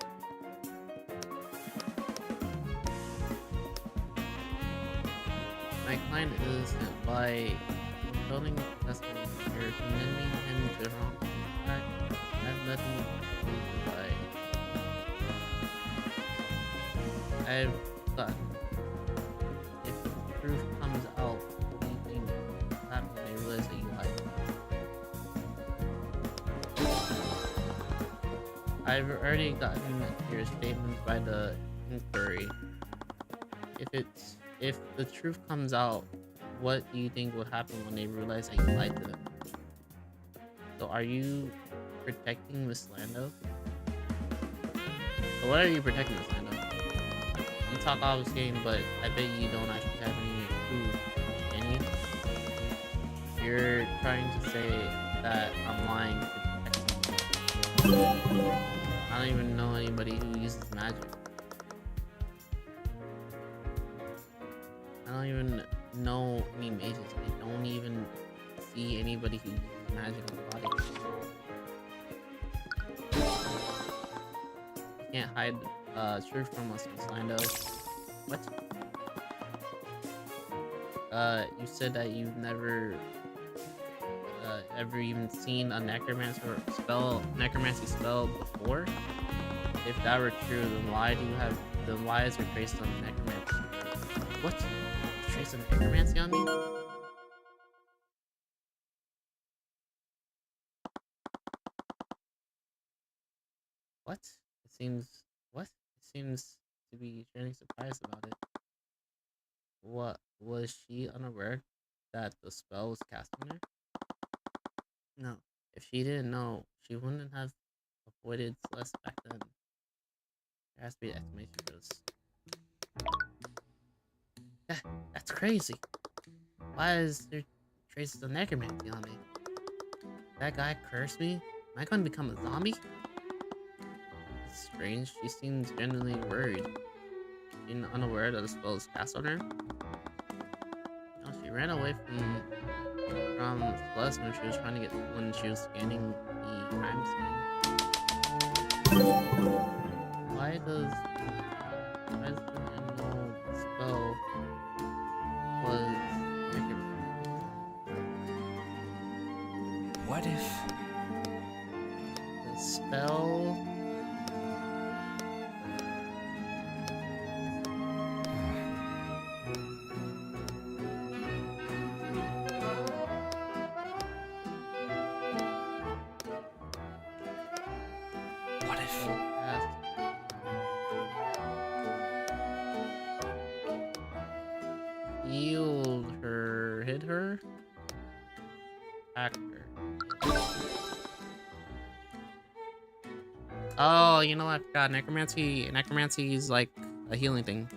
My client is by building a customer here, condemning him to wrong. I have nothing to do by. I've thought if the truth comes out, what do you think will happen when they realize that you lied? I've already gotten your statement by the inquiry. If the truth comes out, what do you think will happen when they realize that you lied to them? So are you protecting Miss Lando? So what are you protecting, Miss Lando? You talk all this game, but I bet you don't actually have any proof, can you? You're trying to say that I'm lying to protect you. I don't even know anybody who uses magic. I don't even know any mages. I don't even see anybody who uses magic in the body. You can't hide truth from us, Miss Lando. What? You said that you've never ever even seen a necromancy spell before? If that were true, then why is there traces on necromancy? What? Trace of necromancy on me? What? It seems to be genuinely surprised about it. What, was she unaware that the spell was cast on her? No. If she didn't know, she wouldn't have avoided Celeste back then. There has to be an explanation for this. That's crazy. Why is there traces of necromancy on me? That guy cursed me? Am I going to become a zombie? It's strange. She seems genuinely worried. Being unaware that the spell is cast on her? No, she ran away from Celeste when she was scanning the crime scene. Why does the know the spell was necromancy? What if The spell healed her, hit her, attacked her. Oh, you know what? I forgot. Necromancy is like a healing thing.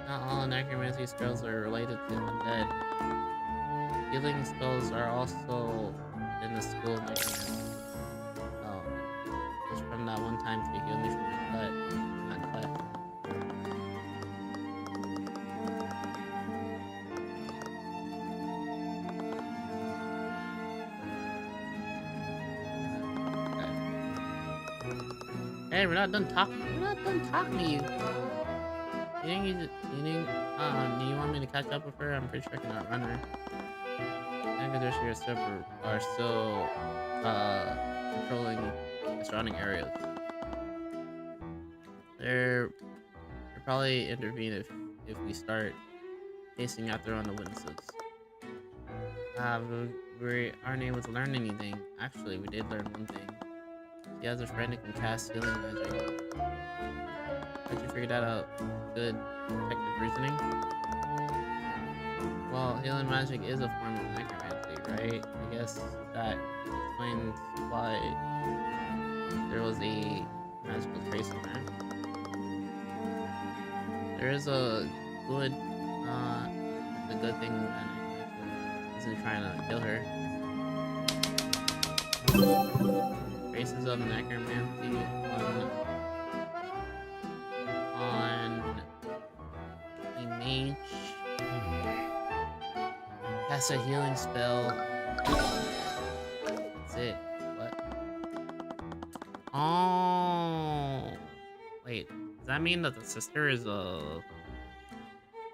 Not all necromancy spells are related to undead. Healing spells are also in the school of necromancy. Oh, just from that one time to heal me from my cut. Not cut. Hey, we're not done talking to you. Do you want me to catch up with her? I'm pretty sure I can outrun her. Necromancy are still controlling the surrounding areas. They're probably intervene if we start chasing after on the witnesses. We aren't able to learn anything. Actually, we did learn one thing. She has a friend who can cast healing magic. How'd you figure that out? Good detective reasoning? Well, healing magic is a form of necromancy, right? I guess that explains why there was a magical trace in there. There is a good thing that isn't trying to kill her. traces of necromancy on the mage. Cast a healing spell. That's it. What? Oh, wait. Does that mean that the sister is a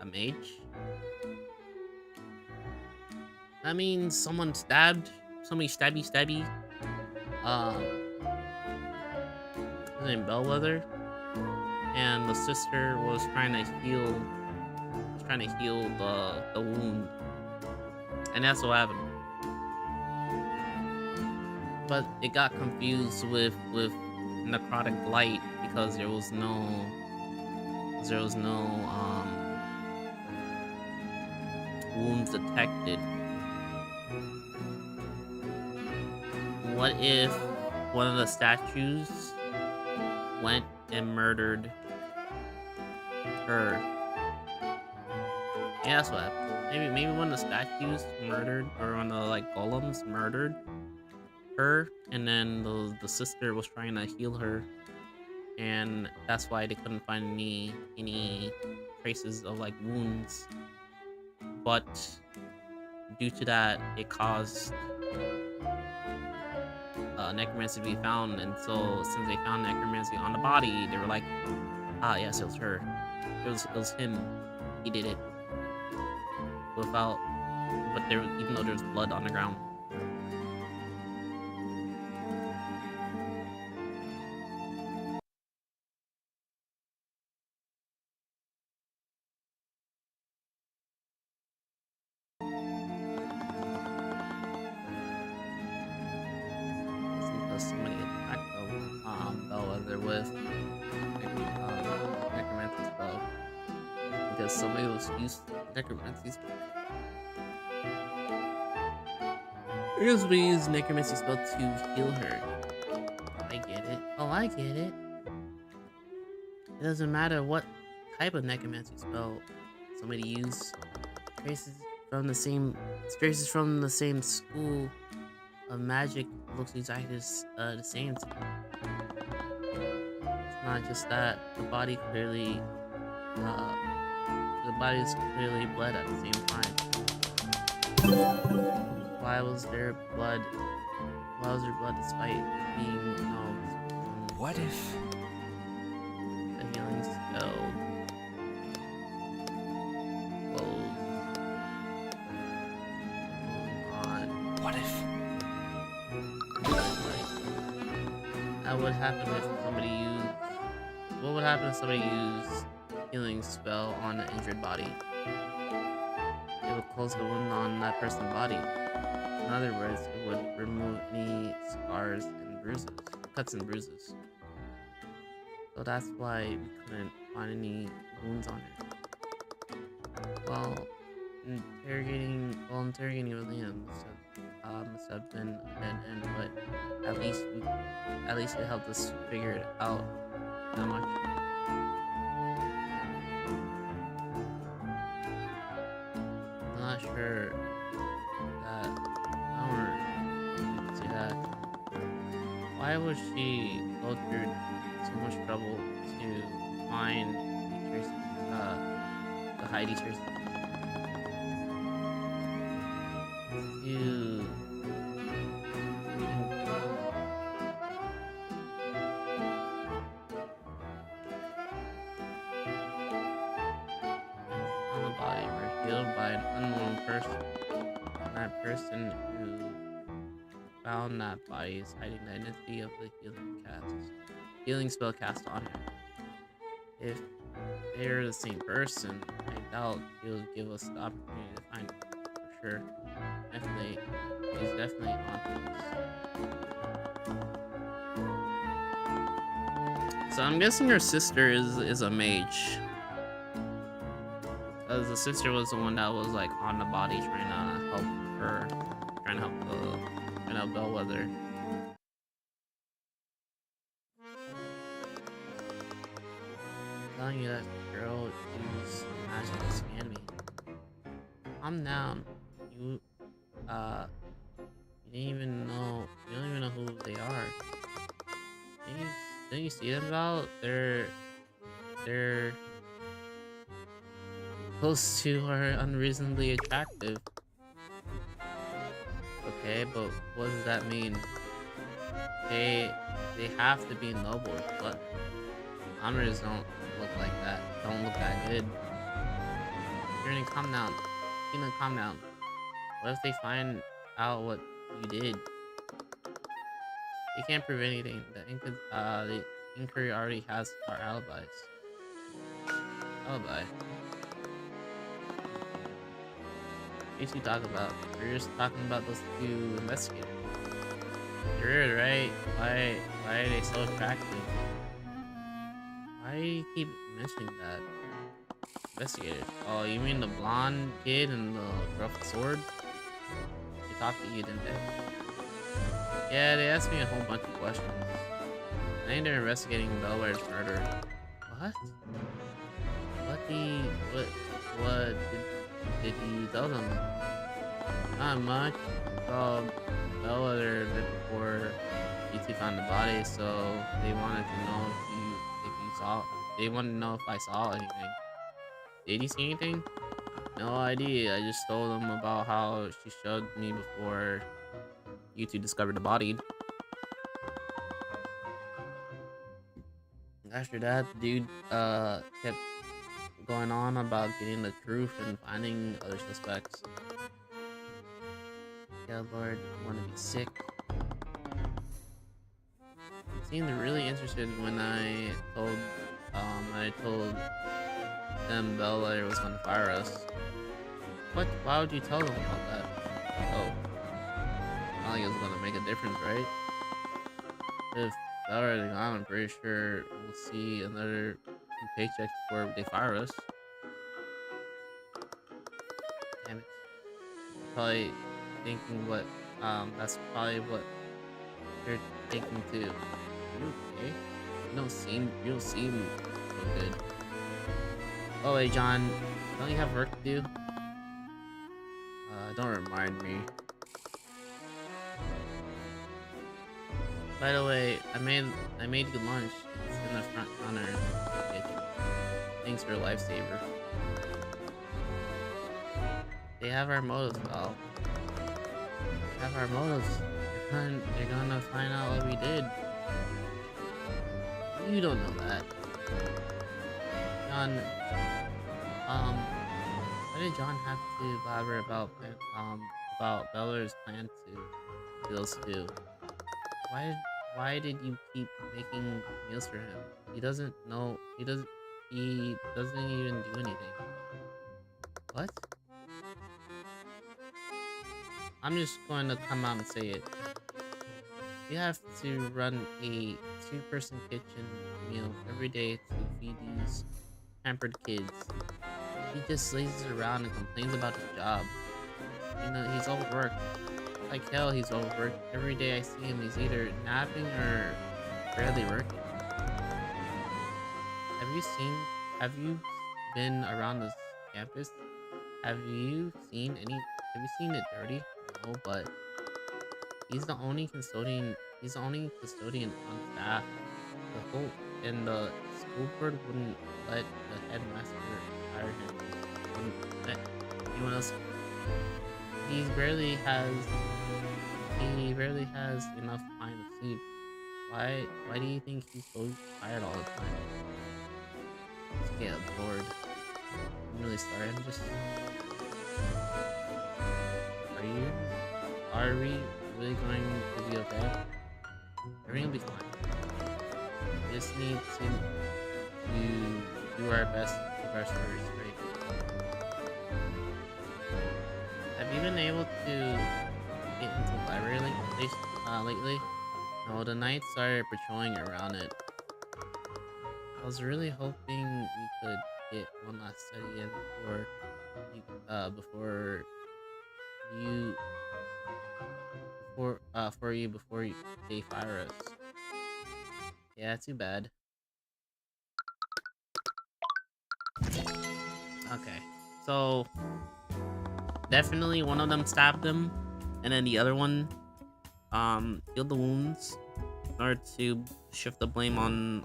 mage? That means someone stabbed somebody stabby. His name Bellwether, and the sister was trying to heal. The wound, and that's what happened. But it got confused with necrotic blight because there was no wounds detected. What if one of the statues went and murdered her? Yeah, that's what happened. Maybe one of the statues murdered, or one of the like golems murdered her, and then the sister was trying to heal her, and that's why they couldn't find any traces of like wounds. But due to that, it caused necromancy to be found, and so since they found necromancy on the body, they were like, ah, yes, it was her. It was him. He did it. Without, but even though there was blood on the ground. Because somebody attacked Bellwether with necromancy spell. Because somebody was used necromancy spell. Because we use necromancy spell to heal her. I get it. Oh, I get it. It doesn't matter what type of necromancy spell somebody used. Traces from the same school of magic looks exactly the same to me. It's not just that the body is clearly bled at the same time. Why was there blood despite being what if the healing spell closed? What if what would happen if somebody used healing spell on an injured body? It would close the wound on that person's body. In other words, it would remove any scars and cuts and bruises. So that's why we couldn't find any wounds on her. Well, interrogating William must have been a dead end, but at least it helped us figure it out that much. I'm not sure that see that. Why would she go through so much trouble to find the Heidi traces? On the body were healed by an unknown person. And that person who found that body is hiding the identity of the healing spell cast on her. If they're the same person, I doubt he'll give us the opportunity to find it for sure. He's definitely on things. So I'm guessing her sister is a mage. Because the sister was the one that was like on the body trying to help her, trying to help Bellwether. I'm telling you that girl used magic to scan me. I'm down. You don't even know who they are. you see them about? They're those two are unreasonably attractive. Okay, but what does that mean? They have to be noble, but honors don't look like that. Don't look that good. You're gonna calm down. You're gonna calm down. What if they find out what you did? They can't prove anything. The inquiry already has our alibis. Alibi. What you talking about? We're just talking about those two investigators. You're weird, right? Why are they so attractive? Why do you keep mentioning that? Investigator. Oh, you mean the blonde kid and the girl with the sword? They talked to you, didn't they? Yeah, they asked me a whole bunch of questions. I think they're investigating Belware's murder. What? What did you tell them? Not much. So Belware a bit before you two found the body, so they wanted to know if you saw. They wanted to know if I saw anything. Did you see anything? No idea. I just told them about how she showed me before you two discovered the body. After that, the dude kept going on about getting the truth and finding other suspects. Yeah, Lord, I want to be sick. Seemed really interested when I told them Bella was gonna fire us. What? Why would you tell them about that? Oh, not like it was gonna make a difference, right? If Bella is gone, I'm pretty sure we'll see another paycheck before they fire us. Damn it. Probably thinking what, that's probably what you're thinking too. Are you okay? You don't seem so good. Oh wait, John, don't you have work to do? Don't remind me. By the way, I made you lunch. It's in the front counter in the kitchen. Thanks for a lifesaver. They have our motives, pal. They have our motives. They're gonna find out what we did. You don't know that. John, why did John have to blabber about Bella's plan to kill those two? Why did you keep making meals for him? He doesn't know. He doesn't even do anything. What? I'm just going to come out and say it. You have to run a 2-person kitchen meal every day to feed these pampered kids. He just lazes around and complains about his job. You know, he's overworked. Like hell, he's overworked. Every day I see him, he's either napping or barely working. Have you been around this campus? Have you seen it dirty? No, but he's the only custodian on staff. The school board wouldn't let the headmaster fire him. Wouldn't let anyone else. He barely has enough time to sleep. Why do you think he's so tired all the time? Just get bored. I'm really sorry. Are we really going to be okay? Everything will be fine. We just need to do our best to keep our stories straight. Have you been able to get into the library lately? No, the knights are patrolling around it. I was really hoping we could get one last study in before they fire us. Yeah, too bad. Okay, so definitely one of them stabbed him, and then the other one healed the wounds. order to shift the blame on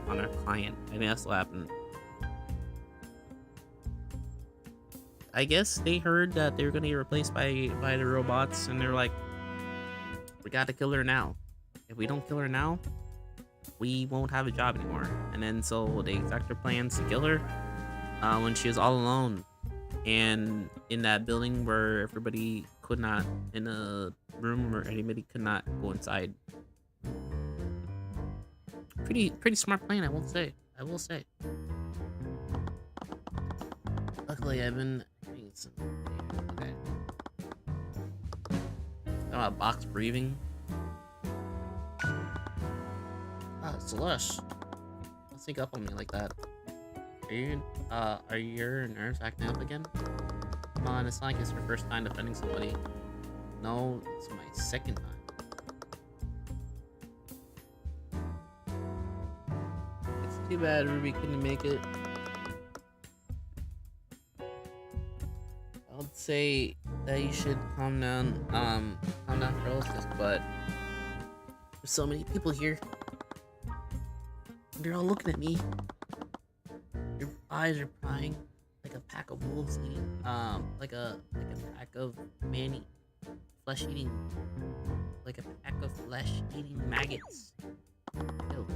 our client. I think that's what happened. I guess they heard that they were gonna get replaced by the robots, and they're like, we gotta kill her now. If we don't kill her now, we won't have a job anymore. And then so they exact their plans to kill her when she was all alone, and in that building where everybody could not, in a room where anybody could not go inside. Pretty smart plan, I will say. Luckily, I've been doing some. Okay. About box breathing. Celeste, don't sneak up on me like that. Are your nerves acting up again? Come on, it's not like it's your first time defending somebody. No, it's my second time. It's too bad Ruby couldn't make it. I would say that you should calm down for Elsis, but there's so many people here. They're all looking at me. Your eyes are prying like a pack of wolves eating, like a pack of flesh eating maggots. Ew.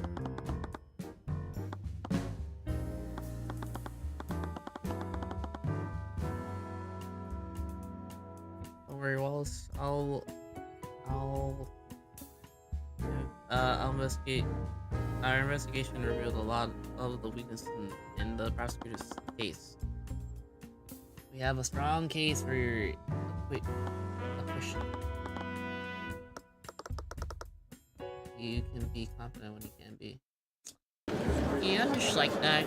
Don't worry, Wallace. I'll investigate. Our investigation revealed a lot of the weakness in the prosecutor's case. We have a strong case for your acquittal. You can be confident when you can be. Yeah, just like that.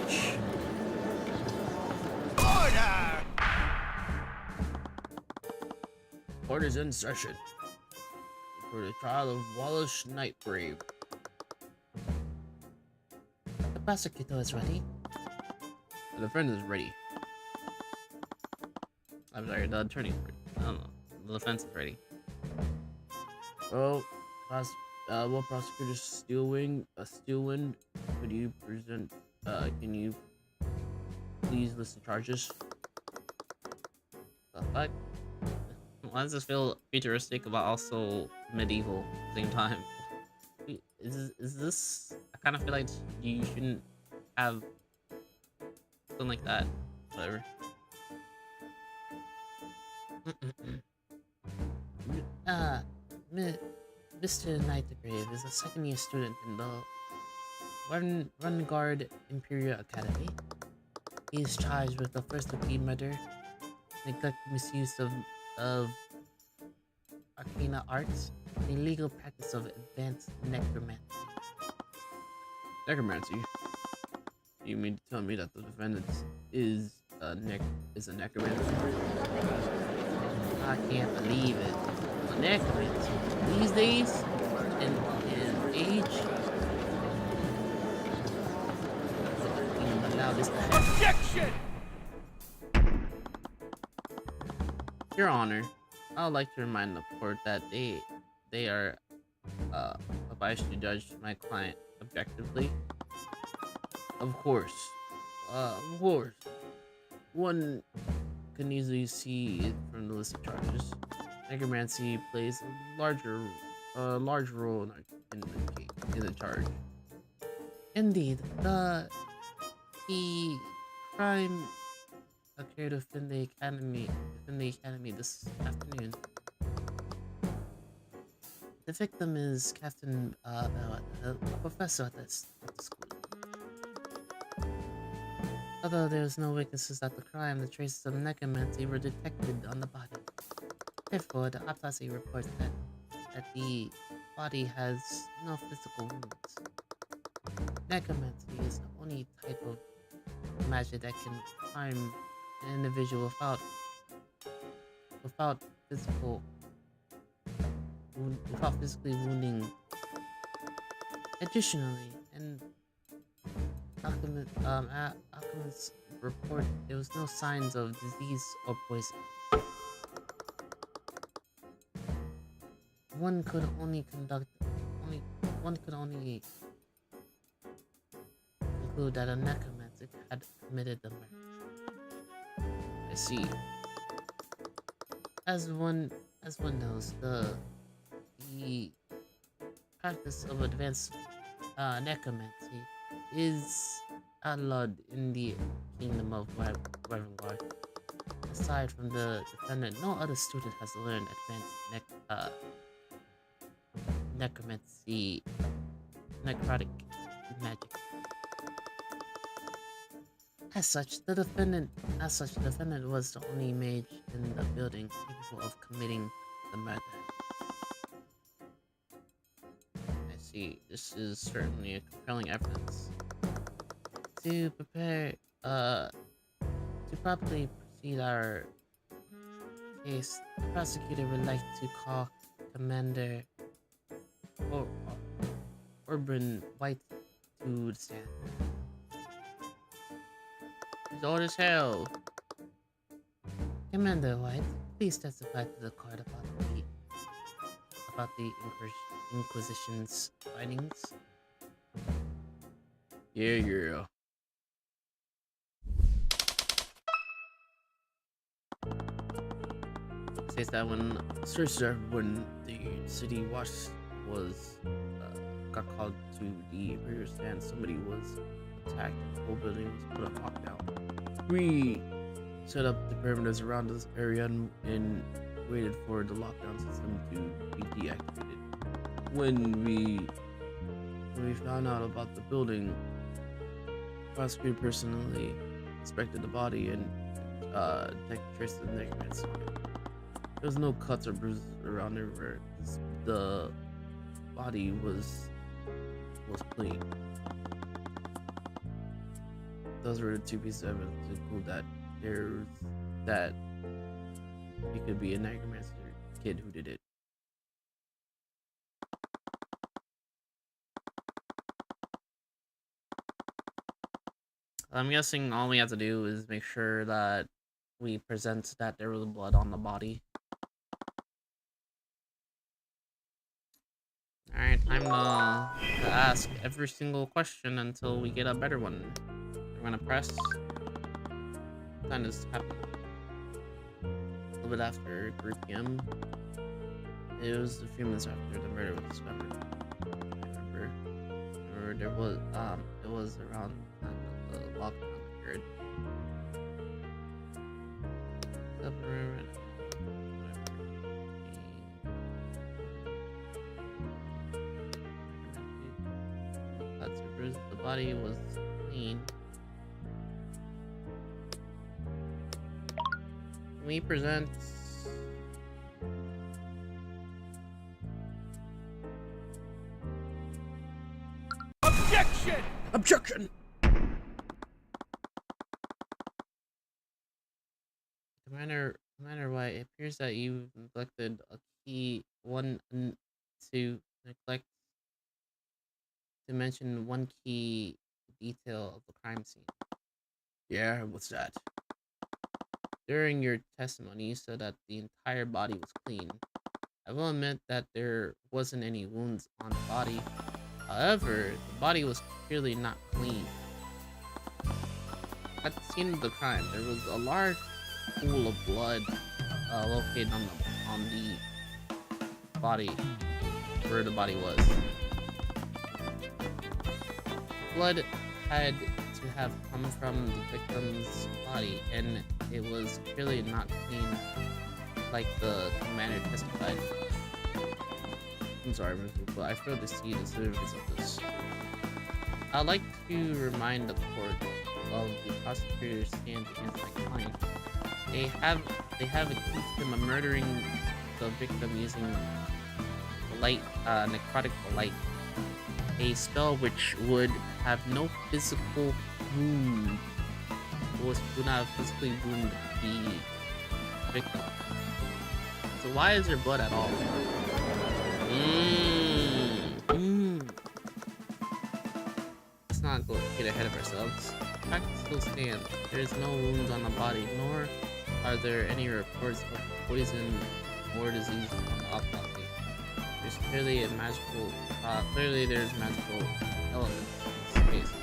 Order! Court is in session for the trial of Wallace Nightbrave. The prosecutor is ready. The defendant is ready. I'm sorry, the attorney is ready. I don't know. The defense is ready. Well, prosecutor Steelwind, could you present? Can you please list the charges? The fuck? Why does this feel futuristic but also medieval at the same time? Is this? I kind of feel like you shouldn't have something like that. Whatever. Mr. Nightgrave is a second-year student in the Vanguard Imperial Academy. He is charged with the first-degree murder, neglect, misuse of arcane arts, and illegal practice of advanced necromancy. Necromancy? You mean to tell me that the defendant is a necromancer? I can't believe it. A necromancy these days, in age, allow this to happen. Objection! Your Honor, I would like to remind the court that they are obliged to judge my client objectively. Of course. One can easily see it from the list of charges. Necromancy plays a large role in the charge. Indeed, the crime occurred within the academy this afternoon. The victim is Captain a professor at the school. Although there was no witnesses at the crime, the traces of necromancy were detected on the body. Therefore, the autopsy reports that the body has no physical wounds. Necromancy is the only type of magic that can harm an individual without physically wounding. Additionally, and alchemists report there was no signs of disease or poison. one could only conclude that a necromantic had committed the murder. I see. As one knows, the practice of advanced necromancy is outlawed in the kingdom of Ravengar. Aside from the defendant, no other student has learned advanced necromancy, necrotic magic. As such, the defendant was the only mage in the building capable of committing the murder. I see. This is certainly a compelling evidence. To properly proceed our case, the prosecutor would like to call Commander Urban White to the stand. His orders held. Commander White, please testify to the court about the Inquisition's findings. Yeah. Says that when the city watch was got called to the Imperial stand, somebody was attacked. The whole building was put on lockdown. We set up the perimeters around this area and waited for the lockdown system to be deactivated. When we found out about the building, the prosecutor personally inspected the body and detected traces of necromancy. There was no cuts or bruises around everywhere. The body was clean. Those were the two pieces of evidence to prove that it could be a necromancer kid who did it. I'm guessing all we have to do is make sure that we present that there was blood on the body. Alright, time to ask every single question until we get a better one. We're gonna press. What time does this happen? A little bit after 3 p.m. It was a few minutes after the murder was discovered. I remember there was it was around the time that the lockdown occurred. The body was clean. We present Objection! Commander White, it appears that you neglected a key to mention one key detail of the crime scene. Yeah, what's that? During your testimony, you said that the entire body was clean. I will admit that there wasn't any wounds on the body. However, the body was clearly not clean. At the scene of the crime, there was a large pool of blood located on the body, where the body was. Blood had to have come from the victim's body, and it was clearly not clean, like the commander testified. I'm sorry, but I failed to see the significance of this. I'd like to remind the court of the prosecutor's stand against my client. They have accused him of murdering the victim using necrotic light, a spell which would have no physical wound, would not physically wound the victim. So why is there blood at all? Let's not get ahead of ourselves. The fact still stands. There is no wounds on the body, nor are there any reports of poison or disease on the autopsy. clearly a magical, clearly there's magical elements in this space.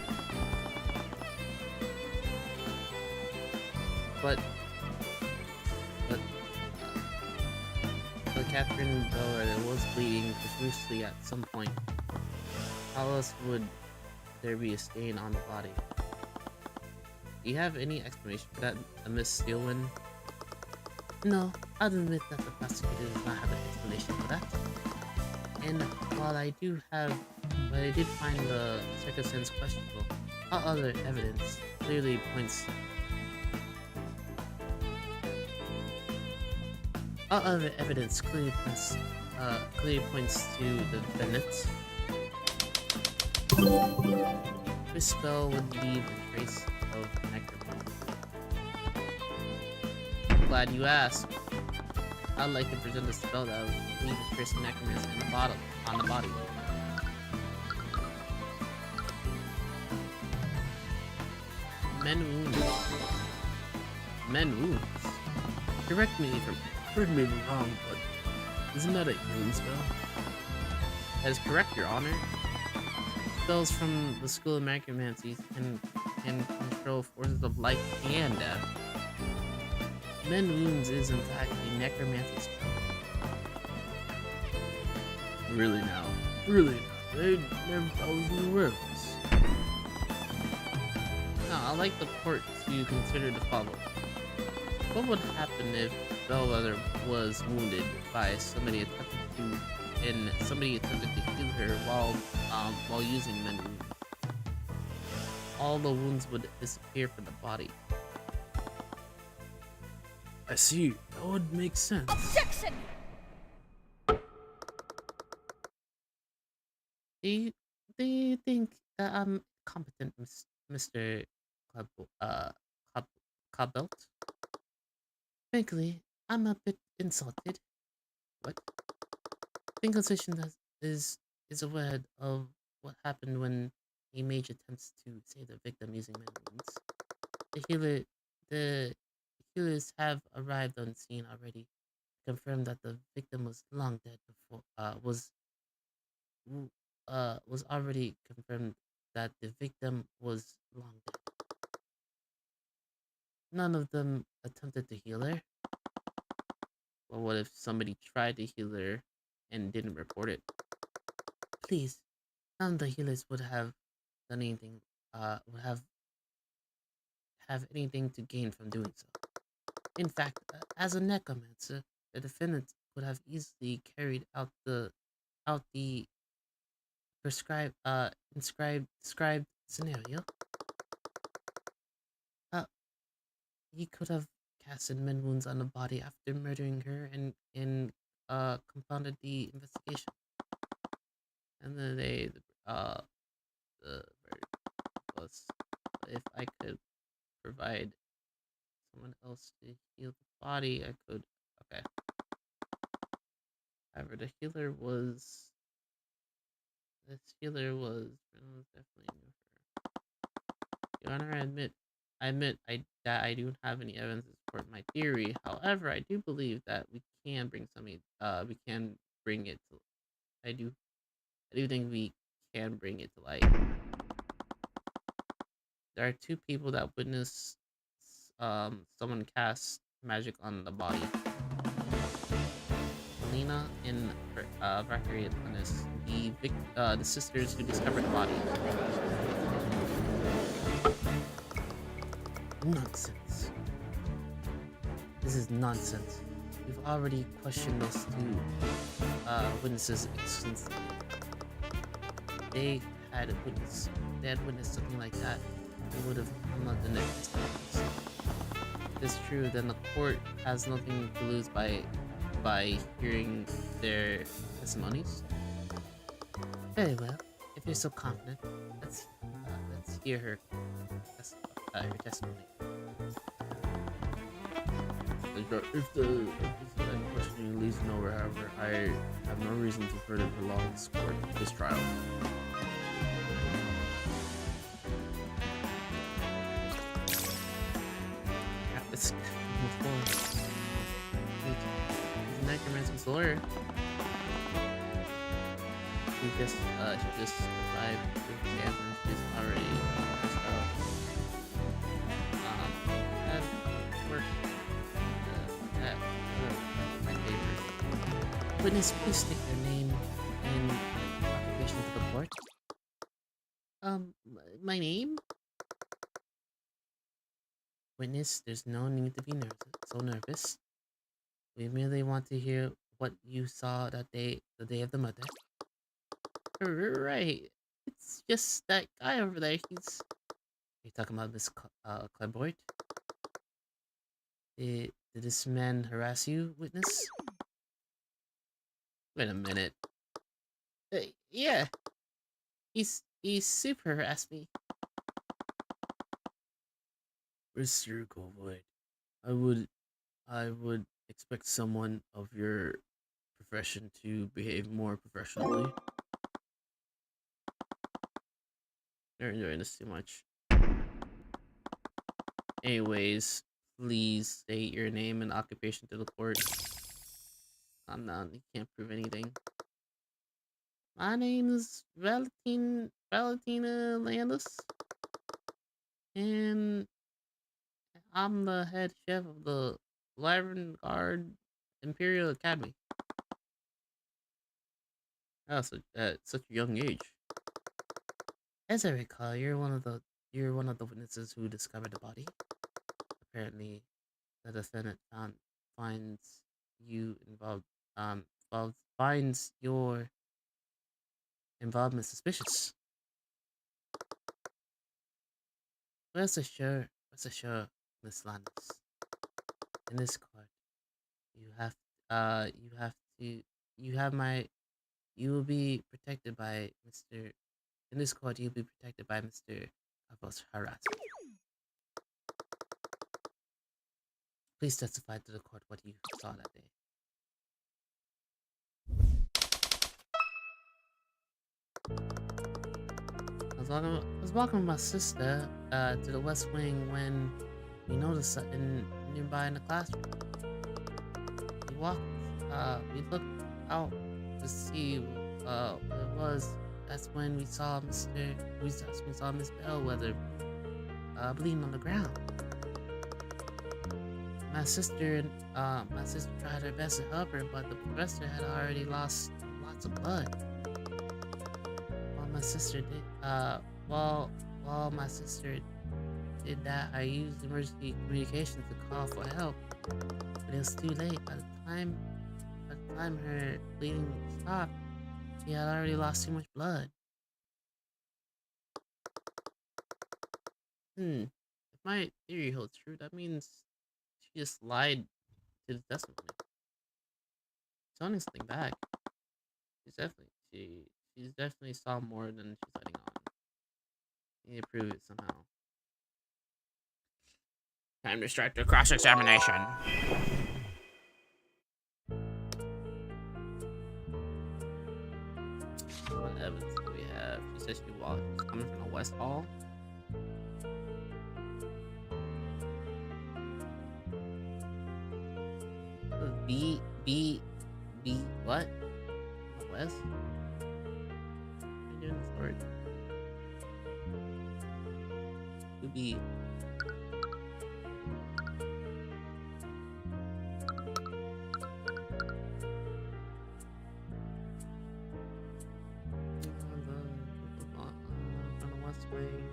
But Catherine, though it was bleeding profusely at some point, how else would there be a stain on the body? Do you have any explanation for that, Miss Steelwind? No, I'll admit that the prosecutor does not have an explanation for that. And while I did find the circumstance questionable, all other evidence clearly points to the defendants. This spell would leave a trace of necromancy. Glad you asked. I'd like to present a spell that would leave a trace of necromancy on the body. Men wounds. Correct me if I'm wrong, but isn't that a healing spell? That is correct, Your Honor. Spells from the School of Necromancy can control forces of life and death. Men wounds is in fact a necromancy spell. Really now? They never thought I was aware of this. Now, I'd like the court to consider the following. What would happen if Bellwether was wounded by somebody attempted to heal her while using men wounds? All the wounds would disappear from the body. I see. That would make sense. Objection! Do you think that I'm competent, Mr. Cuthbert? Frankly, I'm a bit insulted. What? The Inquisition is aware of what happened when a mage attempts to save the victim using men wounds. The healers have arrived on scene already to confirm that the victim was long dead before was already confirmed that the victim was long dead. None of them attempted to heal her. Well, what if somebody tried to heal her and didn't report it? Please, none of the healers would have done anything, would have anything to gain from doing so. In fact, as a necromancer, the defendant would have easily carried out the described scenario. He could have casted men wounds on the body after murdering her and compounded the investigation. And then the verdict was, if I could provide someone else to heal the body, I could. Okay. However, this healer was definitely knew her. Your Honor, I admit that I don't have any evidence to support my theory. However, I do believe that we can bring it to. I do think we can bring it to light. There are two people that witnessed someone cast magic on the body. Lena and Valkyrie and Linus, the sisters who discovered the body. Nonsense. This is nonsense. We've already questioned those two witnesses extensively. They had witnessed something like that, they would have come up in their testimonies. If it's true, then the court has nothing to lose by hearing their testimonies. Very well. If you're so confident, let's hear her testimony. If the question leads nowhere, however, I have no reason to further prolong this trial. Let's move forward. Necromancer's lawyer. she just survived the exam and she's already that worked at my favor. Witness, please state your name and occupation to the court. My name? Witness, there's no need to be nervous. We merely want to hear what you saw that day, the day of the murder. Right. It's just that guy over there. You're talking about this Cuthbert? Did this man harass you, witness? Wait a minute. Yeah. He's super harassed me. Mr. Cuthbert, I would expect someone of your profession to behave more professionally. They're enjoying this too much. Anyways, please state your name and occupation to the court. I'm not. You can't prove anything. My name is Valentina Landis, and I'm the head chef of the Guard Imperial Academy. Oh, so at such a young age. As I recall, you're one of the witnesses who discovered the body. Apparently, the defendant finds you finds your involvement suspicious. Rest assured, Miss Landis. In this court, you will be protected by Mr. In this court, you'll be protected by Mr. Cutbert's harassment. Please testify to the court what you saw that day. I was walking with my sister to the West Wing when we noticed something nearby in the classroom. We looked out to see what it was. That's when we saw Miss Bellwether bleeding on the ground. My sister tried her best to help her, but the professor had already lost lots of blood. While my sister did that, I used emergency communications to call for help, but it was too late. By the time her bleeding stopped, she had already lost too much blood. If my theory holds true, that means she just lied to the testimony. She's holding something back. She's definitely saw more than she's letting on. You need to prove it somehow. Time to start the cross-examination. What evidence do we have? She said she was coming from the West Hall. What? The West? What are you doing this word? To be. From the West Wing.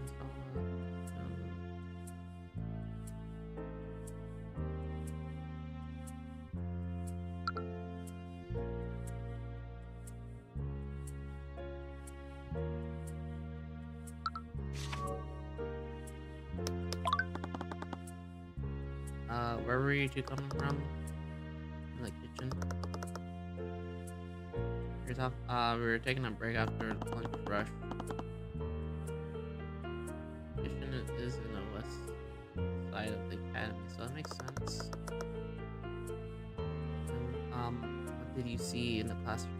Where were you two coming from? In the kitchen. We were taking a break after lunch rush. Kitchen is in the west side of the academy, so that makes sense. What did you see in the classroom?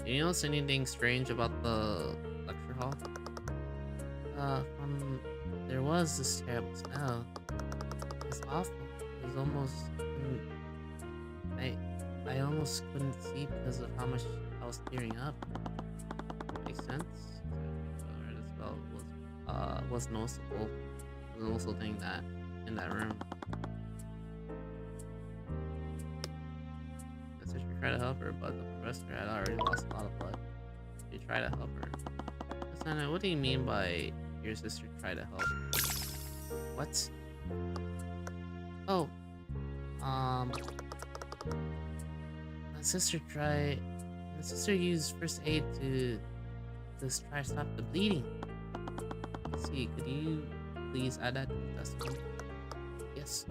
Did you notice anything strange about the lecture hall? There was this terrible smell. It's awful. It was almost I almost couldn't see because of how much I was tearing up. Makes sense. Red as well was noticeable. Was a noticeable thing that in that room. The sister tried to help her, but the professor had already lost a lot of blood. She tried to help her. Asana, what do you mean by your sister tried to help? What? Oh, my sister tried. My sister used first aid to just try to stop the bleeding. Let's see, could you please add that to the testimony? Yes.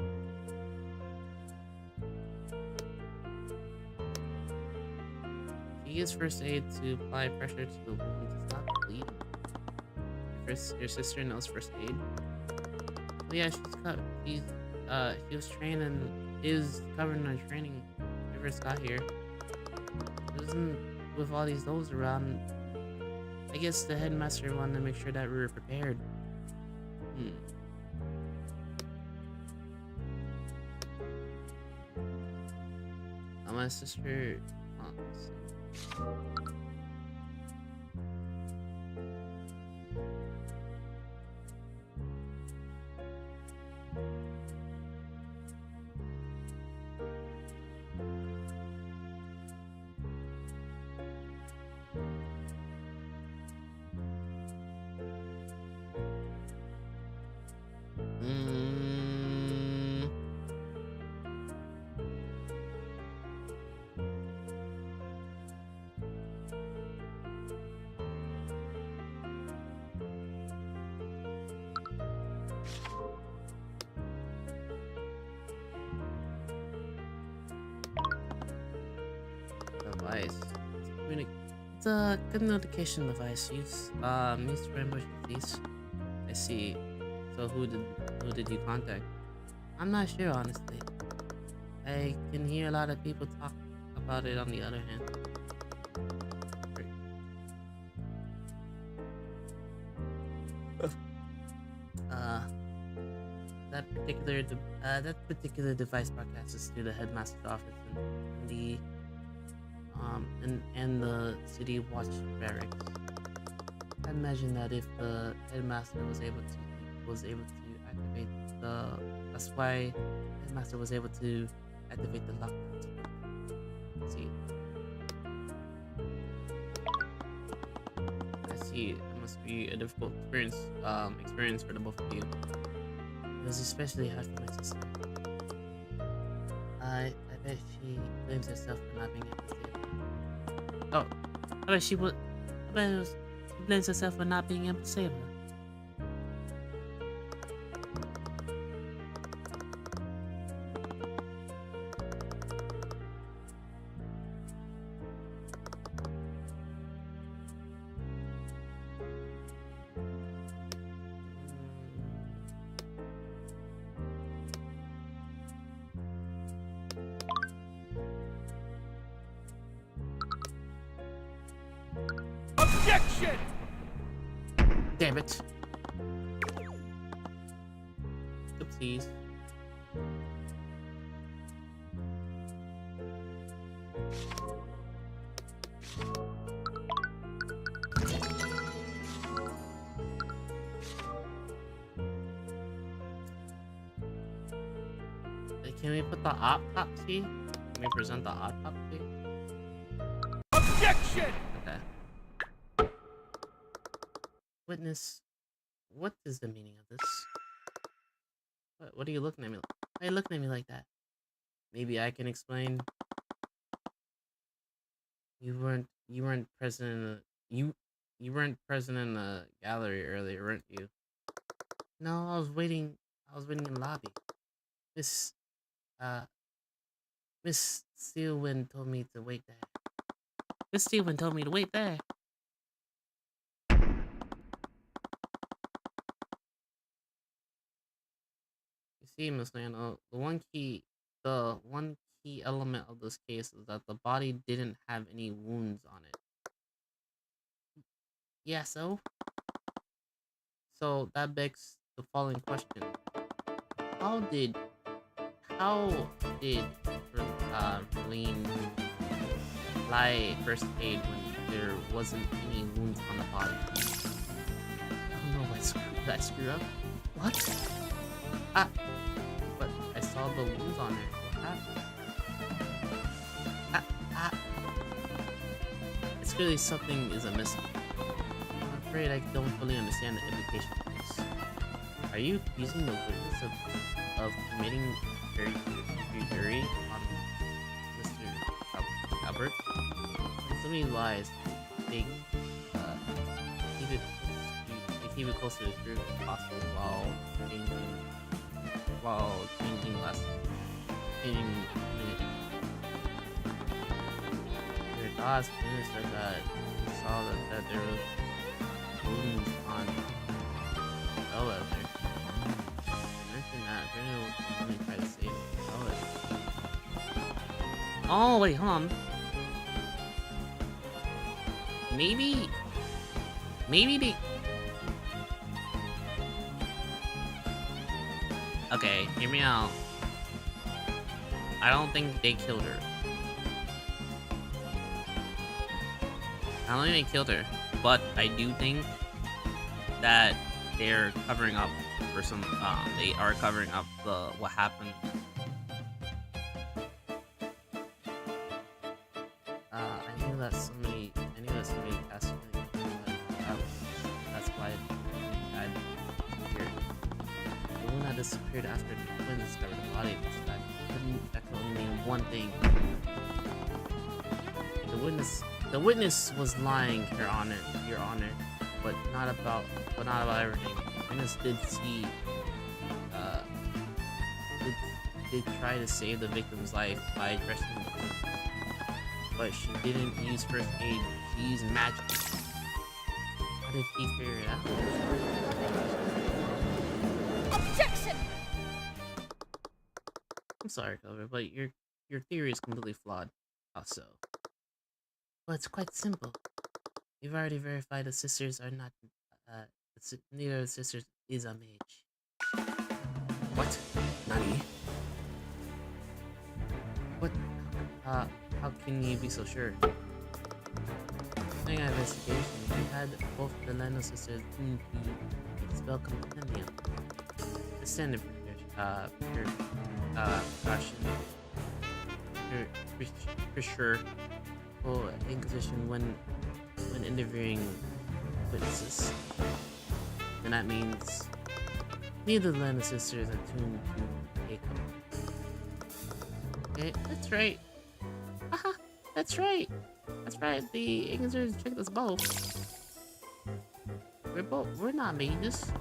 She used first aid to apply pressure to the wound to stop the bleeding. Your sister knows first aid. Oh yeah, she was trained and is covered in her training. When we first got here. It wasn't with all these those around. I guess the headmaster wanted to make sure that we were prepared. My sister. Device. It's a communication device. Used to ambush these. I see. So who did you contact? I'm not sure, honestly. I can hear a lot of people talk about it on the other hand. That particular device broadcasts to the headmaster's office and the the city watch barracks. I imagine that if the headmaster was able to activate that's why the headmaster was able to activate the lockdown. See. I see. It must be a difficult experience for the both of you. It was especially hard for my sister. I bet she blames herself for not being able to save her. Oh, I bet she blames herself for not being able to save her. Objection! Damn it. Oopsies. Can we put the autopsy? Can we present the autopsy? Objection! Okay. Witness, what is the meaning of this? What are you looking at me? Why are you looking at me like that? Maybe I can explain. You weren't present in you weren't present in the gallery earlier, weren't you? No, I was waiting in the lobby. Miss Miss Steelwind told me to wait there. Miss Steelwind told me to wait there. You see, Miss Lando, the one key element of this case is that the body didn't have any wounds on it. Yeah, so that begs the following question: How did Verlaine apply first aid when there wasn't any wounds on the body. I don't know what did I screw up? What? Ah, but I saw the wounds on there. What happened? It's clearly something is amiss. I'm afraid I don't fully understand the implications of this. Are you accusing the witness of committing perjury on Mr. Cuthbert? When somebody lies, they keep it close to the truth as possible while changing less. Your last witness said that he saw that there was wounds on the elevator. Brenda was only trying to save it. Oh wait, hold on. Maybe the. Okay, hear me out. I don't think they killed her. I don't think they killed her, but I do think that they're covering up for some. They are covering up what happened. I knew that somebody passed away. That's why I disappeared. The one that disappeared after the twins discovered the body. That could only mean one thing. The witness was lying, Your Honor, but not about everything. The witness did see, did try to save the victim's life by dressing the wound, but she didn't use first aid. She used magic. How did he figure it out? Objection! I'm sorry, Cuthbert, but your theory is completely flawed. How so? Well, it's quite simple. We've already verified the sisters are not. Neither of the sisters is a mage. What? Nani? What? How can you be so sure? During our investigation, we had both the Leno sisters in the spell compendium. The standard precaution. For sure. For Inquisition when interviewing witnesses. And that means neither of the Lana sisters are tuned to Aiko. Okay, that's right. Haha, that's right. That's right, the Inquisitors checked us both. We're not mages.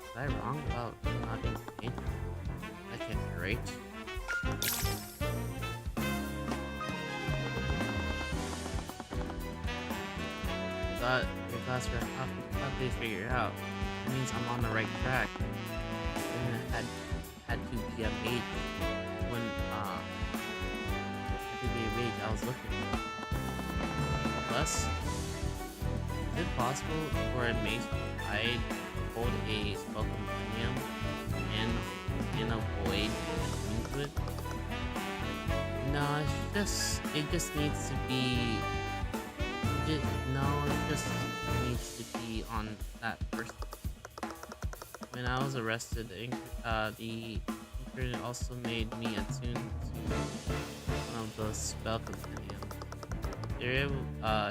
Was I wrong about not being mage? That can't be right. Your class for how they figure it out. It means I'm on the right track. And I had to be a mage when I was looking. Plus, is it possible for a mage to hide, hold a spell compendium, and avoid into it? No, it just needs to be. It just needs to be on that first. When I was arrested, the intern also made me attuned to one of the spell compendium.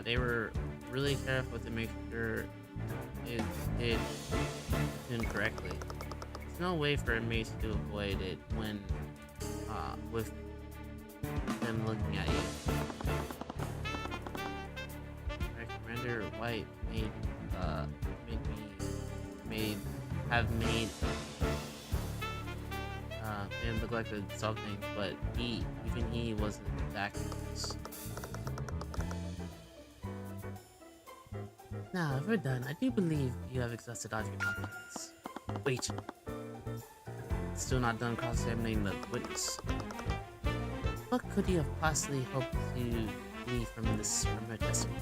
They were really careful to make sure it did tune correctly. There's no way for a mage to avoid it when with them looking at you. Commander White made him look like something, but even he wasn't that close. Now, if we're done, I do believe you have exhausted all your confidence. Wait. Still not done cross-examining the witness. What could you have possibly hoped to glean from her testimony?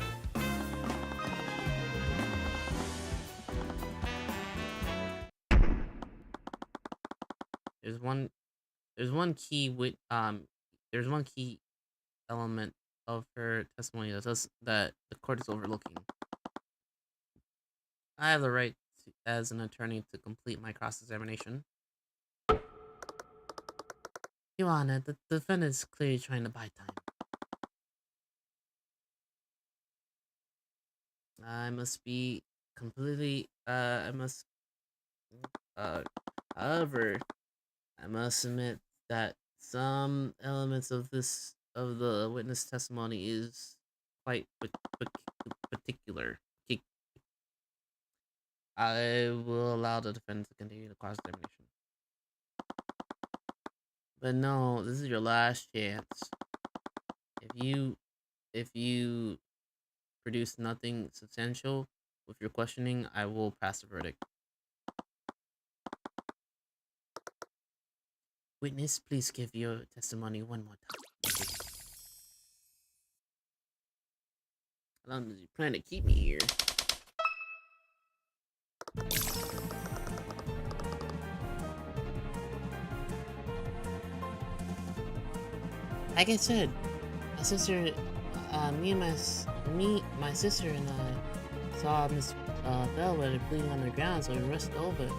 There's one key element of her testimony that the court is overlooking. I have the right as an attorney to complete my cross-examination. Your Honor, the defendant is clearly trying to buy time. I must be completely, uh, however, I must admit that some elements of the witness testimony is quite particular. I will allow the defendant to continue the cross-examination. But no, this is your last chance. If you produce nothing substantial with your questioning, I will pass the verdict. Witness, please give your testimony one more time. How long does he plan to keep me here? Like I said, my sister, my sister and I saw Miss Bellwether bleeding on the ground, so we rushed over.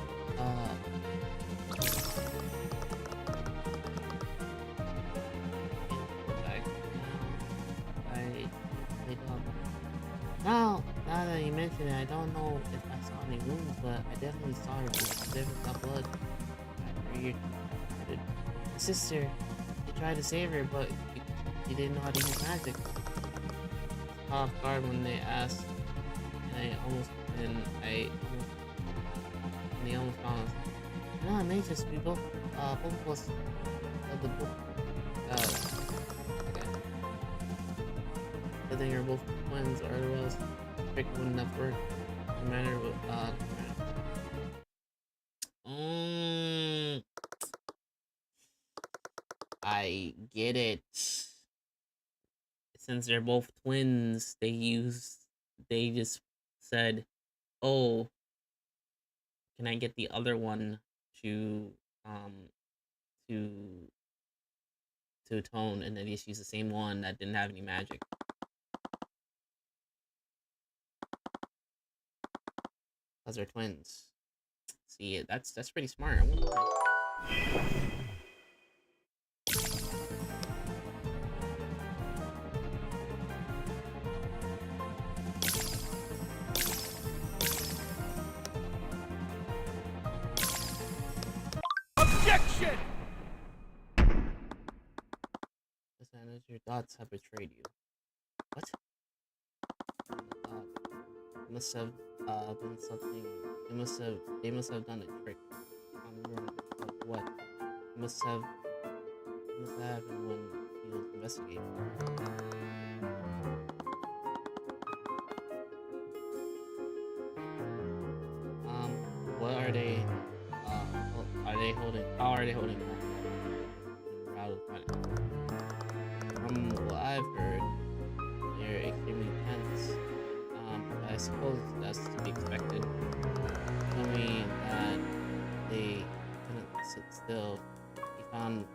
Now that you mention it, I don't know if I saw any wounds, but I definitely saw her. I definitely saw blood. I figured my sister. He tried to save her, but he didn't know how to use magic. Off guard when they asked, and they almost found us. No, it may just be both of us of the book. Okay. I think you're both twins, or otherwise, pick one enough work. No matter what, I get it. Since they're both twins, they just said, "Oh, can I get the other one to to atone?" And then they just use the same one that didn't have any magic. Because they're twins. See, that's pretty smart. I wonder why. Objection! Listen, your thoughts have betrayed you. What? It must have been something. They must have done a trick. Of what? It must have happened when he was investigating. What are they? How are they holding back? From what I've heard, they're extremely tense. But I suppose that's to be expected. Tell me that they couldn't sit still. He found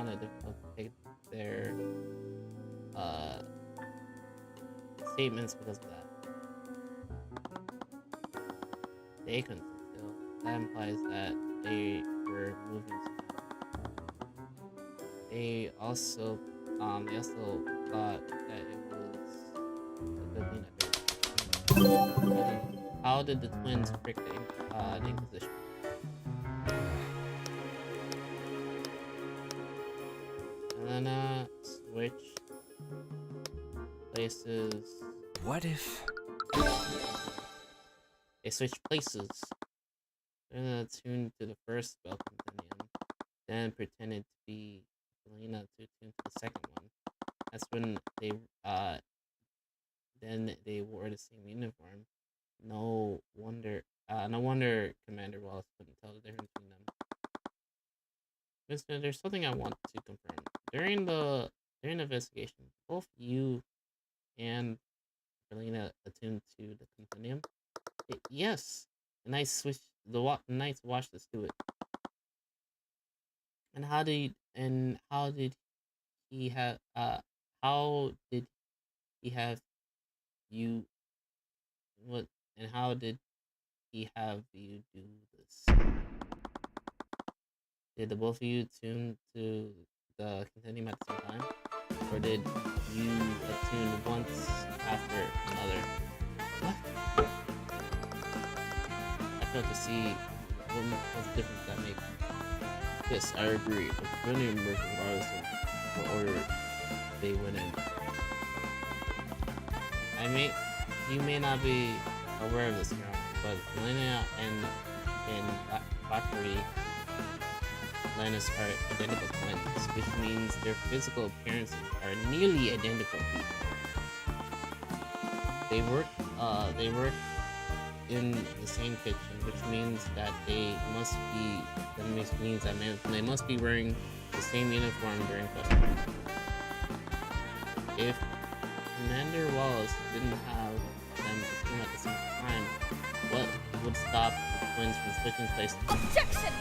it difficult to take their statements because of that. They couldn't sit still. That implies that they were moving somehow. They also thought that it was how did the twins trick the Inquisition? Elena switched places. What if? They switched places. Elena attuned to the first spell compendium, then pretended to be Elena to attune to the second one. That's when they wore the same uniform. No wonder Commander Wallace couldn't tell the difference between them. Mister, there's something I want to confirm. During the investigation, both you and Elena attuned to the compendium. Yes, the knights watched us do it. And how did he how did he have you what and how did he have you do this? Did the both of you tune to the continuum at the same time? Or did you attune once after another? What? I failed to see what difference that makes. Yes, I agree. The continuum works regardless of what order they went in. You may not be aware of this now, but Lena and Bakari Lennis are identical twins, which means their physical appearances are nearly identical people. They work in the same kitchen, which means that they must be wearing the same uniform during custom. If Commander Wallace didn't have them attune at the same time, what would stop the twins from switching places? Objection!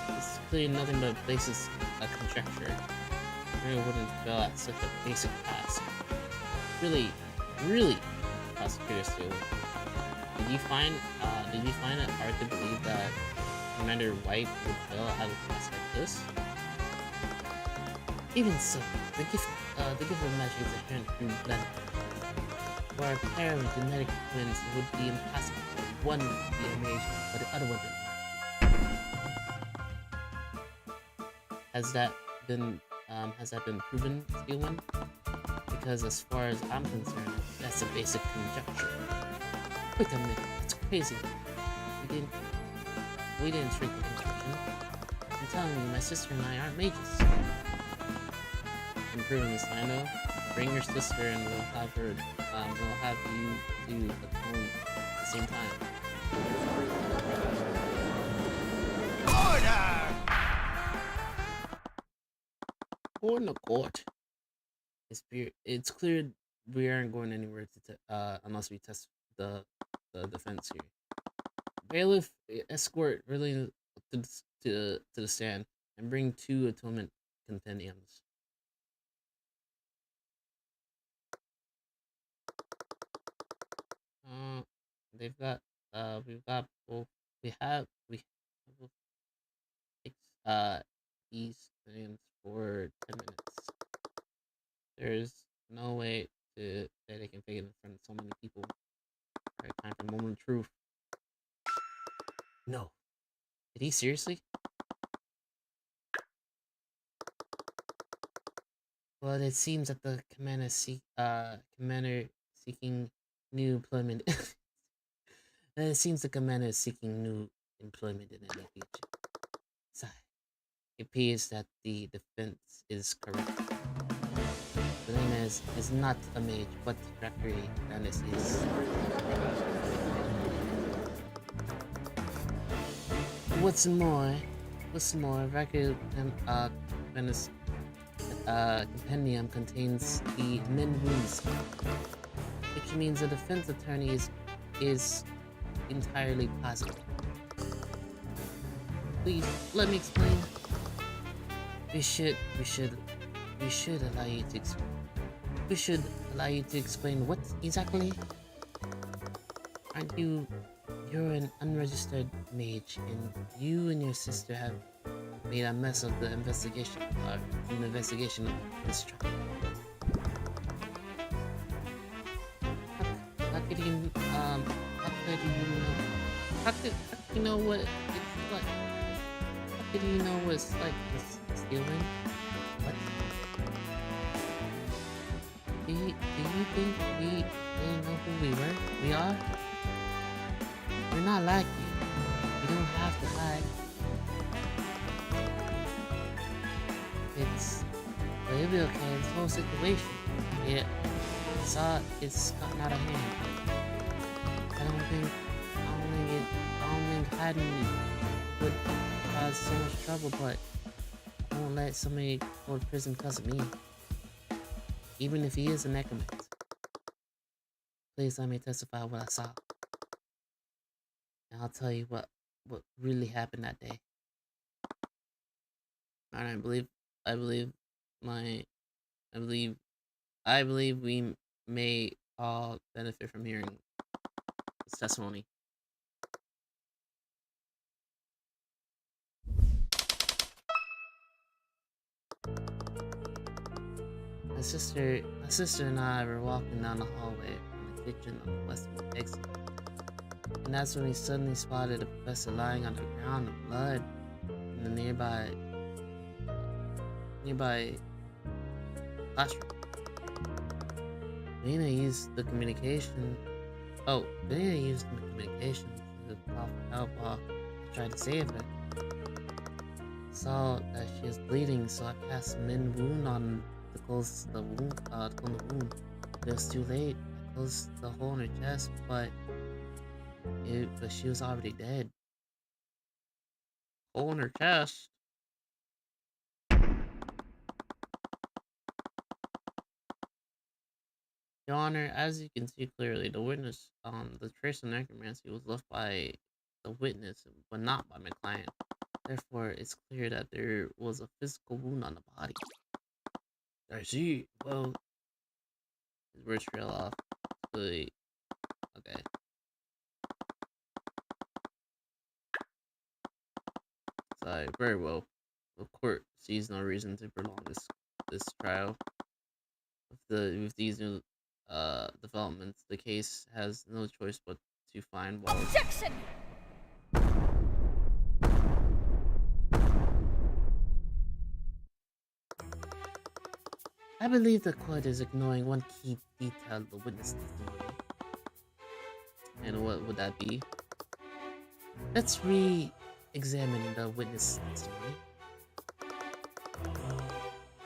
This is clearly nothing but a conjecture. Mary wouldn't fail at such a basic task. Really, Prosecutor Sue. Did you find it hard to believe that Commander White would fail at a task like this? Even so, the gift of magic is inherent through blend. For a pair of genetic twins, it would be impossible for one to be a mage, but the other one didn't. Has that been proven, Steelman? Because as far as I'm concerned, that's a basic conjecture. Wait a minute, that's crazy. We didn't shrink the construction. I'm telling you, my sister and I aren't mages. Improving this Lando, bring your sister and we'll have you do the phone at the same time. Or in the court. It's clear we aren't going anywhere unless we test the defense here. Bailiff, escort really to the stand and bring 2 atonement compendiums. They've got we have these things for 10 minutes. There's no way that they can fake it in front of so many people. Alright, time for the moment of truth. No. Did he seriously? Well, it seems that the commander seeking new employment. It seems the commander is seeking new employment in the near future. Sigh. It appears that the defense is correct. Selena is not a mage, but Zachary Dennis is. What's more, Zachary Dennis compendium contains the men wounds, which means the defense attorney is entirely positive. Please let me explain. We should allow you to explain. We should allow you to explain what exactly. Aren't you? You're an unregistered mage, and you and your sister have made a mess of the investigation of this trial. How could you know? How could you know what it's like? How could you know what it's like stealing? What? Do you think we didn't know who we were? We are? We're not like you. We don't have to hide. It'll be okay. This whole situation. Yeah. It's gotten out of hand. I don't think hiding it would cause so much trouble, but I won't let somebody go to prison because of me. Even if he is a necromancer. Please let me testify what I saw. And I'll tell you what really happened that day. And I believe my, I believe we may all benefit from hearing this testimony. My sister and I were walking down the hallway from the kitchen on the western exit, and that's when we suddenly spotted the professor lying on the ground in blood in the nearby classroom. Lena used the communication. Oh, Lena used the communication to call for help while I tried to save her. Saw that she was bleeding, so I cast Min Wound on to close the wound. It was too late. I closed the hole in her chest, but she was already dead. Hole in her chest. Your Honor, as you can see clearly, the witness, the trace of necromancy was left by the witness, but not by my client. Therefore, it's clear that there was a physical wound on the body. I see. Well, his words trail off. Okay. Sorry, very well. The court sees no reason to prolong this trial. With these new developments, the case has no choice but to find Wallace. Objection! I believe the court is ignoring one key detail of the witness testimony. And what would that be? Let's re-examine the witness testimony.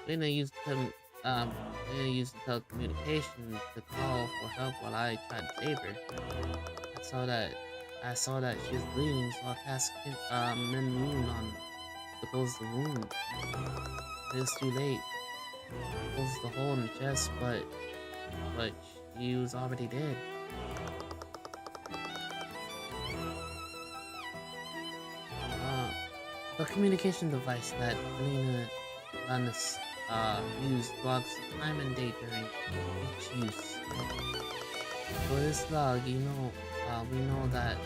Lena used telecommunication to call for help while I tried to save her. I saw that she was bleeding, so I cast Min Wound on to close the wound. It was too late. Closed the hole in the chest, but she was already dead. The communication device that Lena used logs time and date during each use. For this log, we know that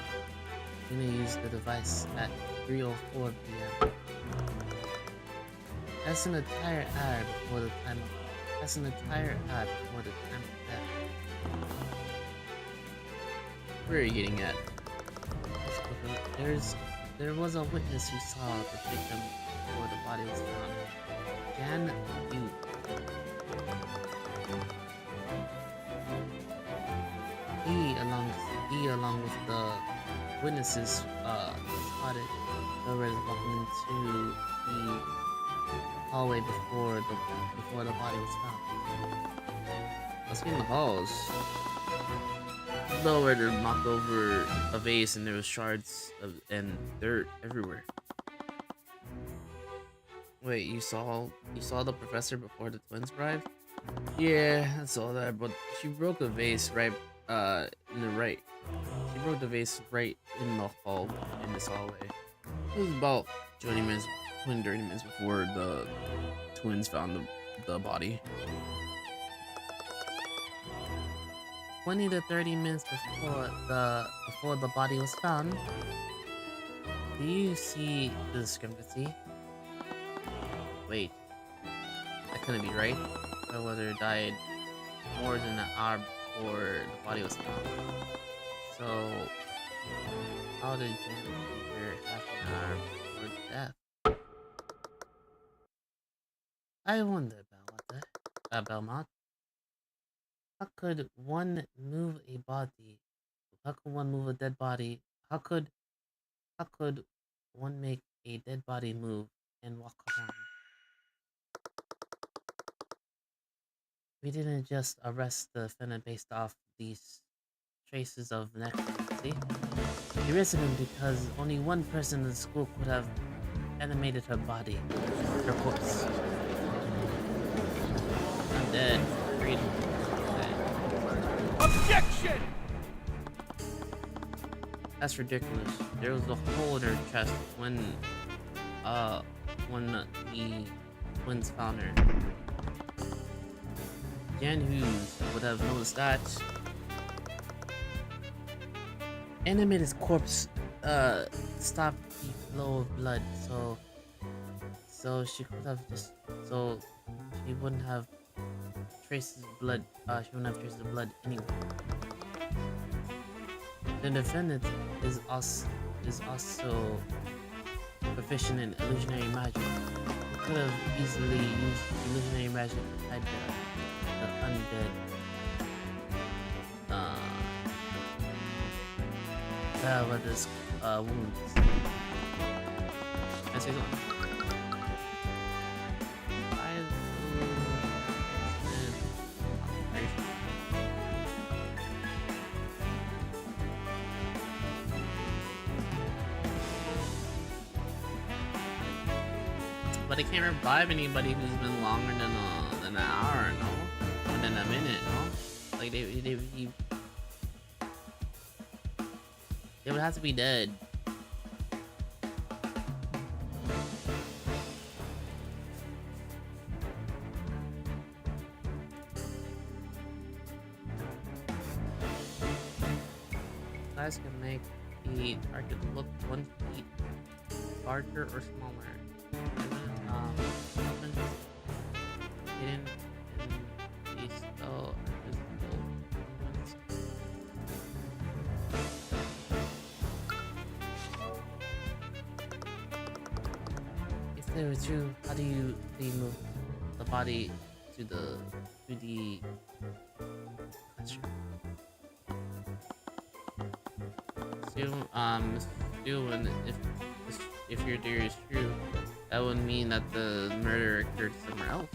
Lena used the device at 3:04 p.m. That's an entire hour before the time of death. Where are you getting at? There was a witness who saw the victim before the body was found. Jan Yu. He along with the witnesses spotted whoever was walking into the hallway before the body was found. Let's get in the halls. Lower to knocked over a vase and there was shards and dirt everywhere. Wait, you saw the professor before the twins arrived? Yeah, I saw that, but she broke a vase right in the right. She broke the vase right in the hall in this hallway. It was about 30 minutes before the twins found the body. 20 to 30 minutes before the body was found. Do you see the discrepancy? Wait, that couldn't be right. Bellwether died more than an hour before the body was found. So, how did Janet figure half an hour before death? I wonder, Belmont. How could one move a body? How could one move a dead body? How could one make a dead body move and walk around? We didn't just arrest the defendant based off these traces of necromancy. We arrested him because only one person in the school could have animated her body, her corpse. I'm dead. Freedom. Objection! That's ridiculous. There was a hole in her chest when twins found her. Jan Hughes would have noticed that. Animated corpse stopped the flow of blood, so she could have just she wouldn't have traces of blood. She wouldn't have traces of blood anyway. The defendant is also proficient in illusionary magic. He could have easily used illusionary magic to hide the undead. With his wounds. Can I say something? But they can't revive anybody who's been longer than an hour, no? Or than a minute, no? Like they would have to be dead. Guys can make the target look 1 feet larger or smaller. Hidden in the spell are visible. If they were true, how do you move the body to the Stu, if your theory is true, that would mean that the murder occurred somewhere else.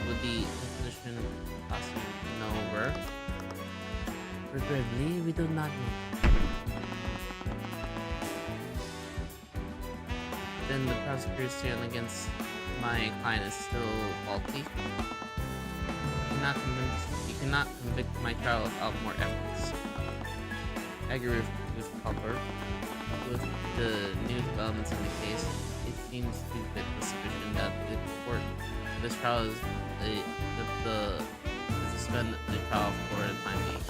Would the Inquisition possibly know where? Regrettably, we do not know. Then the prosecutor's stand against my client is still faulty. You cannot convict my child without more evidence. I agree with Cuthbert. With the new developments in the case, it seems to fit the suspicion that the court of this trial is to suspend the trial for the time being.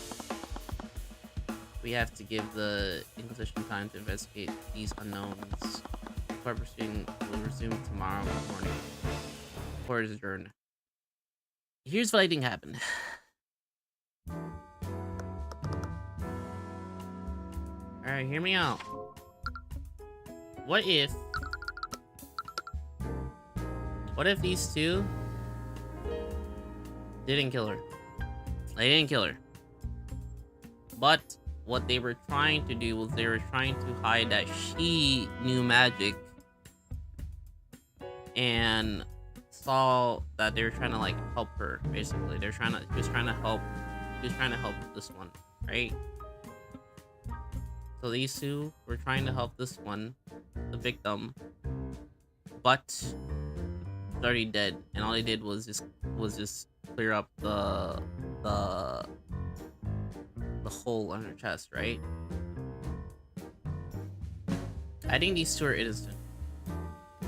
We have to give the Inquisition time to investigate these unknowns. The court proceeding will resume tomorrow morning. Court is adjourned. Here's what I think happened. Alright, hear me out. What if these two didn't kill her? They didn't kill her. But what they were trying to do was they were trying to hide that she knew magic and saw that they were trying to like help her, basically. She was trying to help this one, right? So these two were trying to help this one, the victim, but she's already dead, and all they did was just clear up the hole on her chest, right? I think these two are innocent.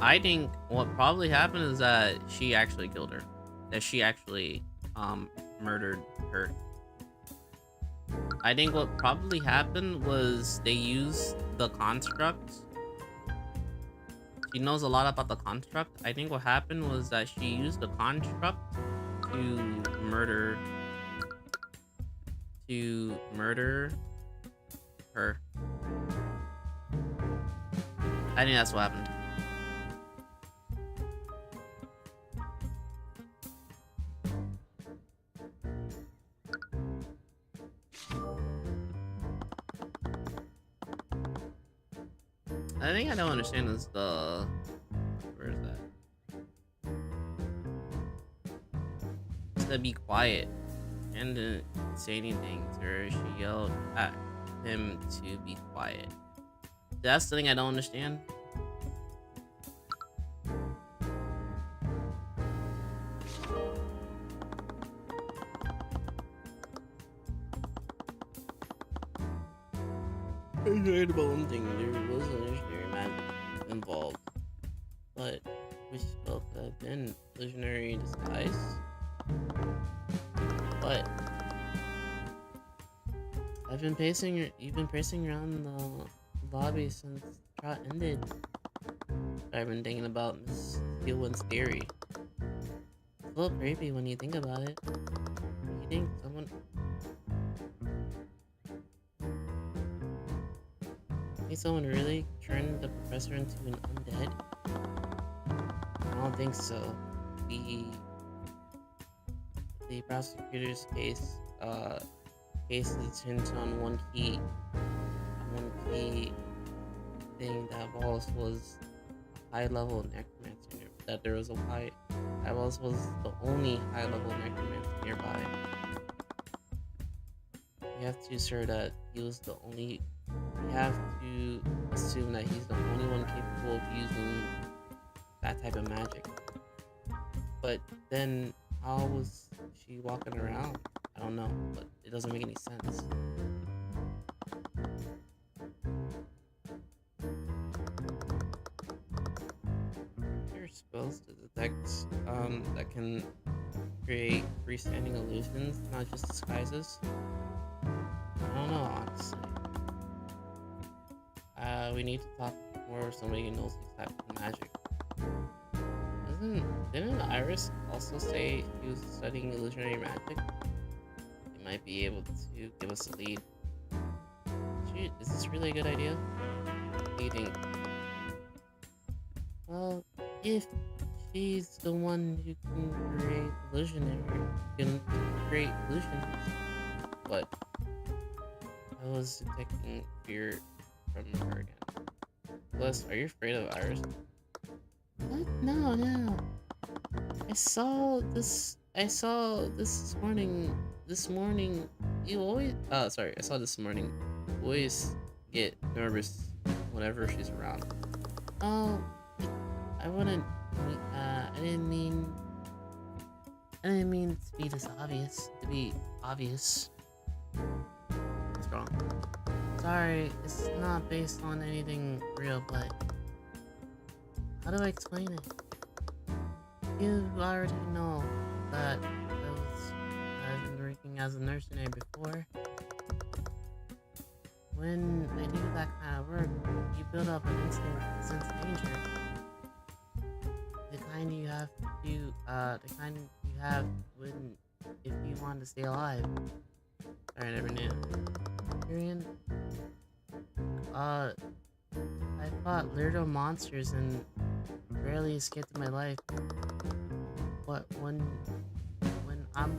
I think what probably happened is that she actually killed her, that she actually murdered her. I think what probably happened was they used the construct. She knows a lot about the construct. I think what happened was that she used the construct to murder her. I think that's what happened. I think I don't understand is where is that? To be quiet and didn't say anything to her. She yelled at him to be quiet. That's the thing I don't understand. I heard about one thing. There was an engineering magic involved. but which both have been illusionary in disguise. But you've been pacing around the lobby since the trot ended. I've been thinking about Miss Steelwind's theory. It's a little creepy when you think about it. You think someone really turned the professor into an undead? I don't think so. The prosecutor's case is hinged on one key thing that Wallace was a high-level necromancer. That there was Wallace was the only high-level necromancer nearby. You have to assure that he was the only. You have to assume that he's the only one capable of using that type of magic. But then, how was she walking around? I don't know, but it doesn't make any sense. There are spells to detect that can create freestanding illusions, not just disguises. I don't know, honestly. We need to talk more with somebody who knows these types of magic. Didn't Iris also say she was studying illusionary magic? He might be able to give us a lead. Is this really a good idea? What do you think? Well, if she's the one who can create illusions, but I was detecting fear from her again. Plus, are you afraid of Iris? What? No. I saw this morning. You always. Sorry. I saw this morning. You always get nervous whenever she's around. Oh, I wouldn't. I didn't mean to be this obvious. To be obvious. What's wrong? Sorry, it's not based on anything real, but how do I explain it? You already know that I've been working as a nurse in there before. When I do that kind of work, you build up an instinct to sense danger. The kind you have when if you want to stay alive. Sorry, I never knew. Tyrion, I fought little monsters and barely escaped my life. But when I'm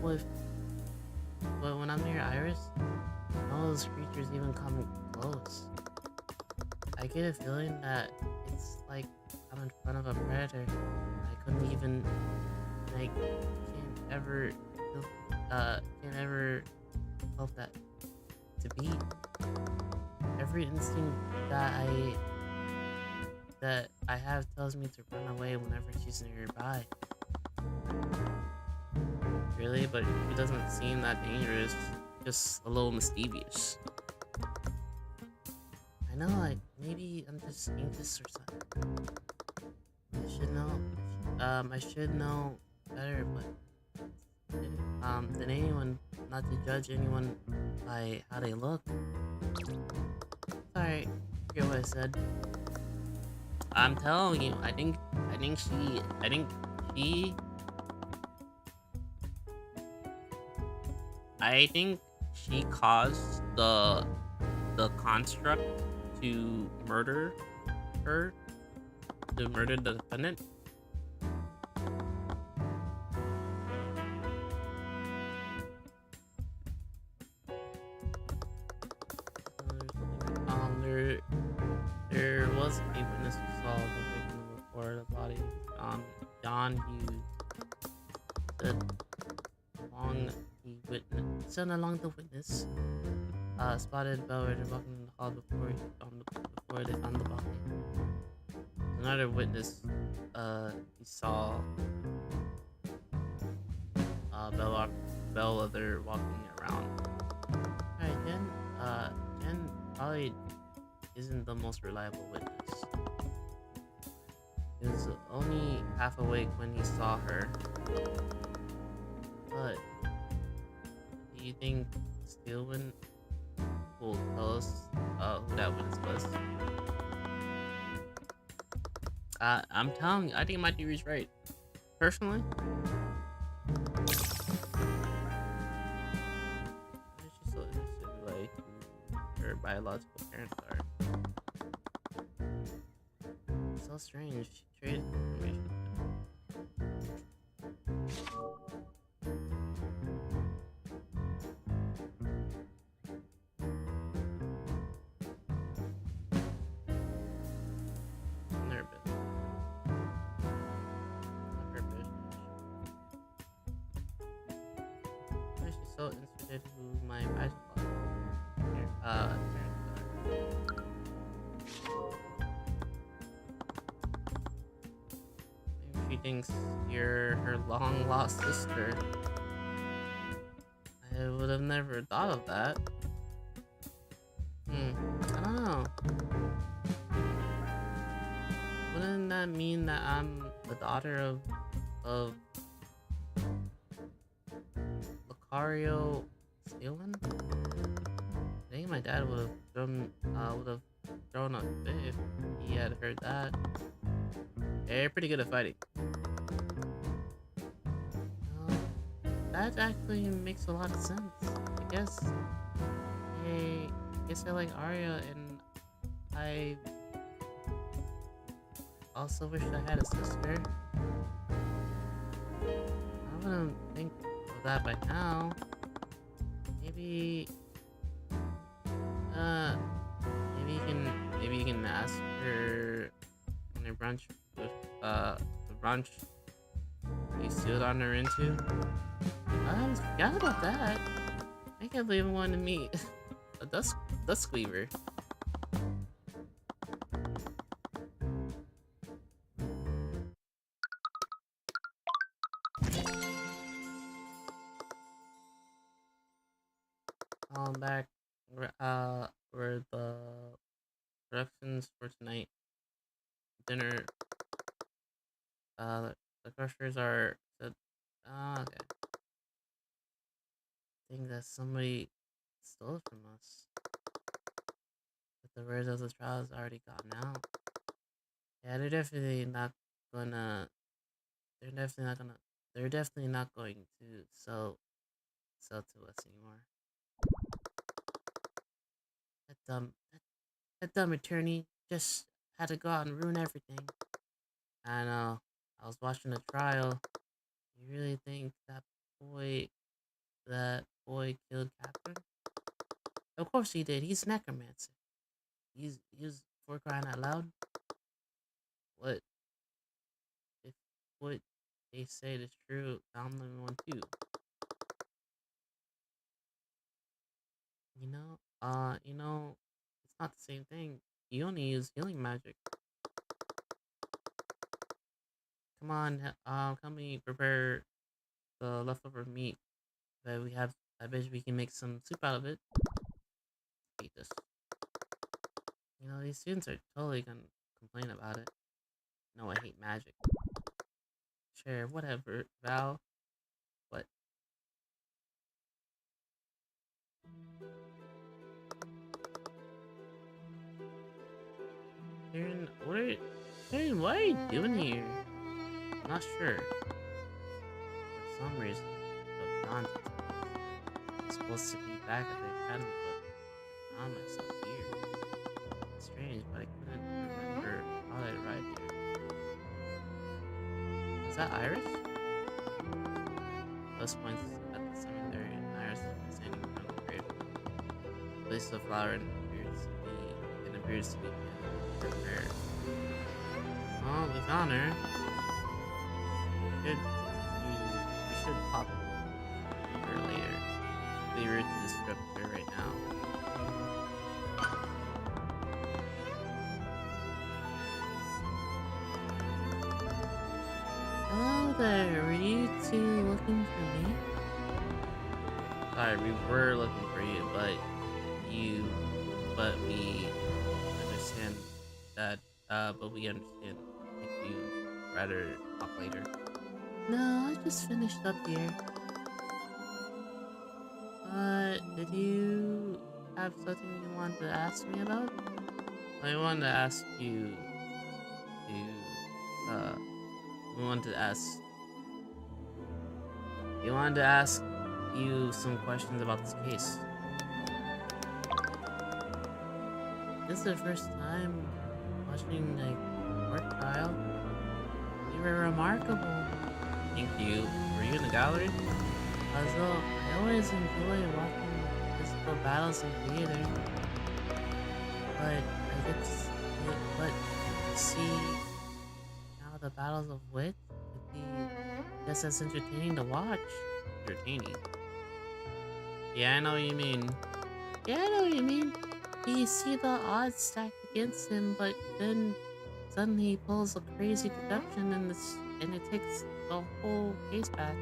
near Iris, none of those creatures even come close. I get a feeling that it's like I'm in front of a predator. I can't ever help that to be. Every instinct that I have tells me to run away whenever she's nearby. Really? But she doesn't seem that dangerous, just a little mischievous. I know, maybe I'm just anxious or something. I should know better, but than anyone, not to judge anyone by how they look. Sorry, forget what I said. I'm telling you, I think she caused the construct to murder her, to murder the defendant. There was a witness who saw the victim before the body. John Hughes said along the witness spotted Bellrider walking in the hall before they found the body. Another witness he saw Bellrider walking around. Alright, Jen probably isn't the most reliable witness. Because only half awake when he saw her. But do you think Steelwind will tell us who that witness was? I'm telling you, I think my theory's right. Personally, I'm just so interested like who her biological parents are. So strange. She traded information. I'm nervous. Not her business. Why is she so interested who my biological parents are? Maybe she thinks you're her long lost sister. I would have never thought of that. I don't know. Wouldn't that mean that I'm the daughter of Lucario Steelwind? I think my dad would have thrown a fit if he had heard that. They're pretty good at fighting. That actually makes a lot of sense. I guess I like Arya, and I also wish I had a sister. I wouldn't think of that by now. Maybe you can ask her on her brunch with the brunch you stood on her into. I forgot about that. I can't believe I wanted to meet a dusk weaver. Back where the productions for tonight. Dinner. The groceries are set. Okay. I think that somebody stole it from us. But the words of the trial has already gotten out. Yeah, they're definitely not gonna. They're definitely not going to sell to us anymore. That dumb attorney just had to go out and ruin everything. I know. I was watching the trial. You really think that boy killed Catherine? Of course he did. He's necromancer. He's for crying out loud. What if what they say is true? I'm the only one too. It's not the same thing. You only use healing magic. Come on, help me prepare the leftover meat that we have. I bet we can make some soup out of it. Eat this. These students are totally gonna complain about it. No, I hate magic. Sure, whatever, Val. What? Tyrion, what are you doing here? I'm not sure. For some reason, I feel daunted. I'm supposed to be back at the academy, but I found myself here. It's strange, but I couldn't remember how I arrived here. Is that Iris? Plus points at the cemetery, and Iris is standing in front of the grave. Places the flower and appears to be her prayer. Oh, we found her. We should pop her later. Be rude to disrupt her right now. Hello there, were you two looking for me? Sorry, we were looking for you, but we understand that, if you rather talk later. No, I just finished up here. Did you have something you wanted to ask me about? I wanted to ask you to, we wanted to ask, we wanted to ask you some questions about this case. This is the first time watching a court trial. You were remarkable. Thank you. Were you in the gallery? Although I always enjoy watching physical battles in theater, but but see now the battles of wit would be just as entertaining to watch. Entertaining. Yeah, I know what you mean. Yeah, I know what you mean. You see the odds stacked against him, but then suddenly he pulls a crazy deduction and it takes the whole case back.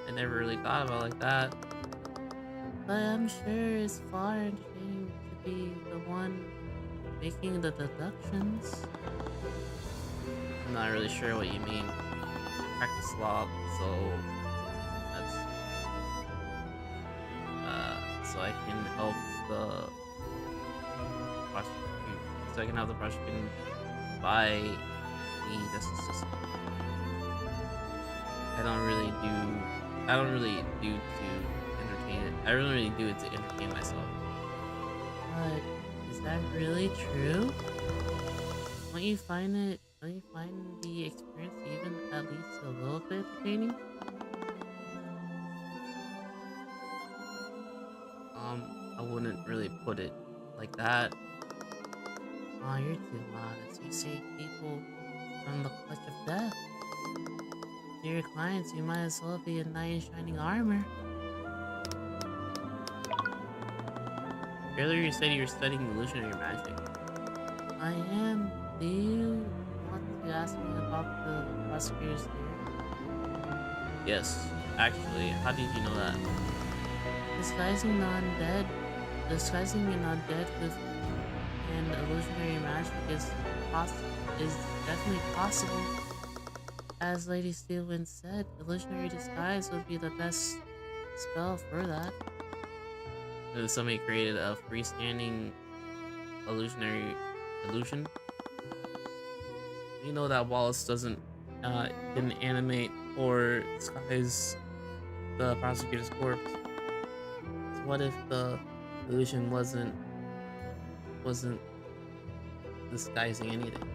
I never really thought about it like that. But I'm sure it's far entertaining to be the one making the deductions. I'm not really sure what you mean. I practice law, so that's so I can help the prosecution. So I can help the prosecution by the justice system. I don't really do to entertain it. I don't really do it to entertain myself. But is that really true? Don't you find the experience even at least a little bit entertaining? I wouldn't really put it like that. Aw, you're too modest. You save people from the clutch of death. To your clients, you might as well be a knight in shining armor. Earlier you said you were studying illusionary magic. I am. Do you want to ask me about the prosecutor's theory? Yes, actually, how did you know that? Disguising an undead with an illusionary magic is definitely possible. As Lady Steelwind said, illusionary disguise would be the best spell for that. Somebody created a freestanding illusionary illusion. You know that Wallace didn't animate or disguise the prosecutor's corpse. So what if the illusion wasn't disguising anything?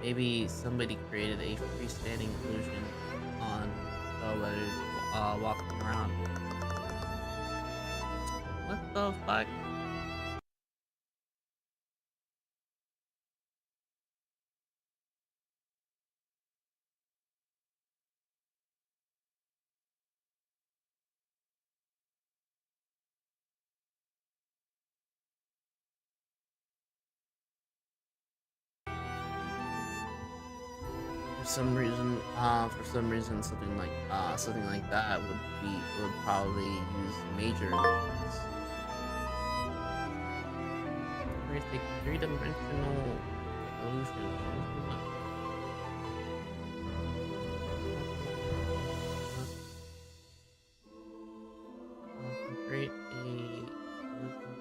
Maybe somebody created a freestanding illusion on Bellwether walking around. What the fuck? For some reason, something like that would probably use major illusions. We're gonna take three-dimensional illusion. Create a illusion.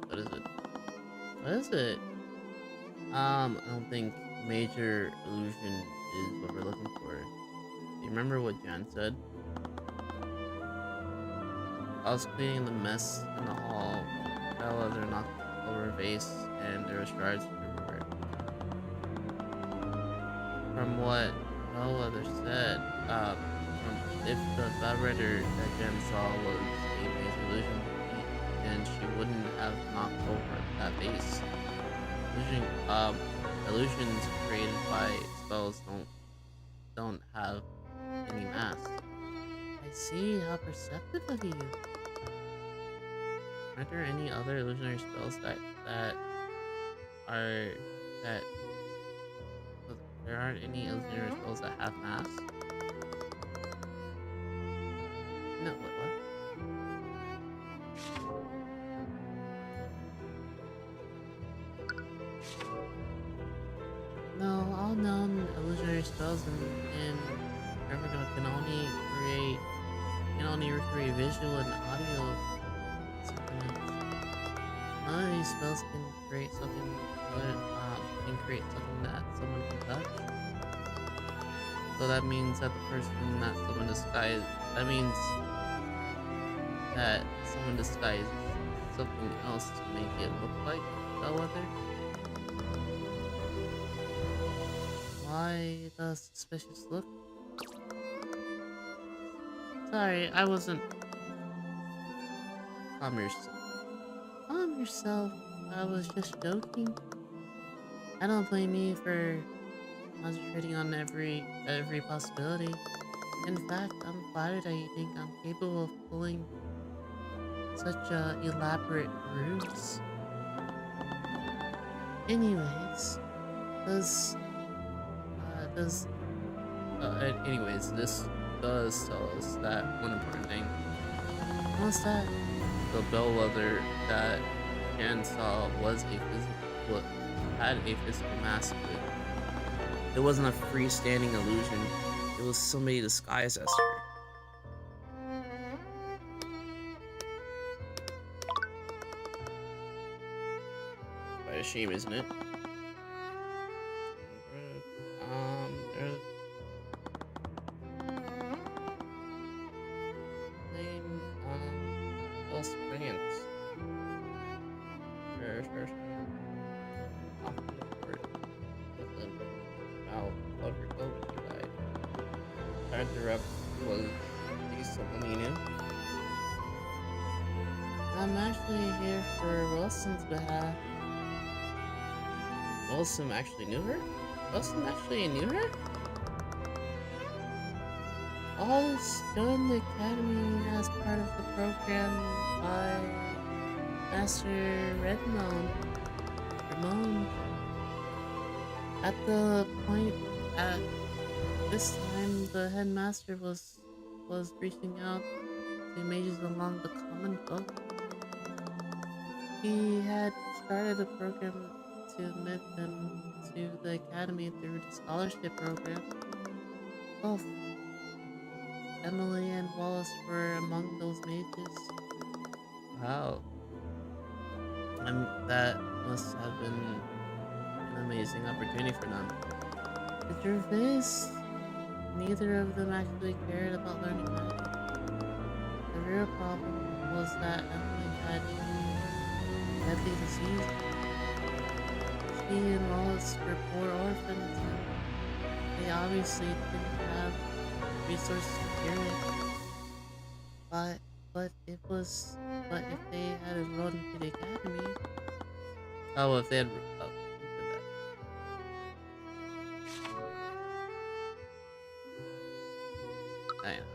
What is it? What is it? I don't think major illusion is what we're looking for. Do you remember what Jan said? I was cleaning the mess in the hall. Bellwether knocked over a vase, and there were shards everywhere. From what Bellwether said, if the Bellwether that Jen saw was a major illusion, then she wouldn't have knocked over that vase. Illusions created by spells don't have any mass. I see, how perceptive of you. Aren't there any other illusionary spells that there aren't any illusionary spells that have mass? No, what? known illusionary spells and can only recreate visual and audio. Something else. None of these spells can create something that someone can touch. So that means that the person that someone disguised something else to make it look like Bellwether. Why the suspicious look? Sorry, I wasn't. Calm yourself. Calm yourself. I was just joking. I don't blame you for concentrating on every possibility. In fact, I'm flattered that you think I'm capable of pulling such elaborate ruse. Anyways, anyways, this does tell us that one important thing. What's that? The bellwether that Jan saw had a physical mask to it. It wasn't a freestanding illusion. It was somebody disguised as her. Quite a shame, isn't it? There's name, Los Brilliant. Sure. Off the board. With a mouth of your coat, she died. Rep was he someone you knew? I'm actually here for Wilson's behalf. Wilson actually knew her? Wilson actually knew her? Wallace joined the academy as part of the program by Master Ramon. At this time, the headmaster was reaching out to mages along the common folk. He had started a program to admit them to the academy through the scholarship program. Both Emily and Wallace were among those mages. Wow. That must have been an amazing opportunity for them. The truth is, neither of them actually cared about learning magic. The real problem was that Emily had deadly disease. She and Wallace were poor orphans, and they obviously didn't have resources to cure it. But if they had enrolled into the academy. Oh, if they had. Oh, I know.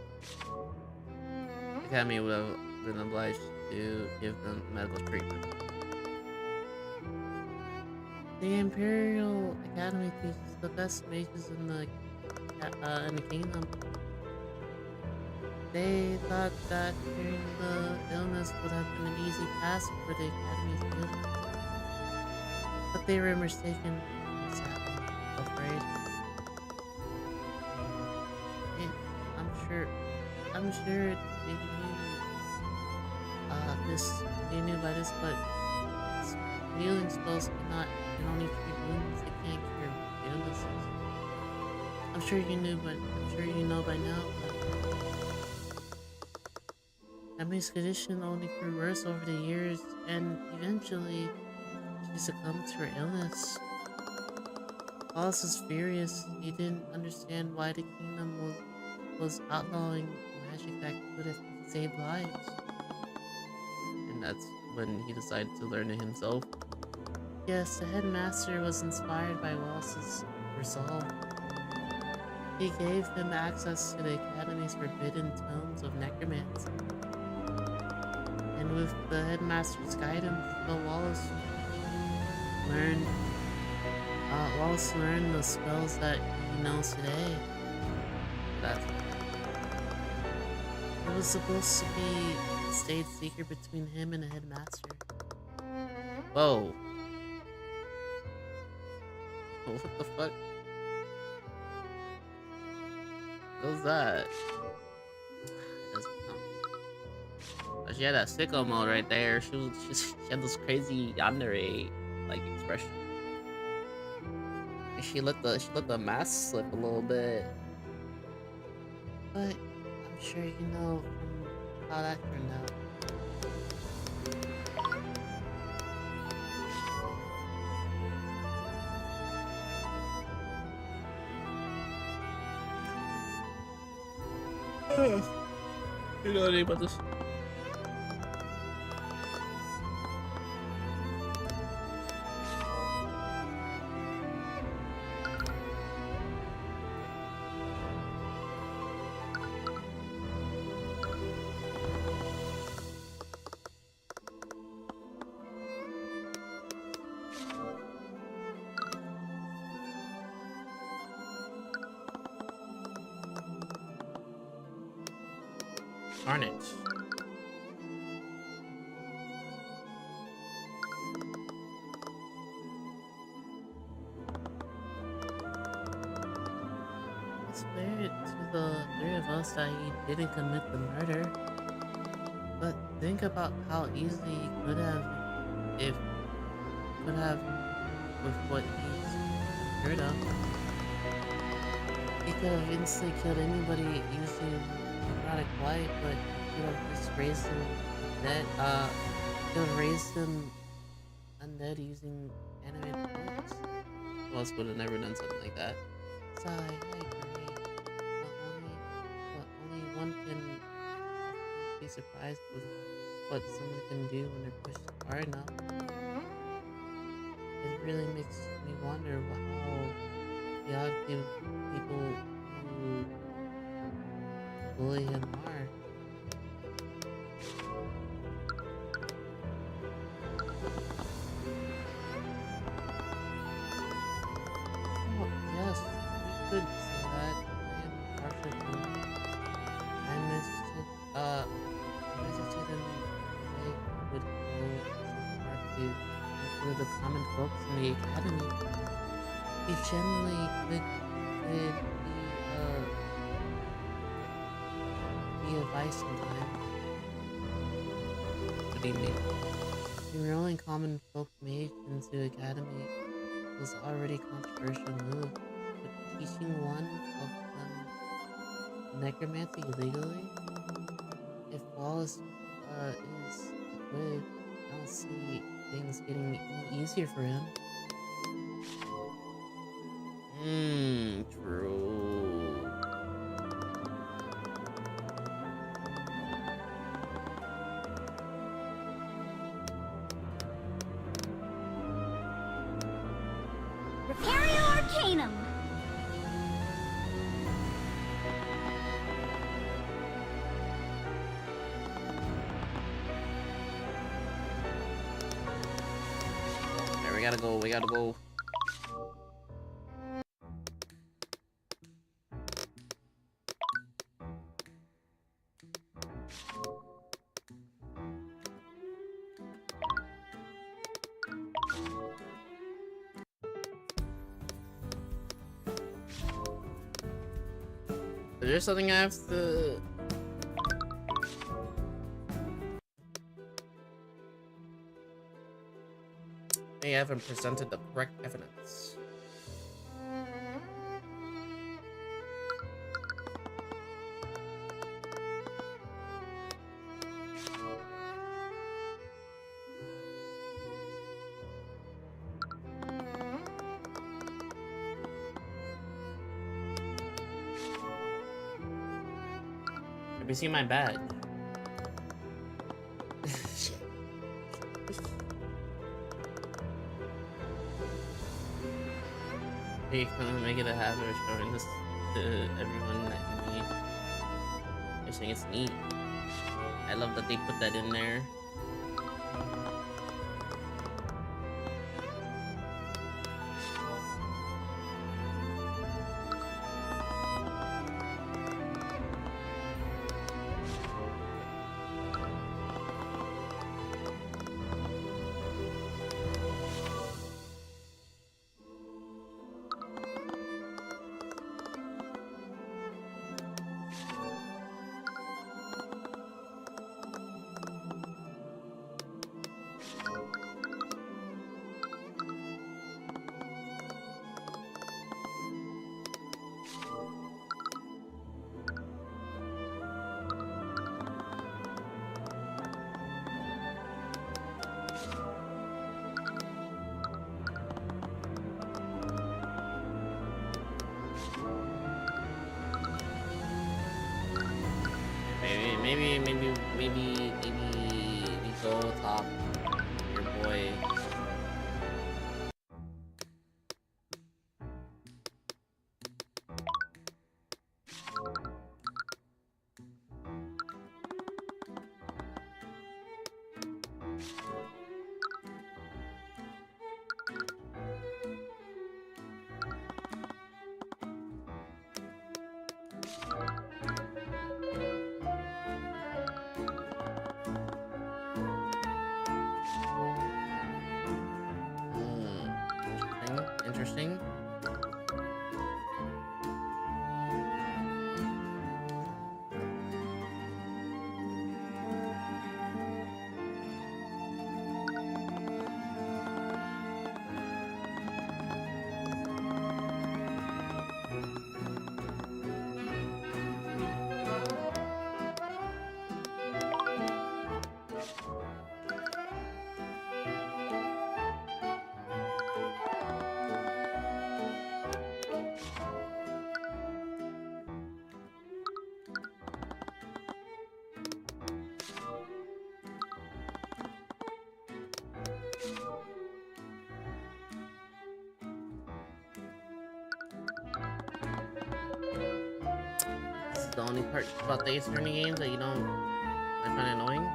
The academy would have been obliged to give them medical treatment. The Imperial Academy teaches the best mages in the kingdom. They thought that curing the illness would have been an easy task for the Academy's students. But they were mistaken, sadly, afraid. I'm sure they knew by this, but healing spells can only treat wounds, they can't cure illnesses. I'm sure you know by now, but Emily's condition only grew worse over the years, and eventually she succumbed to her illness. Wallace was furious. He didn't understand why the kingdom was outlawing magic that could have saved lives. And that's when he decided to learn it himself. Yes, the headmaster was inspired by Wallace's resolve. He gave him access to the Academy's forbidden tomes of necromancy. And with the headmaster's guidance, Wallace learned the spells that he knows today. It was supposed to be a state secret between him and the headmaster. Whoa. What the fuck? What was that? It doesn't tell me. But she had that sicko mode right there. She had those crazy yandere like expression. And she let the mask slip a little bit. But I'm sure you know from how that turned out. You know anything about this? Darn it. It's weird to the three of us that he didn't commit the murder. But think about how easily he could have with what he's heard of. He could have instantly killed anybody using necrotic light, but he could have just raised him dead. He could have raised him undead using animated corpse. Who else would have never done something like that? Sigh, I agree. But only one can be surprised with what someone can do when they're pushed hard enough. It really makes me wonder how the odd people who bully him are. Oh, yes, we could say that. I am partial to I'm interested in the way it would go so far to include the common folks in the academy. He generally could be advice sometimes. What do you mean? Enrolling common folk mage into academy was already a controversial move, but teaching one of them necromancy legally? If Wallace is good, I don't see things getting any easier for him. True. Repario Arcanum. Alright, we gotta go. Is there something I have to... I haven't presented the correct evidence. Have you seen my badge? You can make it a habit of showing this to everyone that you meet. They're saying it's neat. I love that they put that in there. maybe we go talk your boy. Interesting. This is the only part about the Ace Attorney games that I find annoying.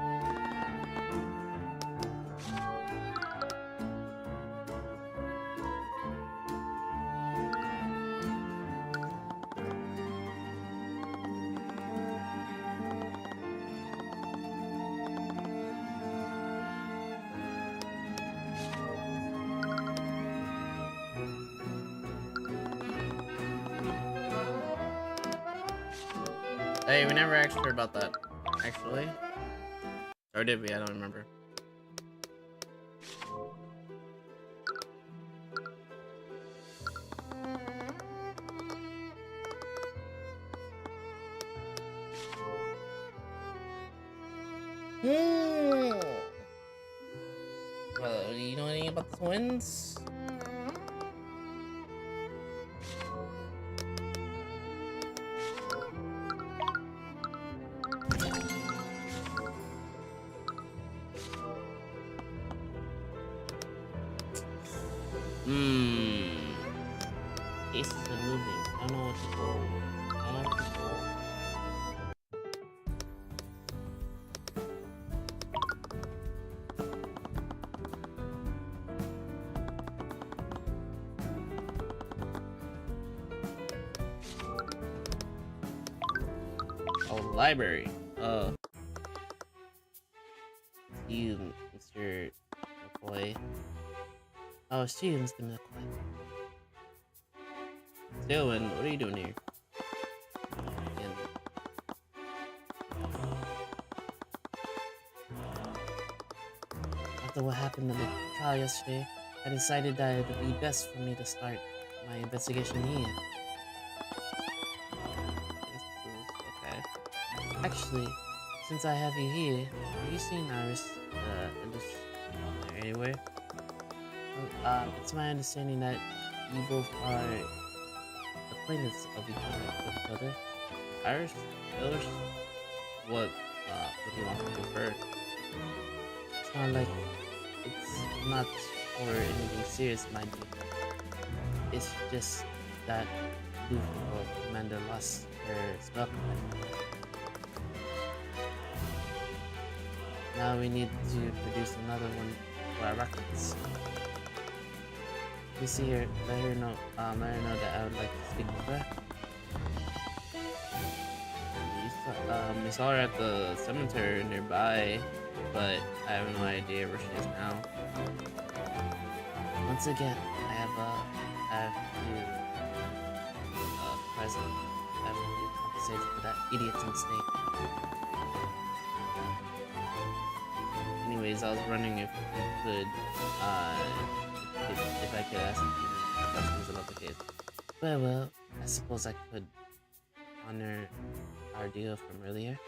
Hey, we never asked her about that, actually. Or did we? I don't remember. Well, do you know anything about the twins? Cases are moving. I don't know what to do. I don't know what to do. Oh, library. You, Mr. McCoy. Oh, it's you, Mr. McCoy. Dylan, what are you doing here? And after what happened at the trial yesterday, I decided that it would be best for me to start my investigation here. Okay. Actually, since I have you here, have you seen Iris anywhere? It's my understanding that you both are acquaintance of each other. Iris? What do you want to do first? It's not like it's not for anything serious, mind you. It's just that beautiful Commander lost her spell command. Now we need to produce another one for our records. You see her, let her know that I would like to speak with her. We saw her at the cemetery nearby, but I have no idea where she is now. Once again, I have to present. I have to compensate for that idiot's mistake. Anyways, I was wondering if you could, if I could ask you questions about the case. Well, I suppose I could honor our deal from earlier.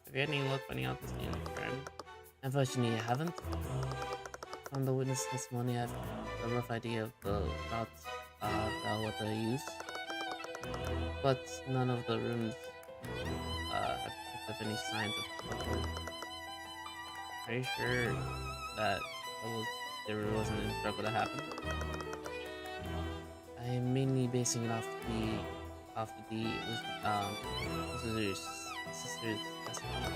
Have you had any luck finding out this name, friend? Unfortunately, I haven't. From the witness testimony, I have a rough idea of about what they use. but none of the rooms have picked up any signs of trouble. Are you sure that there wasn't any struggle that happened? I am mainly basing it off the sister's testimony.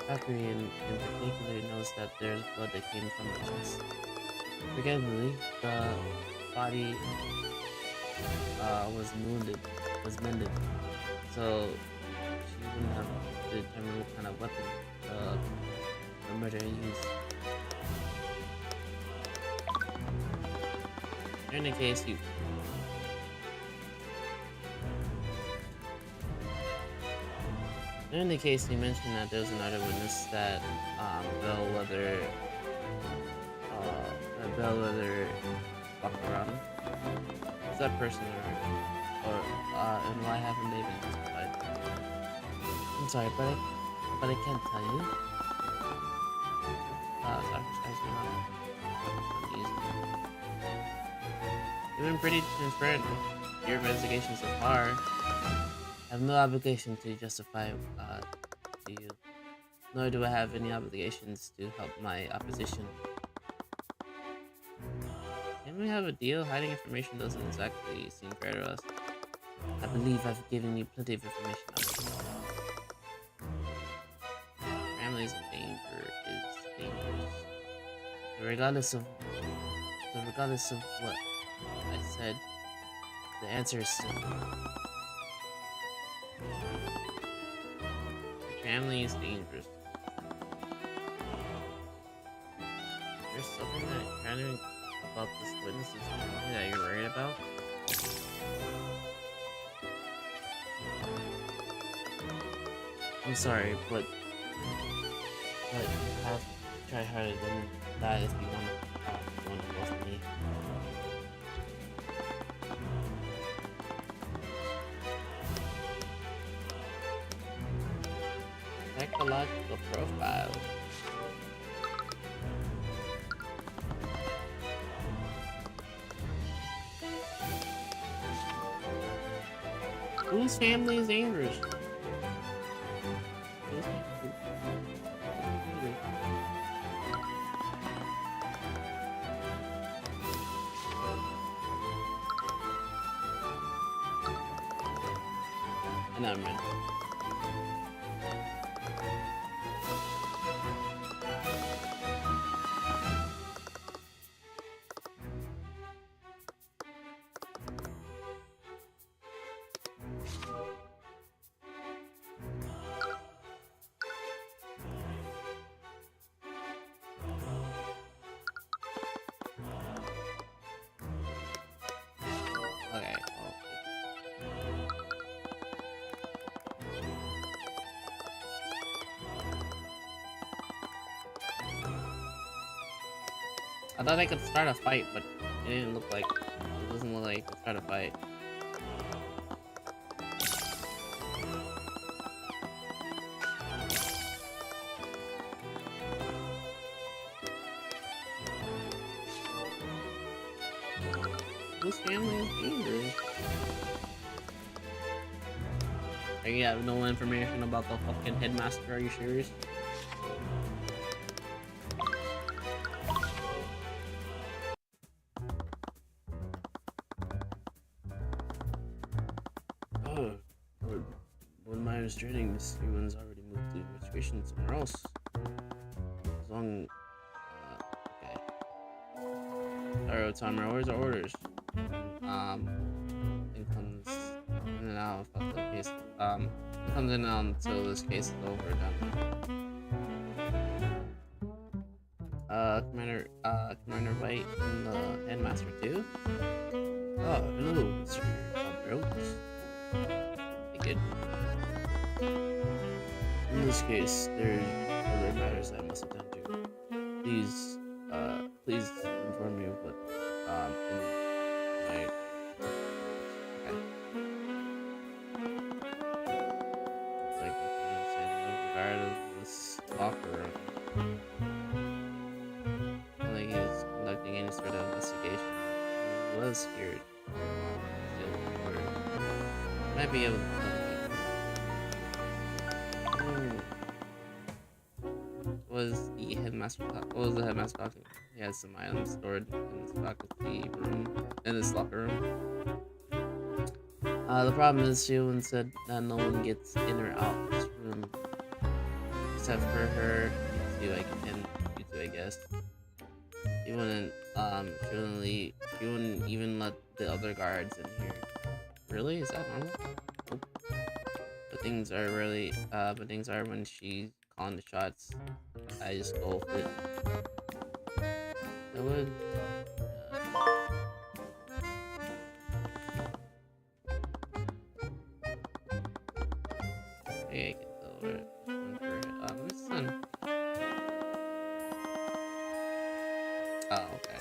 Valkyrie in particular knows that there's blood that came from the chest. Regrettably, the body was mended, so she wouldn't have to determine what kind of weapon the murderer used. In any case, you mentioned that there was another witness that Bellwether walked around. Is that person and why haven't they been notified? I'm sorry, but I can't tell you. You've been pretty transparent with your investigation so far. I have no obligation to justify to you, nor do I have any obligations to help my opposition. Can we have a deal? Hiding information doesn't exactly seem fair to us. I believe I've given you plenty of information already. Families in danger is dangerous. Regardless of what I said, the answer is still no. Family is dangerous. There's something that kind of about this witness's family that you're worried about? I'm sorry, but you have to try harder than that if you want to go with me. Psychological profile. Whose family is dangerous? Never mind. Okay, well. I thought I could start a fight, but it didn't look like it doesn't look like I could start a fight. This family is dangerous. You have no information about the fucking headmaster, are you serious? Oh, with my understanding, Miss Newman's already moved the investigation somewhere else. As long, okay. Alright, time orders are orders. It comes in and out of the case. It comes in and out until this case is over and done. Commander White and the headmaster too. Oh, hello, Mr. Cuthbert. Good. In this case, there are other matters I must attend to. Please inform me of what in my it's like in regard of this locker room. Like he's conducting any sort of investigation. He was scared. Still Might be able to tell me. Was the headmaster? What was the headmaster talking? He has some items stored in this faculty room, in this locker room. The problem is, Shewan said that no one gets in or out of this room except for her, you two, you two, I guess. She wouldn't, she wouldn't even let the other guards in here. Really? Is that normal? Nope. But things are when she's calling the shots. I just go with it. I would. Hey, I can tell her. Listen. Oh, okay.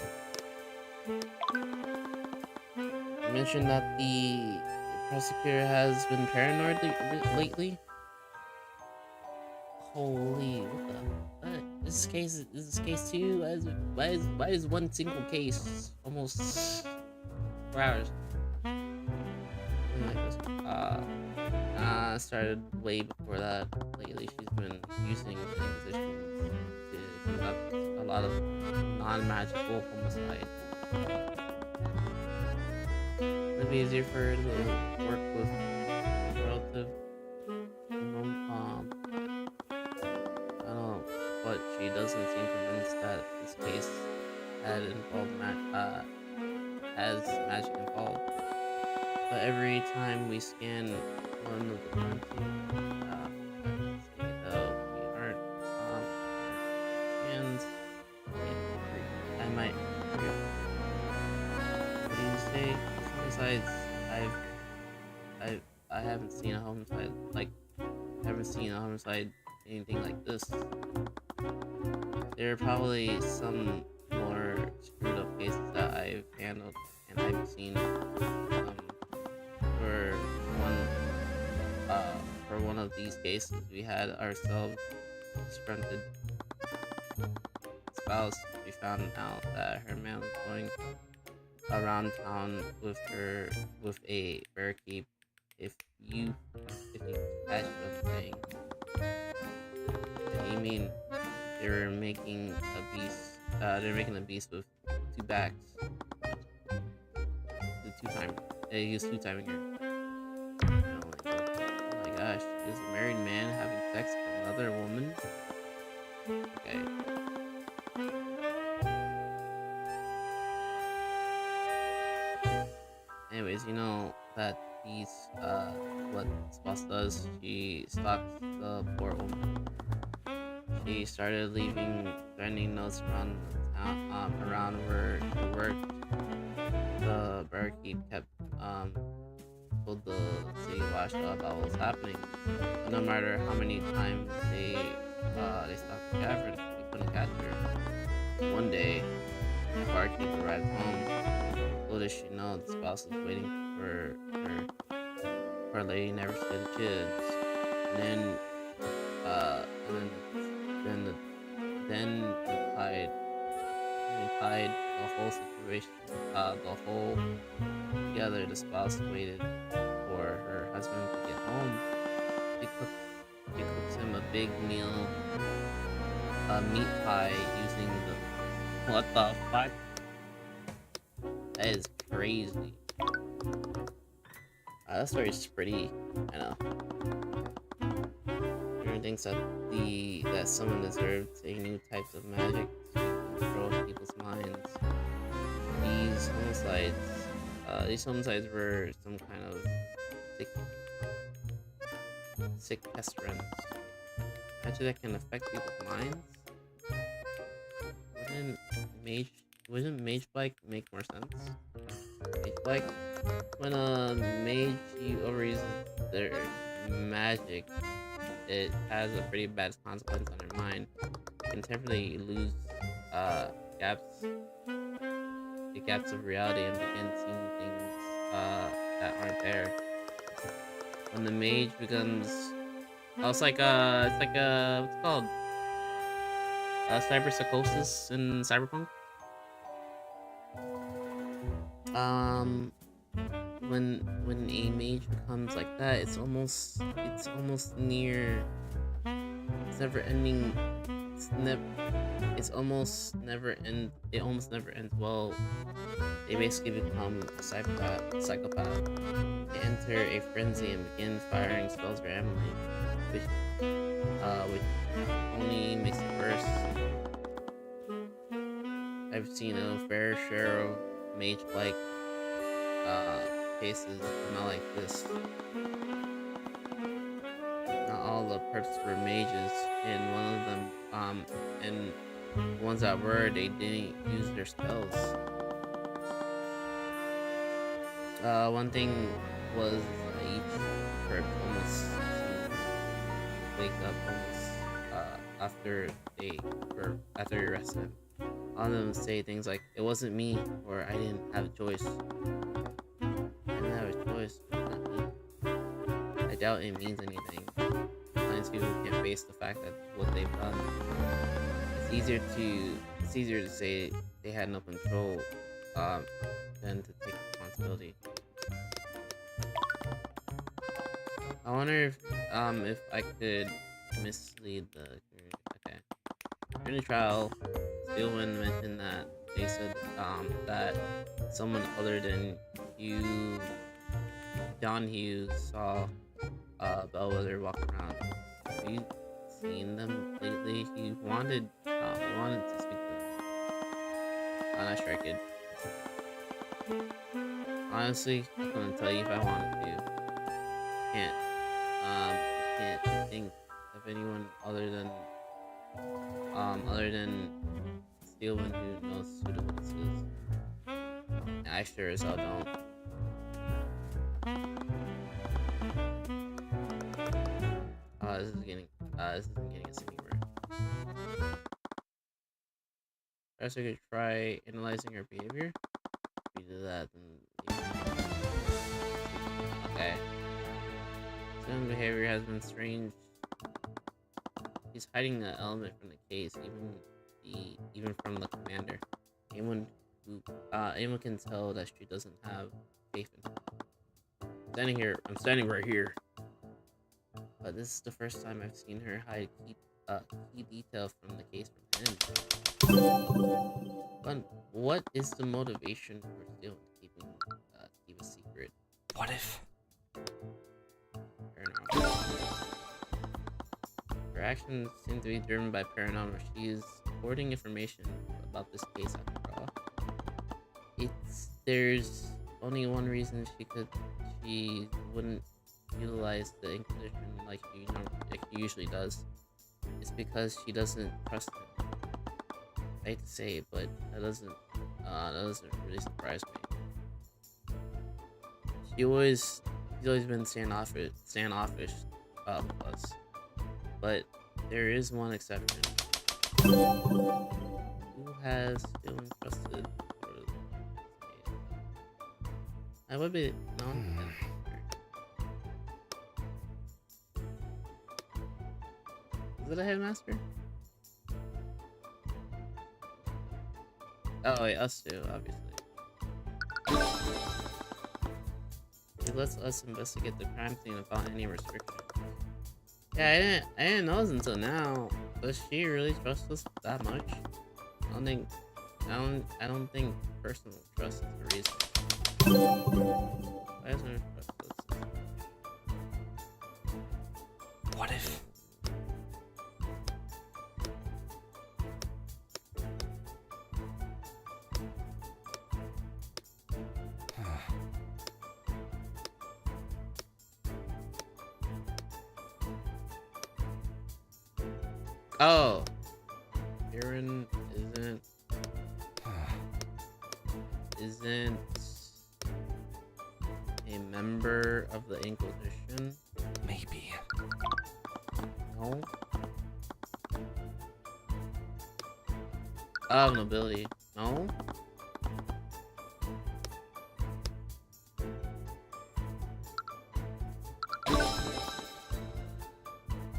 You mentioned that the prosecutor has been paranoid lately. Holy, what the? What? This is case 2. Why is one single case almost 4 hours? Started way before that. Lately, she's been using the Inquisition to conduct a lot of non-magical homicide. It'd be easier for her to work with relative. I don't know, but she doesn't seem convinced that this case has magic involved. But every time we scan one of the currency, we aren't, and I might forget. What do you say? Besides, I haven't seen a homicide anything like this. There are probably some more screwed up cases that I've handled and I've seen. For one of these cases, we had ourselves disgruntled spouse. We found out that her man was going around town with a barkeep. If you catch what I'm saying. I mean, they were making a beast. They're making a beast with 2 backs. The 2-timer. They use 2-timing here. Oh my gosh, is a married man having sex with another woman? Okay. Anyways, you know that what this boss does, she stalks the poor woman. She started leaving threatening notes around town, around where she worked. The barkeep kept told the city watchdog about what was happening. But no matter how many times they stalked the cavern, they couldn't catch her. One day, the barkeep arrived home. Little did she know the spouse was waiting for her. Her lady never stood a chance. And then replied the whole situation, the whole together. The spouse waited for her husband to get home. She cooks him a big meal, a meat pie using the. What the fuck? That is crazy. That story is pretty, I know. Everyone thinks that someone deserves a new types of magic to control people's minds. These homicides were some kind of sick pestilence. Magic that can affect people's minds. Wouldn't mage bike make more sense? Mage bike, when a mage overuses their magic, it has a pretty bad consequence on their mind. They can temporarily lose the gaps of reality and begin seeing things that aren't there. When the mage becomes, it's like what's it called? Cyberpsychosis in Cyberpunk. when a mage becomes like that, it's almost near. It's never ending. It's almost never end. It almost never ends well. They basically become a psychopath. They enter a frenzy and begin firing spells randomly, which only makes it worse. I've seen a fair share of mage-like cases, but not like this. Not all the perps were mages, and one of them, and the ones that were, they didn't use their spells. One thing was each perp almost wake up almost after you arrest them. All of them say things like, "It wasn't me," or "I didn't have a choice." I didn't have a choice. What does that mean? I doubt it means anything. Sometimes people can't face the fact that what they've done. It's easier to say they had no control than to take responsibility. I wonder if I could mislead the community. Okay. During the trial, Steelman mentioned that they said that someone other than John Hughes saw Bellwether walk around. Have you seen them lately? He wanted to speak to them. I'm not sure I could. Honestly, I couldn't tell you if I wanted to. Can't think of anyone other than Steelman who knows who the witness is. I sure as hell don't. This isn't getting us anywhere. Perhaps I could try analyzing her behavior. If we do that, then okay. Some behavior has been strange. He's hiding the element from the case, even from the commander. Anyone can tell that she doesn't have faith in him. I'm standing right here. But this is the first time I've seen her hide key detail from the case from him. But what is the motivation for still keep a secret? What if? Her actions seem to be driven by paranormal. She is hoarding information about this case after all. There's only one reason she wouldn't utilize the Inquisition like she usually does. It's because she doesn't trust him. I hate to say it, but that doesn't really surprise me. She's always been standoffish with us. But there is one exception. Who has still entrusted for this case? I would be known. Is it a headmaster? Oh wait, us two, obviously. He lets us investigate the crime scene without any restrictions. Yeah, I didn't know this until now. Does she really trust us that much? I don't think personal trust is the reason. Why doesn't her trust us? What if? Oh, Tyrion isn't a member of the Inquisition. Maybe. No. Oh, nobility. No.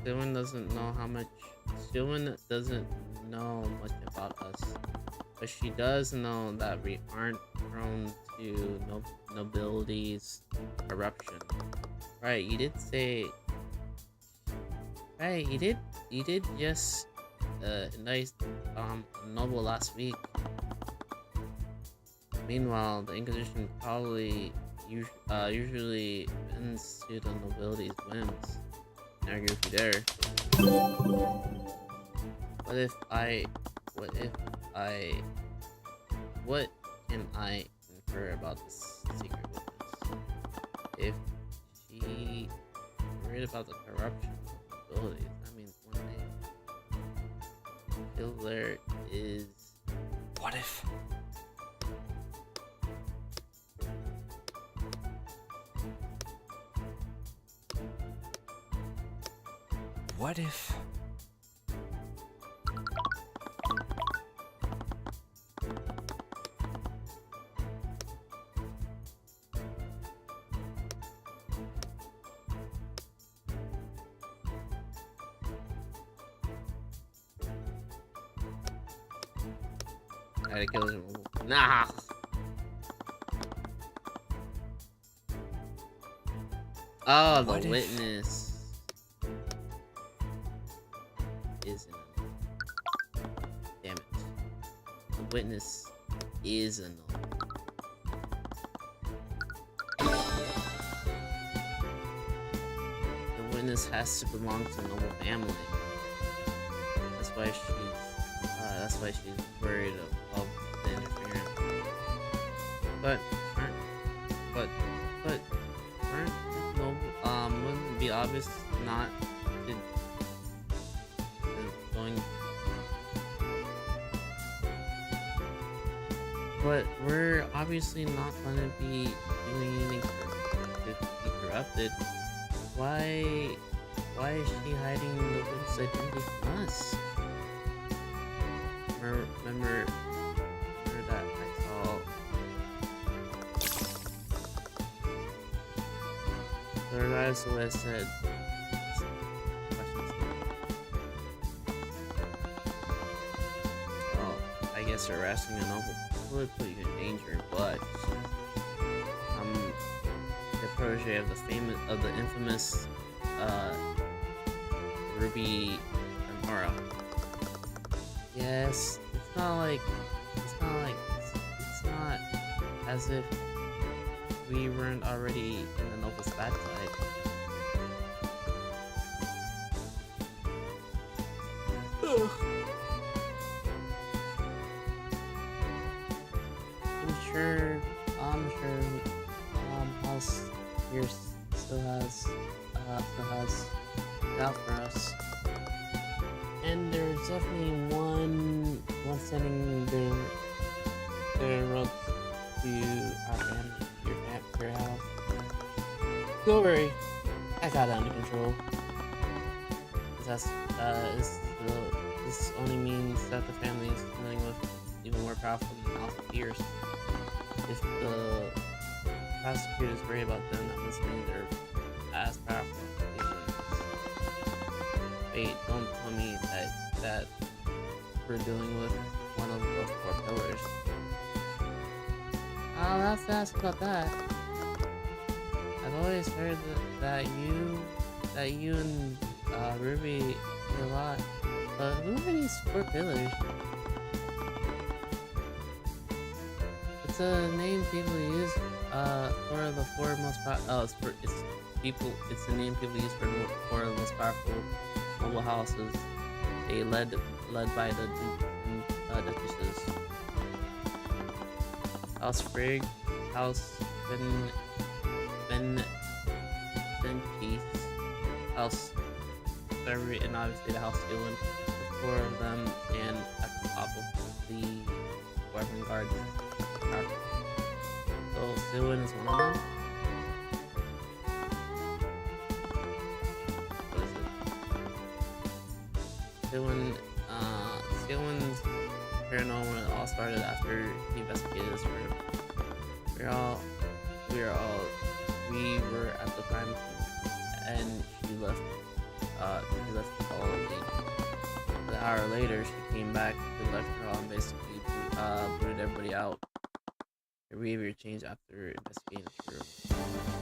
Dylan doesn't know much about us. But she does know that we aren't prone to nobility's corruption. Right, you did say. Right, you did just nice noble last week. Meanwhile, the Inquisition probably usually bends to the nobility's whims. I agree with you there. What can I infer about this secret witness? If she worried about the corruption of nobilities, that means one thing. Still there is. What if? What if? I gotta kill him. Nah! Oh, What the if- witness isn't. Damn it. The witness is a null. The witness has to belong to a noble family. That's why she's worried of the interference. But aren't noble wouldn't it be obvious not to going. But we're obviously not gonna be doing anything to be corrupted. Why is she hiding the witness identity from us? Remember that I saw the regardless of what I said. Well, I guess harassing a noble would put you in danger, but the protege of the infamous Ruby Amara. Yes, it's not as if we weren't already in the noble's bad side. Ugh. I'm sure House here still has doubt for us. And there's definitely one sending their ropes to our family, your house. Don't worry, I got it under control. This only means that the family is dealing with even more powerful than the House of Fierce. If the prosecutors worry about them, that must mean they're as powerful as the humans. Wait, don't tell me that we're dealing with one of those four pillars. I'll have to ask about that. I've always heard that you and Ruby do a lot, but who are these four pillars? It's a name people use for the four most it's a name people use for four of the most powerful noble houses. They led by the dukes and duchesses. House Frigg, House Ben Peace, House Server, and obviously the House Dylan. The four of them stand at the top of the Weapon Guard. So Sylvan is one of them. What is it? Sylvan's paranormal when it all started after he investigated this room. We were at the crime scene, and she left all of me. An hour later, she came back and left her on basically booted everybody out. Their behavior changed after investigating the room.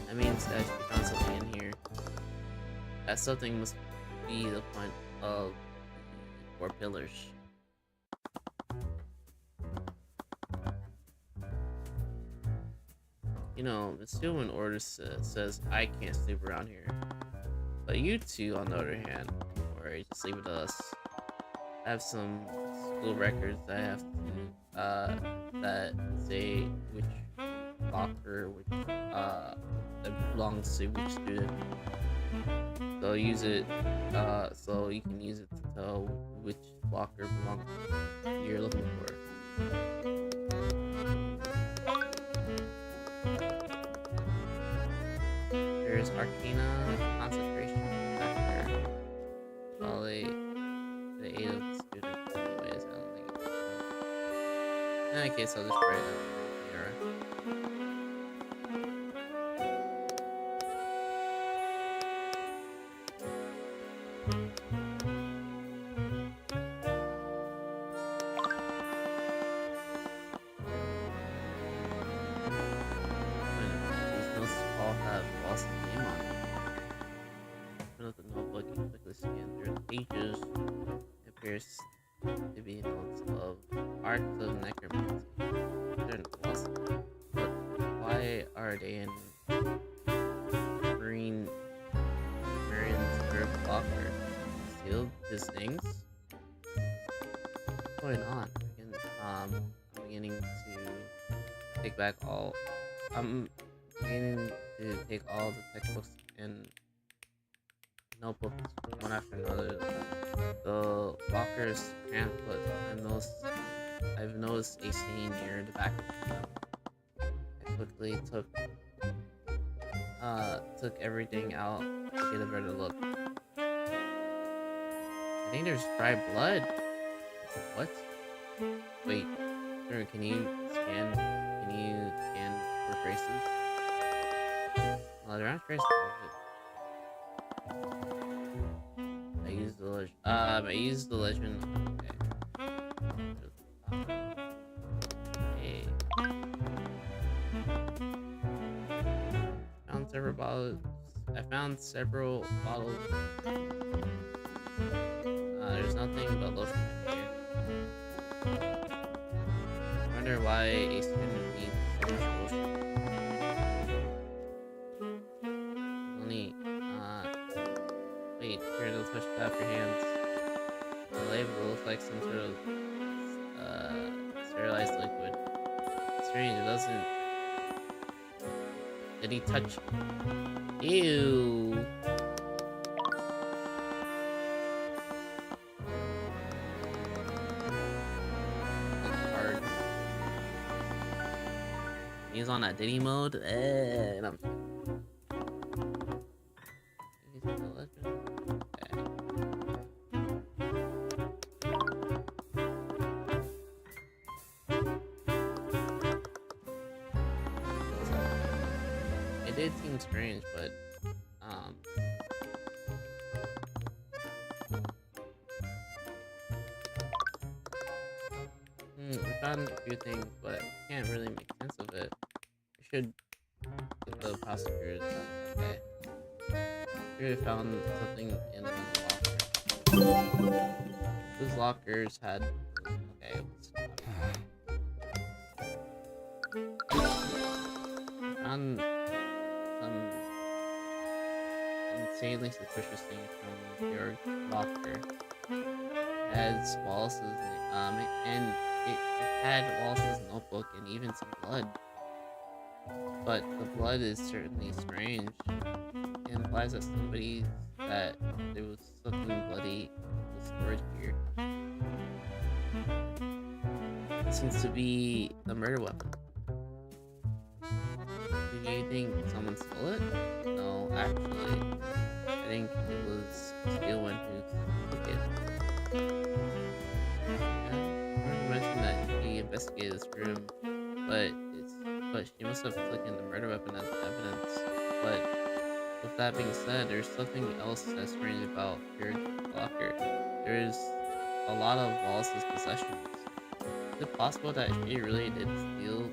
That means that she found something in here. That something must be the point of the 4 pillars. You know, the Stillman order says I can't snoop around here. But you two, on the other hand, or just leave it to us. I have some school records that I have to, that say which locker, that belongs to which student. So use it, so you can use it to tell which locker belongs to you're looking for. There's Arcana concentration factor. Probably the 8 of the students. Anyways, I don't think it's in that case, I'll just write it here. These notes all have Boston's name on it. Open up the notebook and quickly scan through the pages. It appears to be notes of arts of necromancy. They're in Boston, but why are they in Marine Marinsburg locker? Sealed his things? What's going on? I'm beginning to take back all. I'm beginning to take all the textbooks and notebooks one after another. The lockers pamphlet. I've noticed a stain near the back of them. I quickly took everything out to get a better look. I think there's dried blood. What? Wait, sir, can you scan for traces? Well, there aren't traces of it. I used the legend. Okay. I found several bottles. There's nothing but lotion in here. I wonder why a student needs so much lotion. Only, wait, here, don't touch that with your hands. The label looks like some sort of, sterilized liquid. Strange, it doesn't. Did he touch? Ew. He's on that Diddy mode. And I'm. It did seem strange, but we found a few things, but can't really make sense of it. We should get the prosecutors. Okay. We found something in one of the lockers. Those lockers had. Okay. Found some insanely suspicious thing from your locker. It had Wallace's and it had Wallace's notebook and even some blood. But the blood is certainly strange. It implies that there was something bloody was stored here. It seems to be a murder weapon. Do you think someone stole it? No, actually, I think it was Steelman who took it. I mentioned that he investigated this room, but she must have taken the murder weapon as evidence. But with that being said, there's something else that's strange about your locker. There's a lot of Wallace's possessions. Is it possible that she really did steal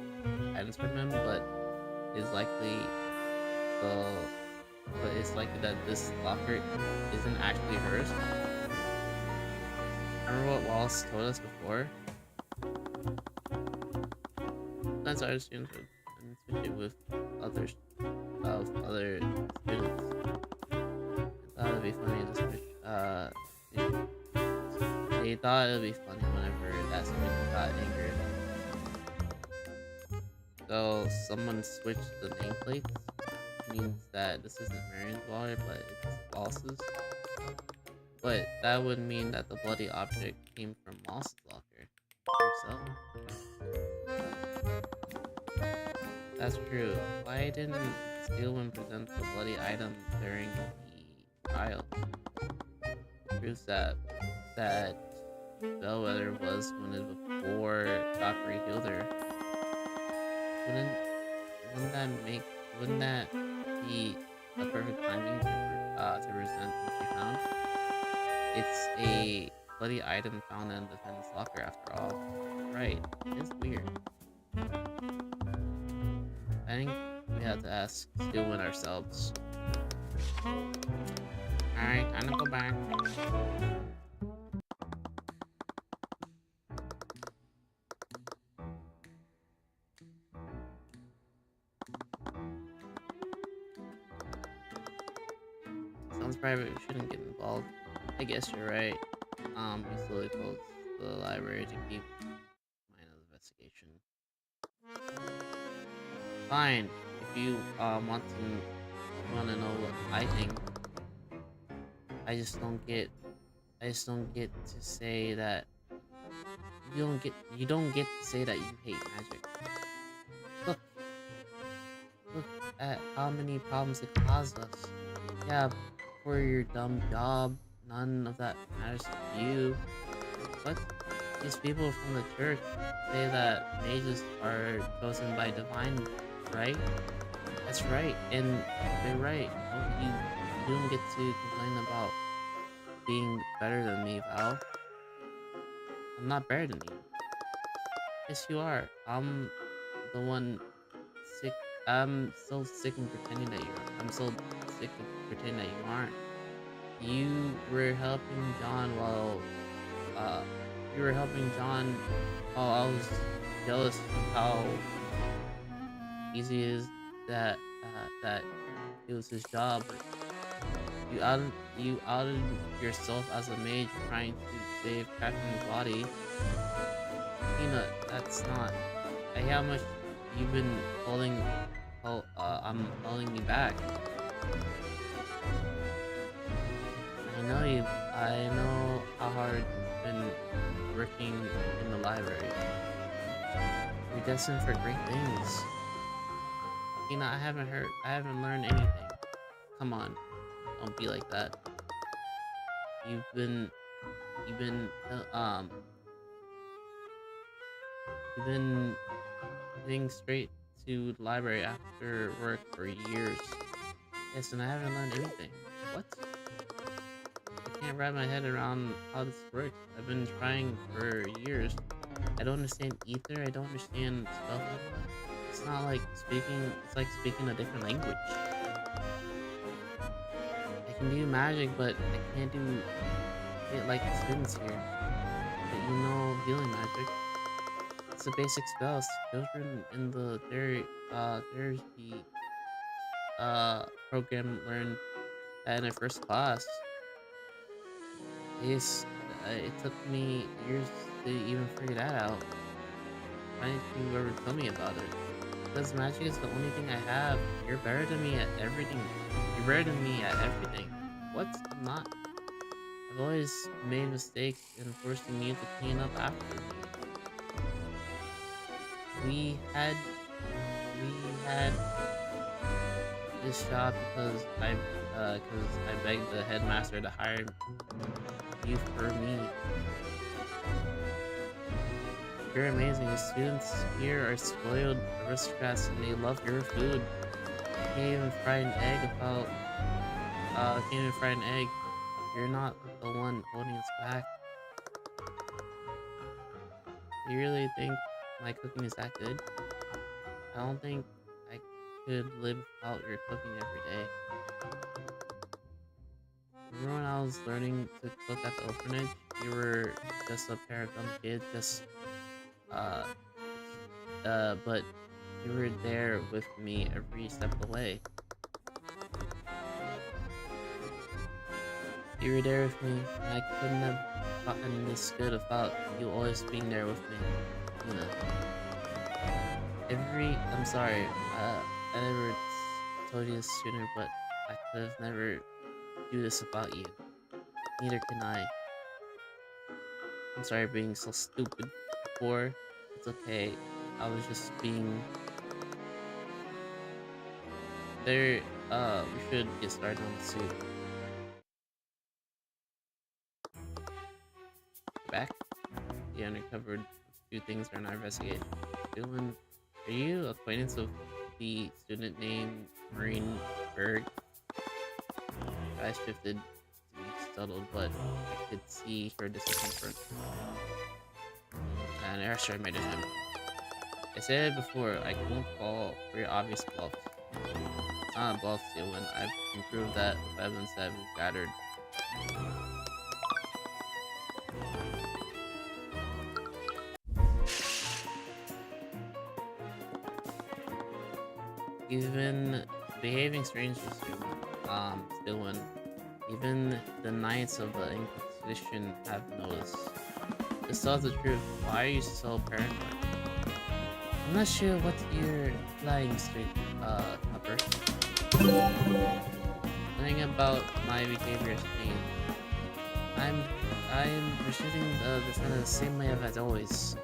items from him, but is likely the but it's likely that this locker isn't actually hers? Remember what Wallace told us before? Sometimes our students would switch it with others other students. I thought it'd be funny to switch they thought it would be funny whenever that switch got angered. So someone switched the nameplates, means that this isn't Marion's water, but it's Wallace's. But that would mean that the bloody object came from Wallace's locker. Yourself. That's true. Why didn't Steelman present the bloody item during the trial? Proves that Bellwether was wounded before Dockery healed her. Wouldn't that be the perfect timing to present what she found? It's a bloody item found in the defendant's locker after all. Right, it's weird. I think we have to ask Steelman ourselves. Alright, time to go back. Sounds private, we shouldn't get involved. I guess you're right. We slowly closed the library to keep mind of the investigation. Fine. If you want to know what I think, I just don't get to say that you don't get to say that you hate magic. Look at how many problems it caused us. Yeah, for your dumb job, none of that matters to you. What? These people from the church say that mages are chosen by divine right? That's right, and they're right. You don't get to complain about being better than me, Val. I'm not better than you. Yes, you are. I'm the one sick. I'm so sick of pretending that you're. I'm so sick of pretending that you aren't. You were helping John while I was jealous of how easy it is that it was his job. You outed yourself as a mage trying to save Captain's body. Peanut, that's not. I hear how much you've been I'm holding you back. I know how hard you've been working in the library. You're destined for great things. I haven't learned anything. Come on, don't be like that. You've been heading straight to the library after work for years. Yes, and I haven't learned anything. What? I can't wrap my head around how this works. I've been trying for years. I don't understand ether. I don't understand spell. It's not like speaking. It's like speaking a different language. I can do magic, but I can't do it like the students here. But you know, healing magic. It's a basic spell. Children in the therapy program learned that in their first class. Yes, it took me years to even figure that out. Why didn't you ever tell me about it? Because magic is the only thing I have. You're better than me at everything. You're better than me at everything. What? I'm not. I've always made mistakes in forcing you to clean up after me. We had this job because I begged the headmaster to hire you for me. You're amazing. The students here are spoiled aristocrats and they love your food. Can't even fry an egg without can't even fry an egg. You're not the one holding us back. You really think my cooking is that good? I don't think I could live without your cooking every day. Remember when I was learning to cook at the orphanage? You were just a pair of dumb kids, uh, but you were there with me every step of the way. You were there with me, and I couldn't have gotten this good without you always being there with me. You know. I'm sorry, I never told you this sooner, but I could have never do this about you. Neither can I. I'm sorry for being so stupid before. It's okay. I was just being... There, we should get started on the suit. Back? You uncovered a few things during our investigation. Dylan, are you acquaintance with the student named Marine Berg? I shifted to be settled, but I could see her discomfort. And I sure made it him. I said it before, I won't fall for your obvious bluffs. It's not a bluff, Dylan. I've improved that with evidence that we've gathered. You've been behaving strangely, Dylan. Even the Knights of the Inquisition have noticed. Just tell us the truth. Why are you so paranoid? I'm not sure what you're lying, Mr. Cuthbert. Nothing about my behavior has changed. I'm pursuing the defendant the same way as always.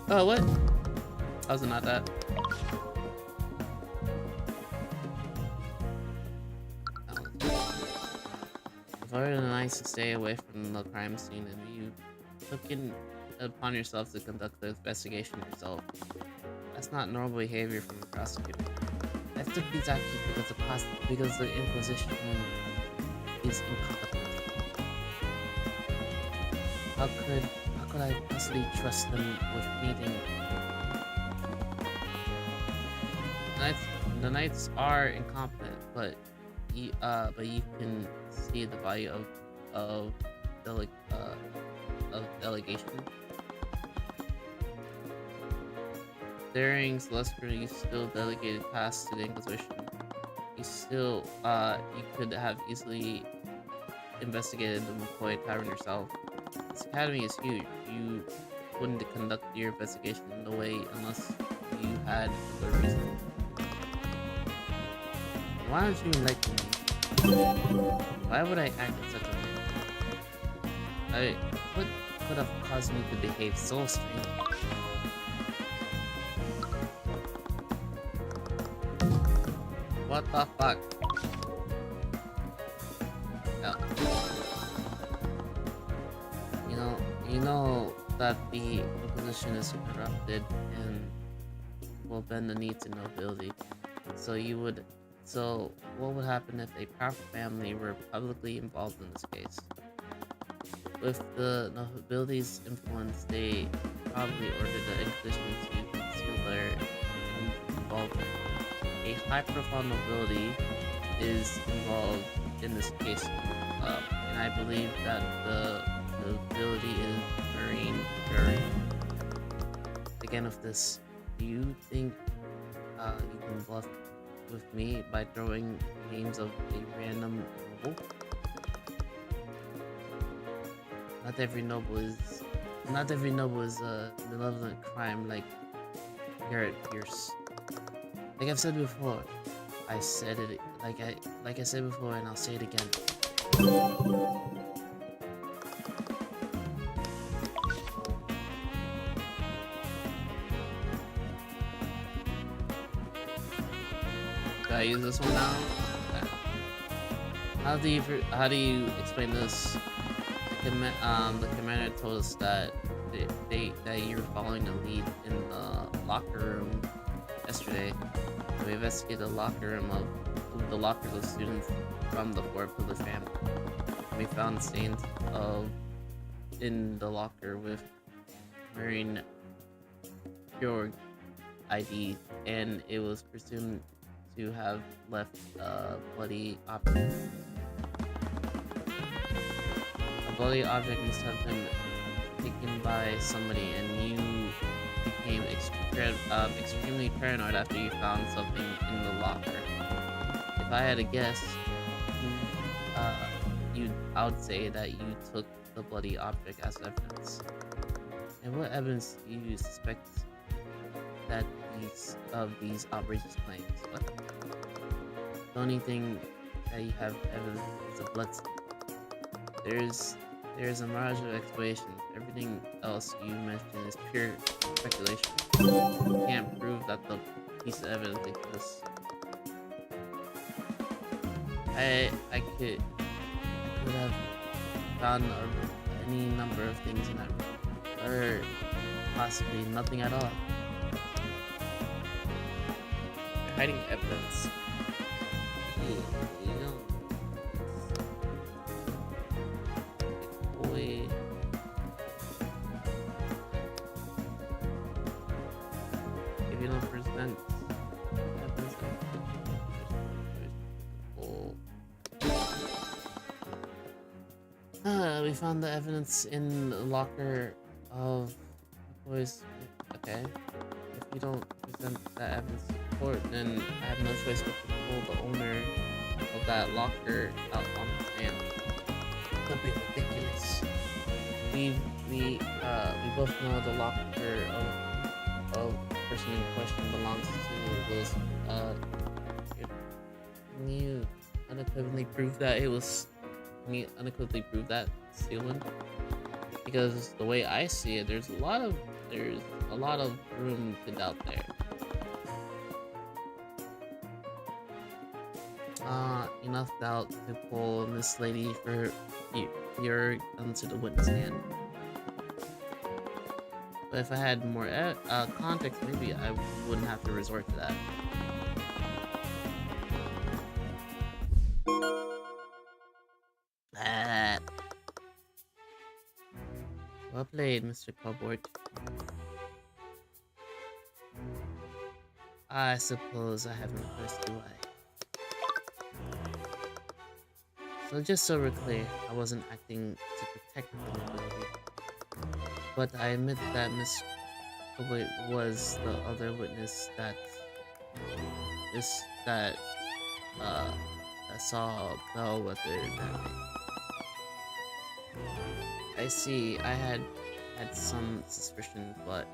Oh, what? How's it not that? I've ordered the Knights to stay away from the crime scene, and you took it upon yourself to conduct the investigation yourself. That's not normal behavior from a prosecutor. I have to be actions because the Inquisition is incompetent. How could I possibly trust them with meeting? The Knights are incompetent, but you can see the value of delegation. During Celestial, you still delegated tasks to the Inquisition. You could have easily investigated the McCoy Tavern yourself. This academy is huge. You wouldn't conduct your investigation in the way unless you had a good reason. Why don't you enlighten me? Why would I act in such a way? What could have caused me to behave so strangely? What the fuck? No. You know that the Inquisition is corrupted and will bend the knee to nobility. So what would happen if a powerful family were publicly involved in this case? With the nobility's influence, they probably ordered the Inquisition to conceal their involvement. A high-profile nobility is involved in this case, and I believe that the nobility is Marine Berg. Again, with this, do you think you can bluff with me by throwing names of a random noble? Not every noble is a malevolent crime like Garrett Pierce. Like I've said before, I said it like I said before, and I'll say it again. Do I use this one now? Okay. How do you explain this? The commander told us that you were following a lead in the locker room yesterday. We investigated the locker room of the lockers of students from the Four Pillar family. we found stains of in the locker with wearing pure ID, and it was presumed to have left a bloody object. A bloody object must have been taken by somebody, and you became extremely paranoid after you found something in the locker. If I had to guess, I would say that you took the bloody object as evidence. And what evidence do you suspect that these outrageous claims? What? The only thing that you have evidence is a bloodstain. There's a mirage of explanations. Everything else you mentioned is pure speculation. You can't prove that the piece of evidence exists. I would have found any number of things in that room, or possibly nothing at all. You're hiding evidence. You don't. Boy. If you don't present evidence, we found the evidence in the locker of boys. Okay. If you don't present that evidence to court, then I have no choice but to pull the owner of that locker out on the stand. That'd be ridiculous. We both know the locker of the person in question belongs to was can you unequivocally prove that it was stealing? Because the way I see it, there's a lot of room to doubt there. Enough doubt to pull this lady for your onto the witness stand. But if I had more context, maybe I wouldn't have to resort to that. Well played, Mr. Cuthbert. I suppose I have no choice, do I? So just so we're clear, I wasn't acting to protect the nobility. But I admit that Miss Cuthbert was the other witness that saw Bellwether that night. I see. I had some suspicion, but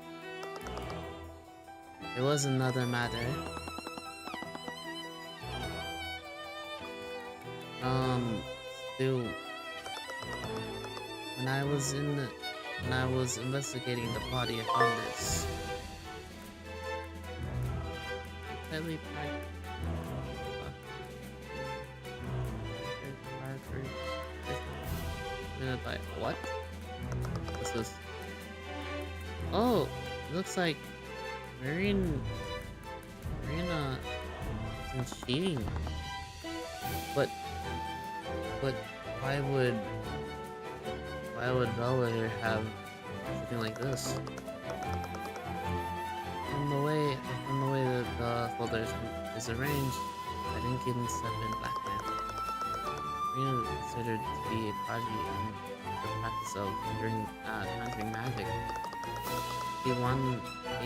it was another matter. Still, when I was investigating the body, I found this. Deadly by what? What's this? Oh, it looks like Marina is cheating. But why would Bellwether have something like this? From the way that the folder is arranged, I think it must have been blackmail. Marina is considered to be a prodigy in the practice of conjuring magic. He won a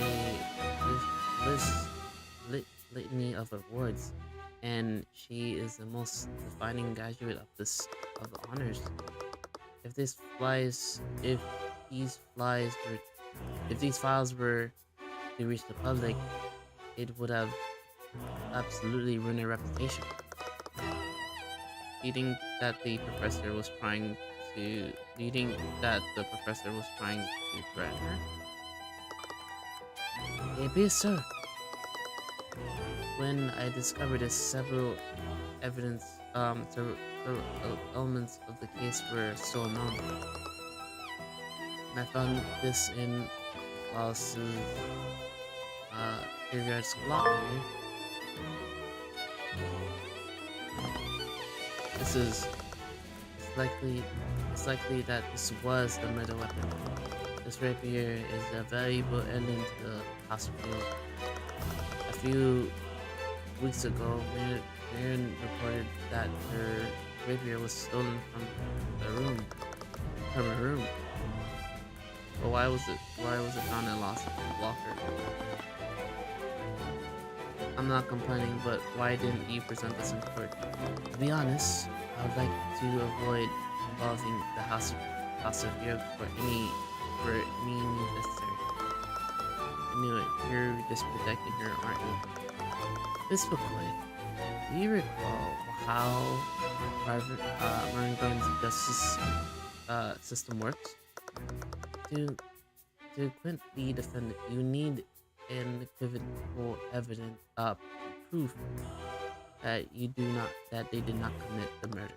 litany of awards, and she is the most defining graduate of the honors. If these files were to reach the public, it would have absolutely ruined her reputation. Do you think that the professor was trying to threaten her? It appears so. When I discovered several elements of the case were still unknown, and I found this in Wallace's graveyard locker. it's likely that this was the murder weapon. This rapier is a valuable ending to the house field. A few weeks ago, Marion reported that her rapier was stolen from her room. But why was it found in a locker? I'm not complaining, but why didn't you present this in court? To be honest, I would like to avoid involving the House of Europe for any means necessary. I knew it. You're just protecting her, aren't you? Miss McCoy, do you recall how private Marine justice system works? To acquit the defendant, you need an equivocal evidence proof that they did not commit the murder.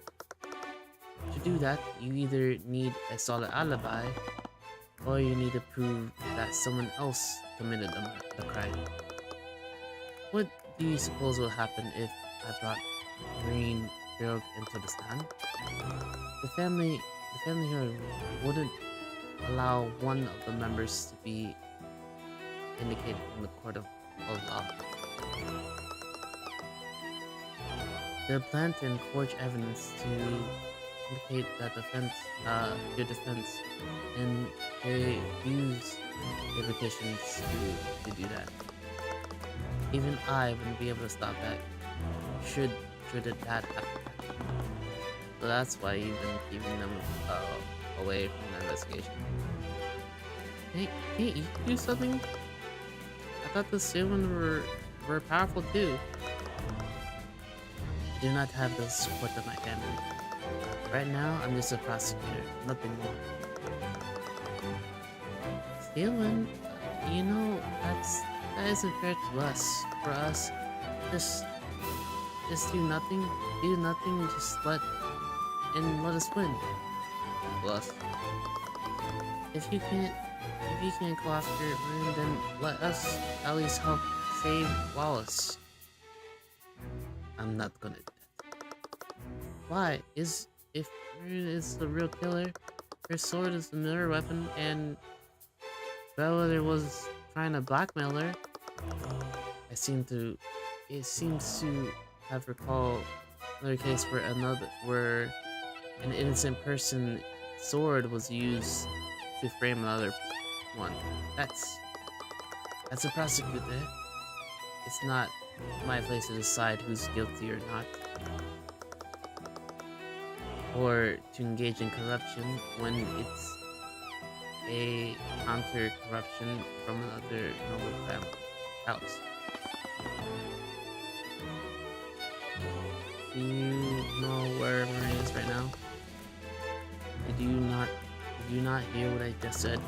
To do that, you either need a solid alibi, or you need to prove that someone else committed the crime. What do you suppose will happen if I brought Green Gerald into the stand? The family here wouldn't allow one of the members to be indicated in the court of law. They'll plan to forge evidence to indicate that your defense, and they use their petitions to do that. Even I wouldn't be able to stop that should that happen. So that's why you've been keeping them away from the investigation. Hey, can't you do something? I thought the Sylvan were powerful too. I do not have the support of my family. Right now, I'm just a prosecutor, nothing more. Sylvan, you know, that isn't fair to us. For us, just do nothing, just let us win. Plus, if you can't go after Maroon, then let us at least help save Wallace. I'm not gonna do that. Why? If Maroon is the real killer, her sword is the murder weapon, and Bellwether was trying to blackmail her. It seems to have recalled another case where an innocent person sword was used to frame another one. That's a prosecutor. It's not my place to decide who's guilty or not, or to engage in corruption when it's a counter-corruption from another noble family house. Do you know where Marie is right now? Did you not hear what I just said?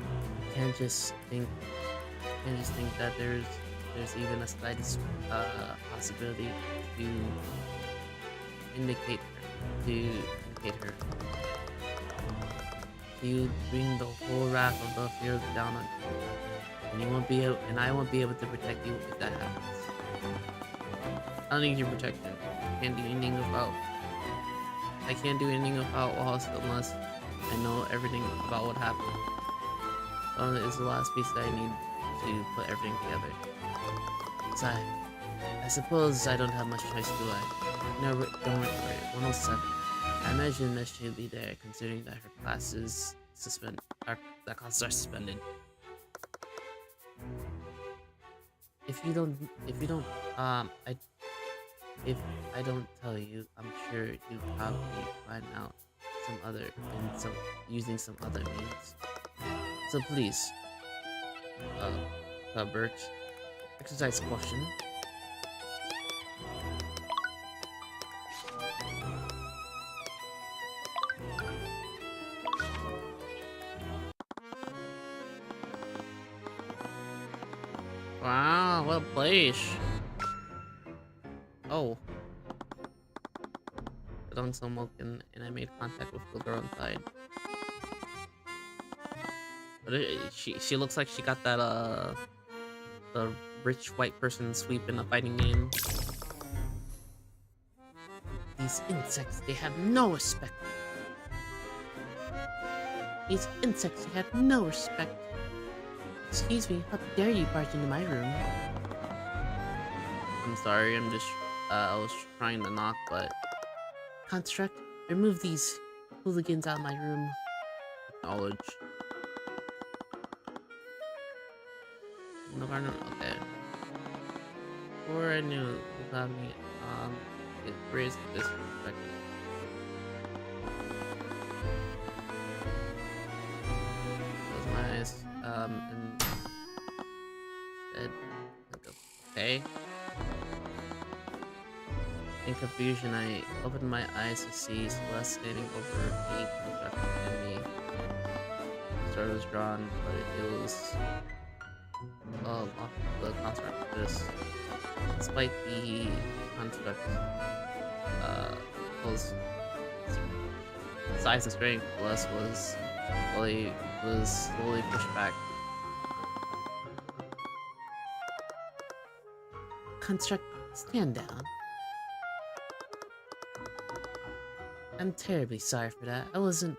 You can't just think that there's even a slightest possibility to indicate her. You bring the whole wrath of the field down on you, and I won't be able to protect you if that happens. I don't need your protection. I can't do anything about Wallace unless I know everything about what happened. Well, it's the last piece that I need to put everything together. So I suppose I don't have much choice, do I? No, don't worry. 107. I imagine that she'll be there, considering that her classes classes are suspended. If I don't tell you, I'm sure you probably find out using some other means. So please, Cuthbert, exercise caution. Wow, what a place! Oh. Put on some milk and I made contact with the girl inside. But she looks like she got that the rich white person sweep in a fighting game. these insects, they have no respect. These insects, they have no respect. Excuse me, how dare you barge into my room? I'm sorry, I'm just, I was trying to knock, but... Construct, remove these hooligans out of my room. Acknowledge. No, okay. Before I knew about me, it raised disrespect. Close my eyes, and said, okay. In confusion, I opened my eyes to see Celeste standing over a constructed enemy. The sword was drawn, but it was the construct of this. Despite the construct size and strength, Celeste was slowly pushed back. Construct, stand down. I'm terribly sorry for that. I wasn't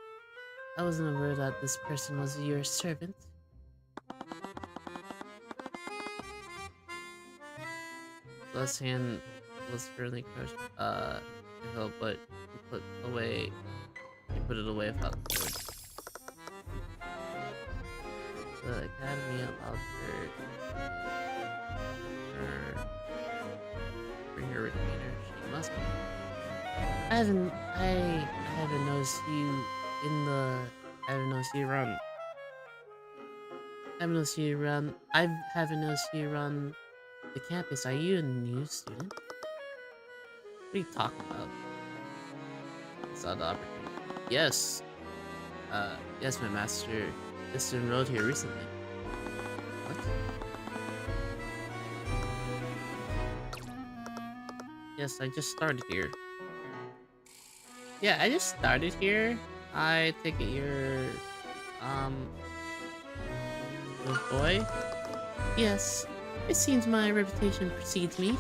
aware that this person was your servant. Celeste's hand was fairly crushed, to help, but he put it away without words. The Academy allowed bring her retainer. She must be. I haven't noticed you in the. I haven't noticed you around. I haven't noticed you around. I haven't noticed you around the campus. Are you a new student? What are you talking about? I saw the opportunity. Yes. Yes, my master just enrolled here recently. What? Yes, I just started here. Yeah, I just started here. I take it you're, little boy? Yes, it seems my reputation precedes me.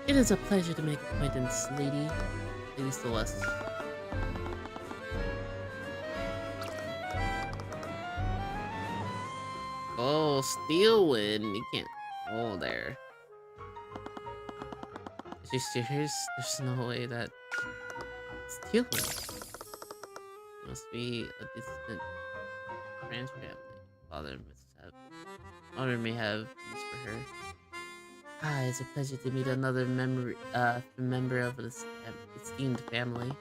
It is a pleasure to make acquaintance, Lady Celeste. Oh, Steelwind, you can't roll there. Are you serious? There's no way that Steelwind must be a distant branch family. Father may have use for her. Ah, it's a pleasure to meet another member of this esteemed family.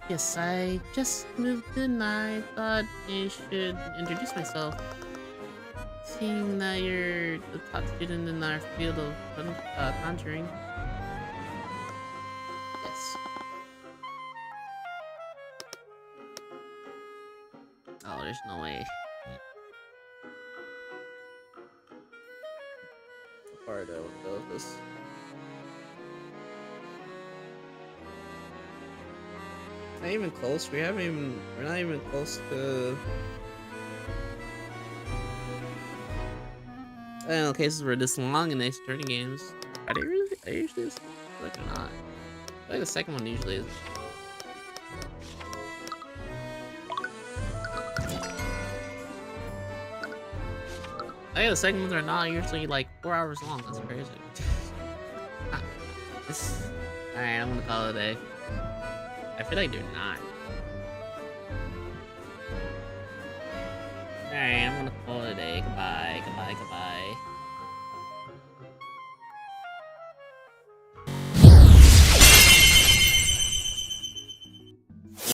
Yes, I just moved in. I thought I should introduce myself. Seeing that you're the top student in our field of conjuring. Yes. Oh, there's no way. How far do I want to go with this? Not even close. We're not even close to. I don't know, cases were this long in Ace Attorney games. Are they usually this long? Like, they're not. I think the second one usually is. I think the second ones are not usually like 4 hours long. That's crazy. Alright, I'm gonna call it a day. I feel like they're not. Alright, I'm gonna call it a day. Goodbye, goodbye, goodbye.